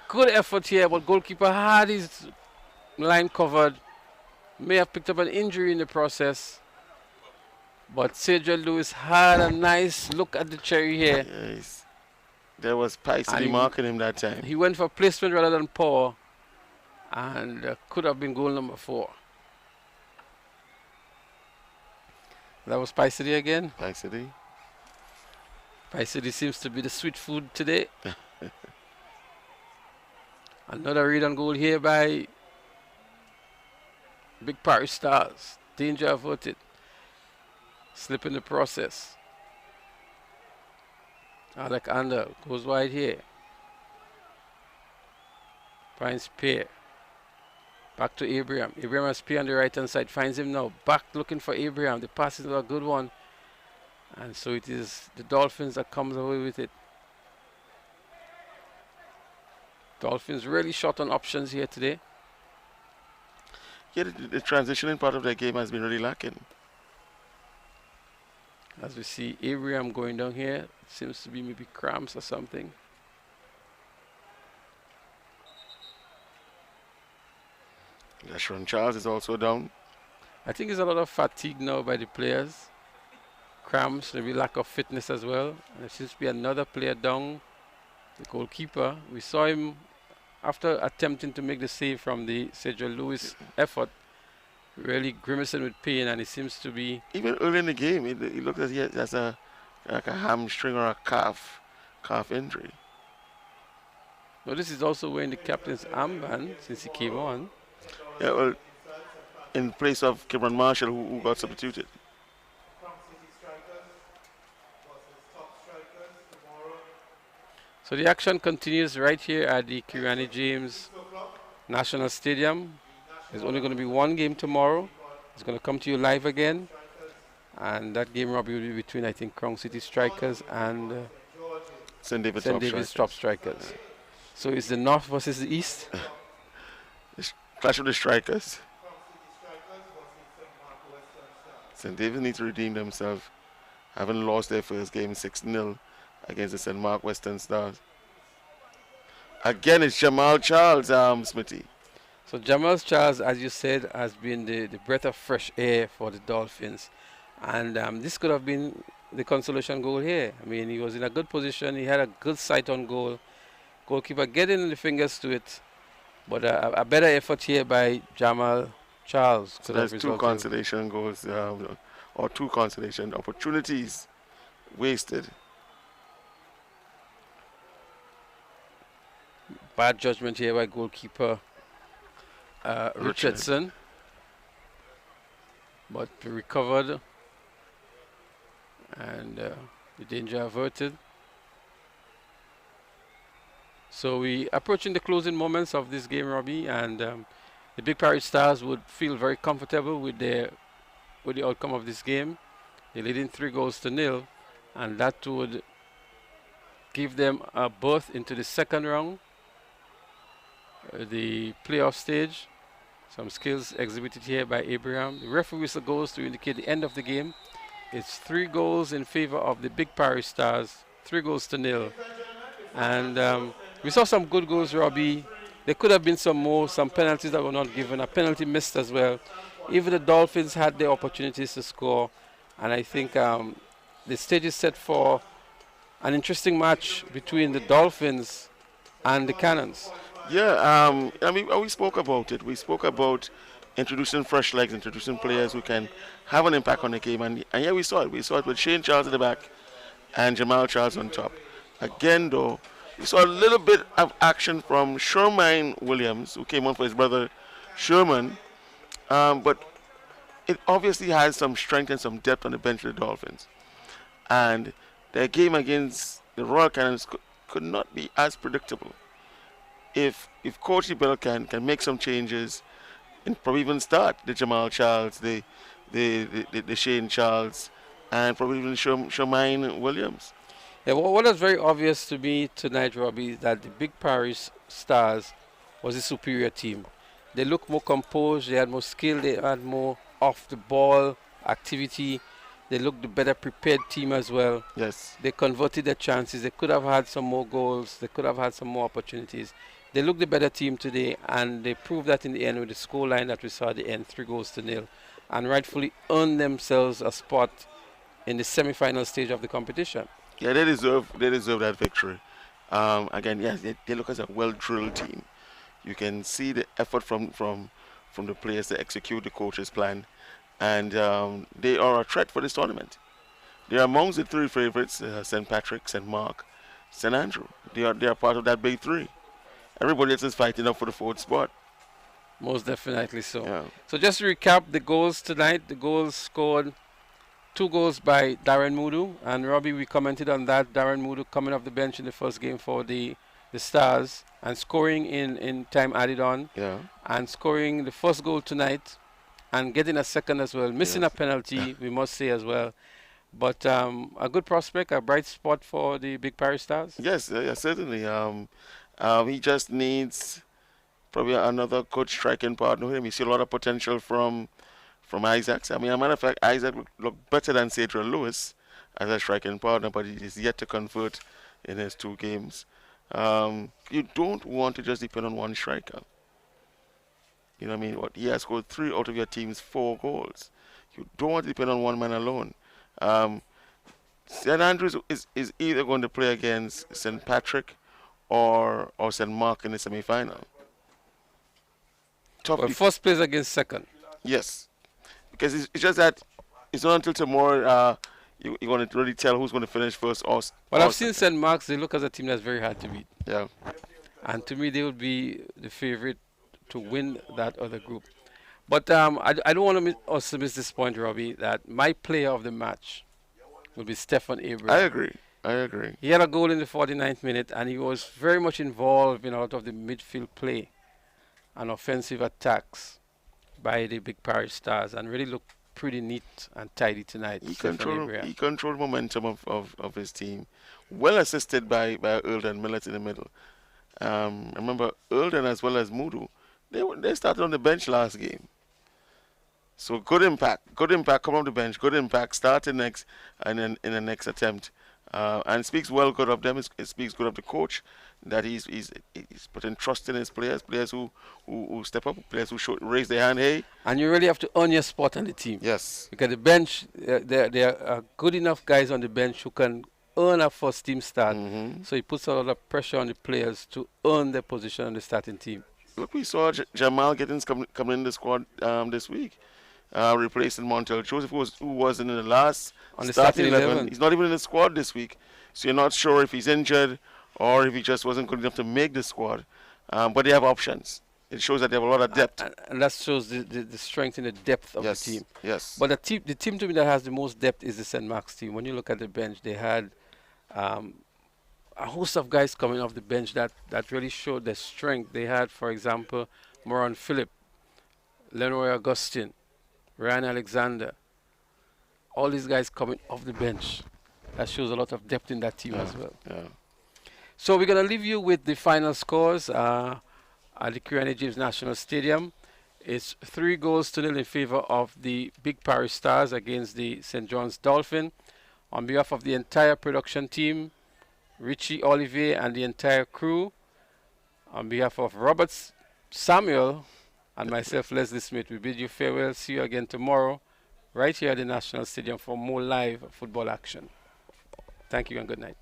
[SPEAKER 2] Good effort here, but goalkeeper had his line covered. May have picked up an injury in the process. But Cedric Lewis had a nice look at the cherry here.
[SPEAKER 3] Yes. There was Paisley marking him that time.
[SPEAKER 2] He went for placement rather than power. And could have been goal number 4. That was Paisley again.
[SPEAKER 3] Paisley.
[SPEAKER 2] Paisley seems to be the sweet food today. Another read on goal here by Big Parish Stars. Danger averted. Slip in the process. Alexander goes wide here. Finds Pierre. Back to Abraham. Abraham has Pierre on the right hand side. Finds him now. Back looking for Abraham. The pass is a good one. And so it is the Dolphins that comes away with it. Dolphins really short on options here today.
[SPEAKER 3] Yeah, the transitioning part of their game has been really lacking.
[SPEAKER 2] As we see Abraham going down here. It seems to be maybe cramps or something.
[SPEAKER 3] Leshron Charles is also down.
[SPEAKER 2] I think there's a lot of fatigue now by the players. Cramps, maybe lack of fitness as well. And there seems to be another player down, the goalkeeper. We saw him after attempting to make the save from the Sergio Lewis effort, really grimacing with pain, and he seems to be...
[SPEAKER 3] Even early in the game, it looked as he has like a hamstring or a calf injury.
[SPEAKER 2] Well, this is also wearing the captain's armband since he came on.
[SPEAKER 3] Yeah, well, in place of Cameron Marshall, who got substituted.
[SPEAKER 2] So the action continues right here at the Kirani James National Stadium. There's only going to be one game tomorrow. It's going to come to you live again. And that game, Robbie, will be between, I think, Crown City Strikers and
[SPEAKER 3] St.
[SPEAKER 2] David's Top Strikers. So it's the North versus the East.
[SPEAKER 3] Clash of the Strikers. St. David need to redeem themselves, having lost their first game 6-0 against the St. Mark Western Stars. Again, it's Jamal Charles, Smithy.
[SPEAKER 2] So Jamal Charles, as you said, has been the breath of fresh air for the Dolphins. And this could have been the consolation goal here. I mean, he was in a good position. He had a good sight on goal. Goalkeeper getting the fingers to it. But a better effort here by Jamal Charles.
[SPEAKER 3] So there's two consolation goals, or two consolation opportunities wasted.
[SPEAKER 2] Bad judgment here by goalkeeper Richardson. But recovered. And the danger averted. So we approaching the closing moments of this game, Robbie, and the Big Parish Stars would feel very comfortable with the outcome of this game. They're leading 3-0, and that would give them a berth into the second round, the playoff stage. Some skills exhibited here by Abraham. The referee whistle goes to indicate the end of the game. It's 3 goals in favor of the Big Parish Stars, 3-0. And we saw some good goals, Robbie. There could have been some penalties that were not given, a penalty missed as well. Even the Dolphins had their opportunities to score. And I think the stage is set for an interesting match between the Dolphins and the Cannons.
[SPEAKER 3] Yeah, I mean, we spoke about it. We spoke about introducing fresh legs, introducing players who can have an impact on the game. And yeah, we saw it. We saw it with Shane Charles at the back and Jamal Charles on top. Again, though, we saw a little bit of action from Sherman Williams, who came on for his brother Sherman. But it obviously has some strength and some depth on the bench of the Dolphins. And their game against the Royal Cannons could not be as predictable. If Coach Bell can make some changes and probably even start the Jamal Charles, the Shane Charles, and probably even Sherman Williams.
[SPEAKER 2] Yeah, what was very obvious to me tonight, Robbie, is that the Big Parish Stars was a superior team. They looked more composed, they had more skill, they had more off-the-ball activity. They looked the better prepared team as well.
[SPEAKER 3] Yes.
[SPEAKER 2] They converted their chances. They could have had some more goals. They could have had some more opportunities. They looked the better team today, and they proved that in the end with the scoreline that we saw at the end, 3-0, and rightfully earned themselves a spot in the semi-final stage of the competition.
[SPEAKER 3] Yeah, they deserve that victory. Again, yes, they look as a well-drilled team. You can see the effort from the players to execute the coach's plan, and they are a threat for this tournament. They are amongst the 3 favorites: St. Patrick, St. Mark, St. Andrew. They are part of that big 3. Everybody else is fighting up for the 4th spot.
[SPEAKER 2] Most definitely so.
[SPEAKER 3] Yeah.
[SPEAKER 2] So just to recap the goals tonight, the goals scored 2 goals by Darren Moodoo. And Robbie, we commented on that. Darren Moodoo coming off the bench in the first game for the Stars and scoring in time added on.
[SPEAKER 3] Yeah.
[SPEAKER 2] And scoring the first goal tonight and getting a second as well. Missing a penalty, we must say as well. But a good prospect, a bright spot for the Big Parish Stars.
[SPEAKER 3] Yes, certainly. He just needs probably another good striking partner with him. You see a lot of potential from Isaac. I mean, as a matter of fact, Isaac looked better than Cedric Lewis as a striking partner, but he is yet to convert in his 2 games. You don't want to just depend on one striker. You know what I mean? He has scored 3 out of your team's 4 goals. You don't want to depend on one man alone. St. Andrews is either going to play against St. Patrick or St. Mark in the semi-final.
[SPEAKER 2] Well, first plays against second.
[SPEAKER 3] Yes. Because it's just that it's not until tomorrow you're going to really tell who's going to finish first. Well,
[SPEAKER 2] I've seen St. Mark's. They look as a team that's very hard to beat.
[SPEAKER 3] Yeah.
[SPEAKER 2] And to me, they would be the favorite to win that other group. But I don't want us to miss this point, Robbie, that my player of the match will be Stefan Abraham.
[SPEAKER 3] I agree.
[SPEAKER 2] He had a goal in the 49th minute, and he was very much involved in a lot of the midfield play and offensive attacks by the Big Parish Stars, and really looked pretty neat and tidy tonight.
[SPEAKER 3] He controlled momentum of his team, well assisted by Earldon Millett in the middle. Remember, Earldon as well as Moodoo, they started on the bench last game. So good impact come on the bench, good impact, start in next and then in the next attempt. And it speaks well good of them, it speaks good of the coach, that he's putting trust in his players who step up, players who raise their hand, hey.
[SPEAKER 2] And you really have to earn your spot on the team.
[SPEAKER 3] Yes.
[SPEAKER 2] Because the bench, there are good enough guys on the bench who can earn a first team start. So he puts a lot of pressure on the players to earn their position on the starting team.
[SPEAKER 3] Look, we saw Jamal Giddens coming in the squad this week, replacing Montel Joseph, who was in the last
[SPEAKER 2] on the starting 11.
[SPEAKER 3] He's not even in the squad this week, so you're not sure if he's injured or if he just wasn't good enough to make the squad. But they have options. It shows that they have a lot of depth.
[SPEAKER 2] And that shows the strength and the depth of the team.
[SPEAKER 3] Yes.
[SPEAKER 2] But the team to me that has the most depth is the St. Mark's team. When you look at the bench, they had a host of guys coming off the bench that really showed their strength. They had, for example, Moran Phillip, Lenoy Augustine, Ryan Alexander. All these guys coming off the bench. That shows a lot of depth in that team as well.
[SPEAKER 3] Yeah.
[SPEAKER 2] So we're going to leave you with the final scores at the Quirine James National Stadium. It's 3-0 in favor of the Big Parish Stars against the St. John's Dolphin. On behalf of the entire production team, Richie Olivier and the entire crew, on behalf of Robert Samuel and myself, Leslie Smith, we bid you farewell. See you again tomorrow, right here at the National Stadium for more live football action. Thank you and good night.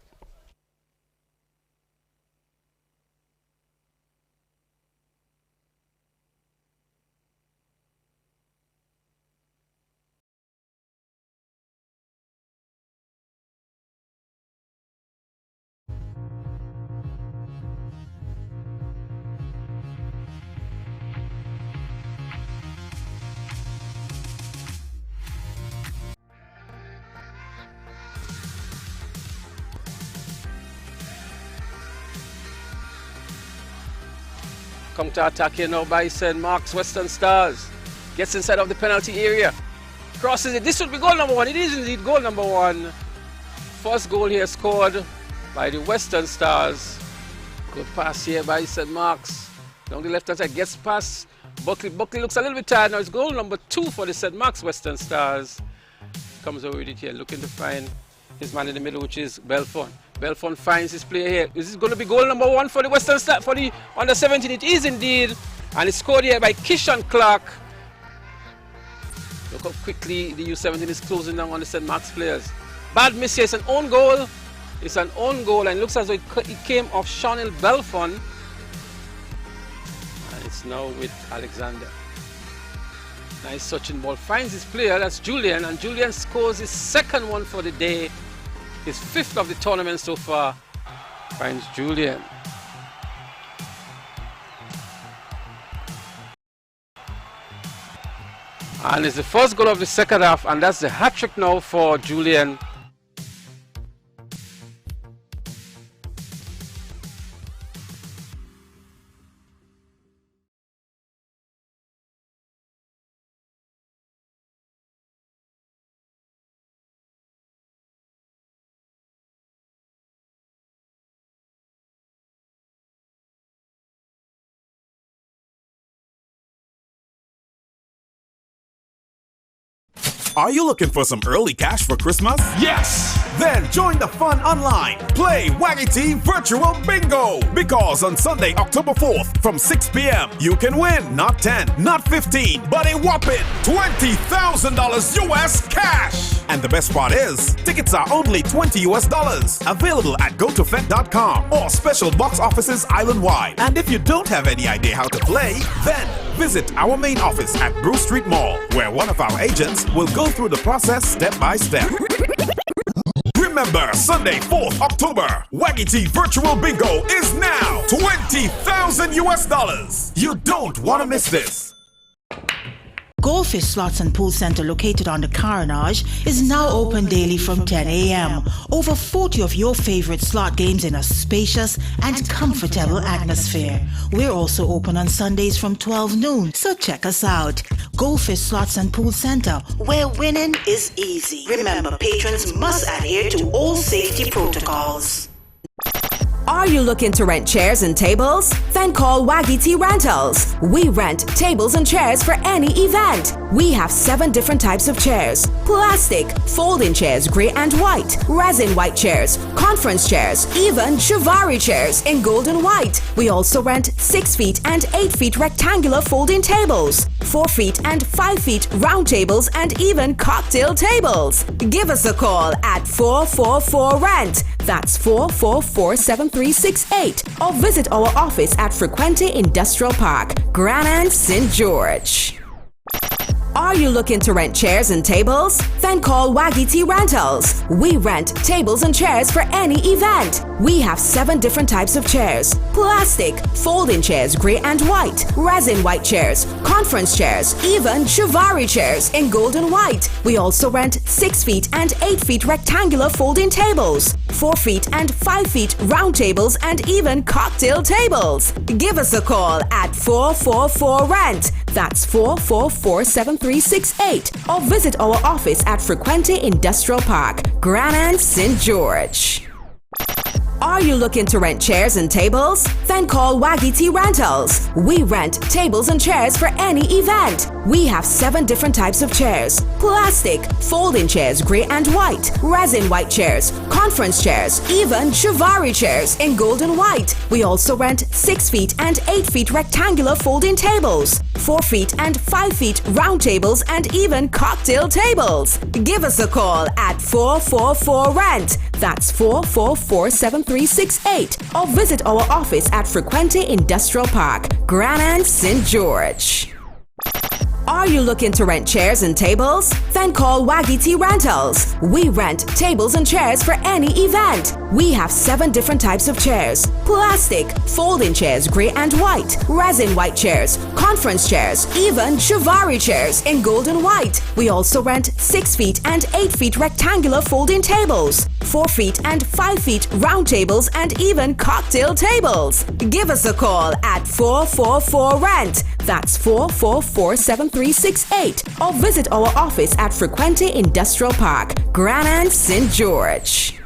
[SPEAKER 2] Counter attack here now by St. Mark's Western Stars. Gets inside of the penalty area. Crosses it. This should be goal number 1. It is indeed goal number 1. First goal here scored by the Western Stars. Good pass here by St. Mark's. Down the left hand side, gets past Buckley. Buckley looks a little bit tired now. It's goal number 2 for the St. Mark's Western Stars. Comes over with it here, looking to find his man in the middle, which is Belfon. Belfon finds his player here. Is this going to be goal number 1 for the Western Star, for the under 17? It is indeed. And it's scored here by Kishan Clark. Look how quickly the U17 is closing down on the St. Mark's players. Bad miss here. It's an own goal. It's an own goal, and it looks as though it came off Chanel Belfon. And it's now with Alexander. Nice touching ball. Finds his player. That's Julian. And Julian scores his second one for the day. His 5th of the tournament so far. Finds Julian. And it's the first goal of the second half, and that's the hat-trick now for Julian.
[SPEAKER 4] Are you looking for some early cash for Christmas?
[SPEAKER 1] Yes!
[SPEAKER 4] Then join the fun online. Play Waggy Virtual Bingo. Because on Sunday, October 4th, from 6 p.m., you can win not 10, not 15, but a whopping $20,000 US cash. And the best part is, tickets are only $20 US. Available at gotofet.com or special box offices island-wide. And if you don't have any idea how to play, then visit our main office at Bruce Street Mall, where one of our agents will go through the process step by step. Remember, Sunday, 4th October, Waggy Virtual Bingo is now $20,000 US. You don't want to miss this.
[SPEAKER 6] Goldfish Slots and Pool Center, located on the Carnage, is now open daily from 10 a.m. Over 40 of your favorite slot games in a spacious and comfortable atmosphere. We're also open on Sundays from 12 noon, so check us out. Goldfish Slots and Pool Center, where winning is easy. Remember, patrons must adhere to all safety protocols.
[SPEAKER 7] Are you looking to rent chairs and tables? Then call Waggy Rentals. We rent tables and chairs for any event. We have 7 different types of chairs: plastic, folding chairs, grey and white, resin white chairs, conference chairs, even Shivari chairs in gold and white. We also rent 6 feet and 8 feet rectangular folding tables, 4 feet and 5 feet round tables, and even cocktail tables. Give us a call at 444-RENT. That's 444-7368. Or visit our office at Frequente Industrial Park, Grenada, St. George. Are you looking to rent chairs and tables? Then call Waggy Rentals. We rent tables and chairs for any event. We have 7 different types of chairs: plastic, folding chairs, grey and white, resin white chairs, conference chairs, even Shivari chairs in gold and white. We also rent 6 feet and 8 feet rectangular folding tables, 4 feet and 5 feet round tables, and even cocktail tables. Give us a call at 444-RENT. That's 444-7368. Or visit our office at Frequente Industrial Park, Grenada, St. George. Are you looking to rent chairs and tables? Then call Waggy Rentals. We rent tables and chairs for any event. We have 7 different types of chairs: plastic, folding chairs, grey and white, resin white chairs, conference chairs, even Shivari chairs in gold and white. We also rent 6 feet and 8 feet rectangular folding tables, 4 feet and 5 feet round tables, and even cocktail tables. Give us a call at 444-RENT. That's 444-7368. Or visit our office at Frequente Industrial Park, Grenada, St. George. Are you looking to rent chairs and tables? Then call Waggy Rentals. We rent tables and chairs for any event. We have 7 different types of chairs: plastic, folding chairs, grey and white, resin white chairs, conference chairs, even Shivari chairs in gold and white. We also rent 6 feet and 8 feet rectangular folding tables, 4 feet and 5 feet round tables, and even cocktail tables. Give us a call at 444-RENT. That's 444-7368. Or visit our office at Frequente Industrial Park, Grenada, St. George.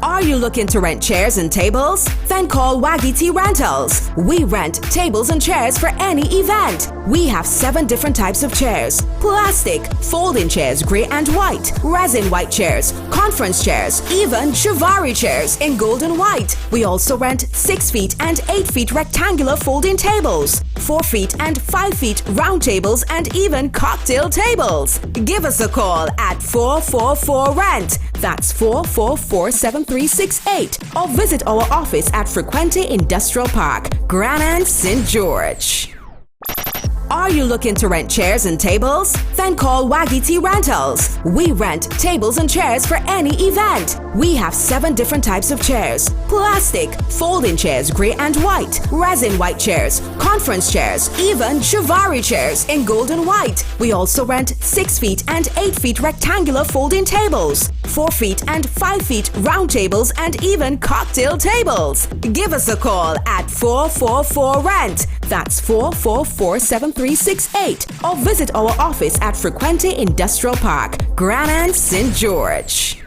[SPEAKER 7] Are you looking to rent chairs and tables? Then call Waggy Rentals. We rent tables and chairs for any event. We have 7 different types of chairs: plastic, folding chairs, grey and white, resin white chairs, conference chairs, even Shivari chairs in gold and white. We also rent 6 feet and 8 feet rectangular folding tables, 4 feet and 5 feet round tables, and even cocktail tables. Give us a call at 444-RENT. That's 444-7368. Or visit our office at Frequente Industrial Park, Grenada, St. George. Are you looking to rent chairs and tables? Then call Waggy T Rentals. We rent tables and chairs for any event. We have 7 different types of chairs: plastic, folding chairs, grey and white, resin white chairs, conference chairs, even Shivari chairs in gold and white. We also rent 6 feet and 8 feet rectangular folding tables, 4 feet and 5 feet round tables, and even cocktail tables. Give us a call at 444-RENT. That's 444-7368. Or visit our office at Frequente Industrial Park, Grenada, St. George.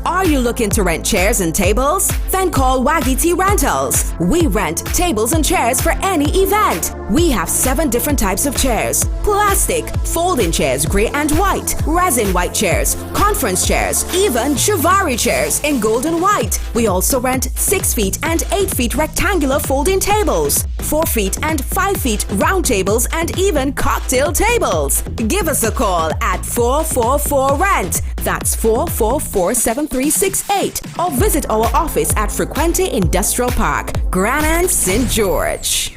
[SPEAKER 7] Are you looking to rent chairs and tables? Then call Waggy T Rentals. We rent tables and chairs for any event. We have 7 different types of chairs: plastic, folding chairs, grey and white, resin white chairs, conference chairs, even Shivari chairs in gold and white. We also rent 6 feet and 8 feet rectangular folding tables, 4 feet and 5 feet round tables, and even cocktail tables. Give us a call at 444-RENT. That's 444-7368. Or visit our office at Frequente Industrial Park, Grenada, St. George.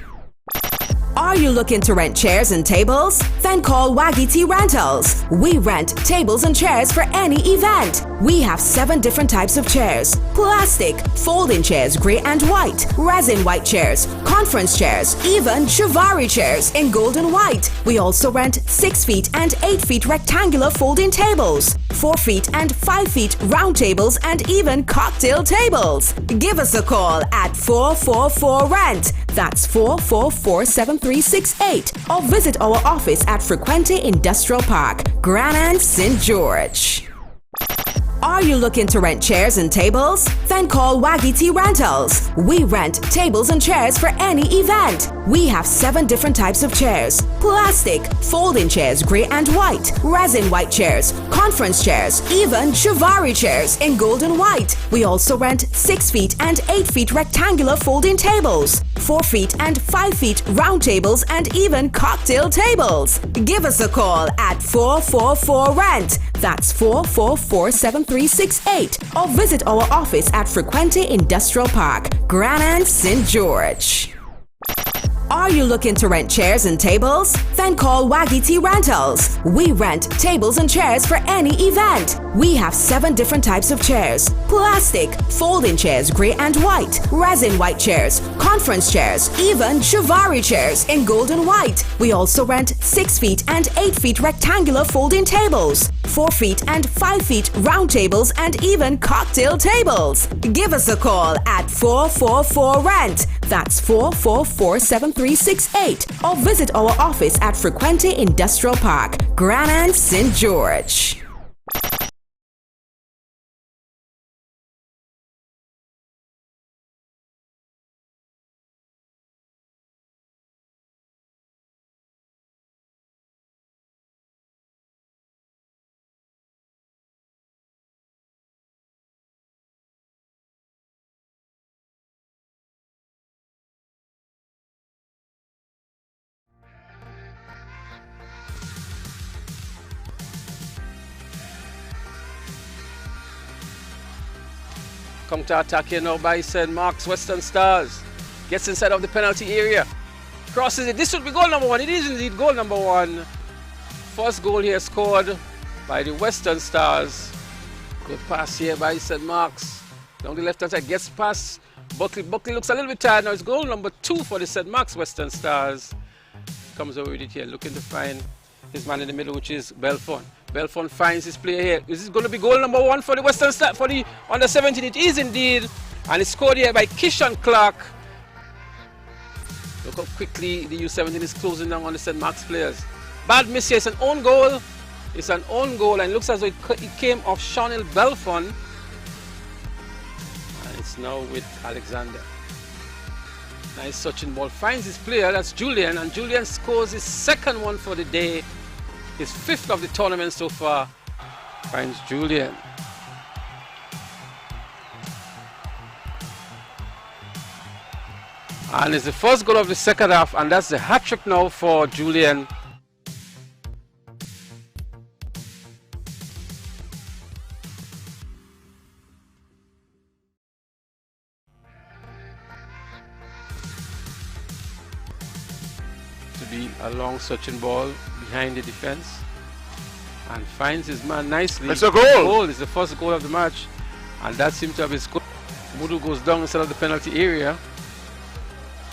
[SPEAKER 7] Are you looking to rent chairs and tables? Then call Waggy T Rentals. We rent tables and chairs for any event. We have 7 different types of chairs: plastic, folding chairs, grey and white, resin white chairs, conference chairs, even Shivari chairs in gold and white. We also rent 6 feet and 8 feet rectangular folding tables, 4 feet and 5 feet round tables, and even cocktail tables. Give us a call at 444-RENT. That's 444-7368. Or visit our office at Frequente Industrial Park, Grenada, St. George. Are you looking to rent chairs and tables? Then call Waggy T Rentals. We rent tables and chairs for any event. We have 7 different types of chairs: plastic, folding chairs, grey and white, resin white chairs, conference chairs, even Shivari chairs in gold and white. We also rent 6 feet and 8 feet rectangular folding tables, 4 feet and 5 feet round tables, and even cocktail tables. Give us a call at 444-RENT. That's 444-7368. Or visit our office at Frequente Industrial Park, Grenada, St. George. Are you looking to rent chairs and tables? Then call Waggy T Rentals. We rent tables and chairs for any event. We have 7 different types of chairs: plastic, folding chairs, grey and white, resin white chairs, conference chairs, even Shivari chairs in gold and white. We also rent 6 feet and 8 feet rectangular folding tables, 4 feet and 5 feet round tables, and even cocktail tables. Give us a call at 444-RENT. That's 444-7368. Or visit our office at Frequente Industrial Park, Grenada, St. George.
[SPEAKER 2] Come to attack here now by St. Mark's Western Stars. Gets inside of the penalty area. Crosses it. This should be goal number 1. It is indeed goal number 1. First goal here scored by the Western Stars. Good pass here by St. Mark's. Down the left hand side, gets past Buckley. Buckley looks a little bit tired now. It's goal number 2 for the St. Mark's Western Stars. Comes over with it here, looking to find his man in the middle, which is Belfon. Belfon finds his player here. Is this going to be goal number 1 for the Western Star, for the under 17? It is indeed. And it's scored here by Kishan Clark. Look how quickly the U17 is closing down on the St. Mark's players. Bad miss here. It's an own goal. It's an own goal, and it looks as though it came off Chanel Belfon. And it's now with Alexander. Nice touching ball. Finds his player. That's Julian. And Julian scores his 2nd one for the day. His 5th of the tournament so far. Finds Julian. And it's the first goal of the 2nd half, and that's the hat-trick now for Julian. be a long searching ball behind the defense. And finds his man nicely.
[SPEAKER 3] It's a goal!
[SPEAKER 2] It's the first goal of the match. And that seems to have his goal. Mudu goes down inside of the penalty area.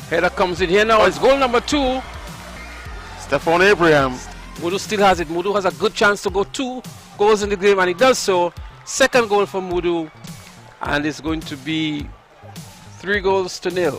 [SPEAKER 2] Header comes in here now. It's goal number 2.
[SPEAKER 3] Stephon Abraham.
[SPEAKER 2] Mudu still has it. Mudu has a good chance to go 2 goals in the game, and he does so. Second goal for Mudu. And it's going to be 3 goals to 0.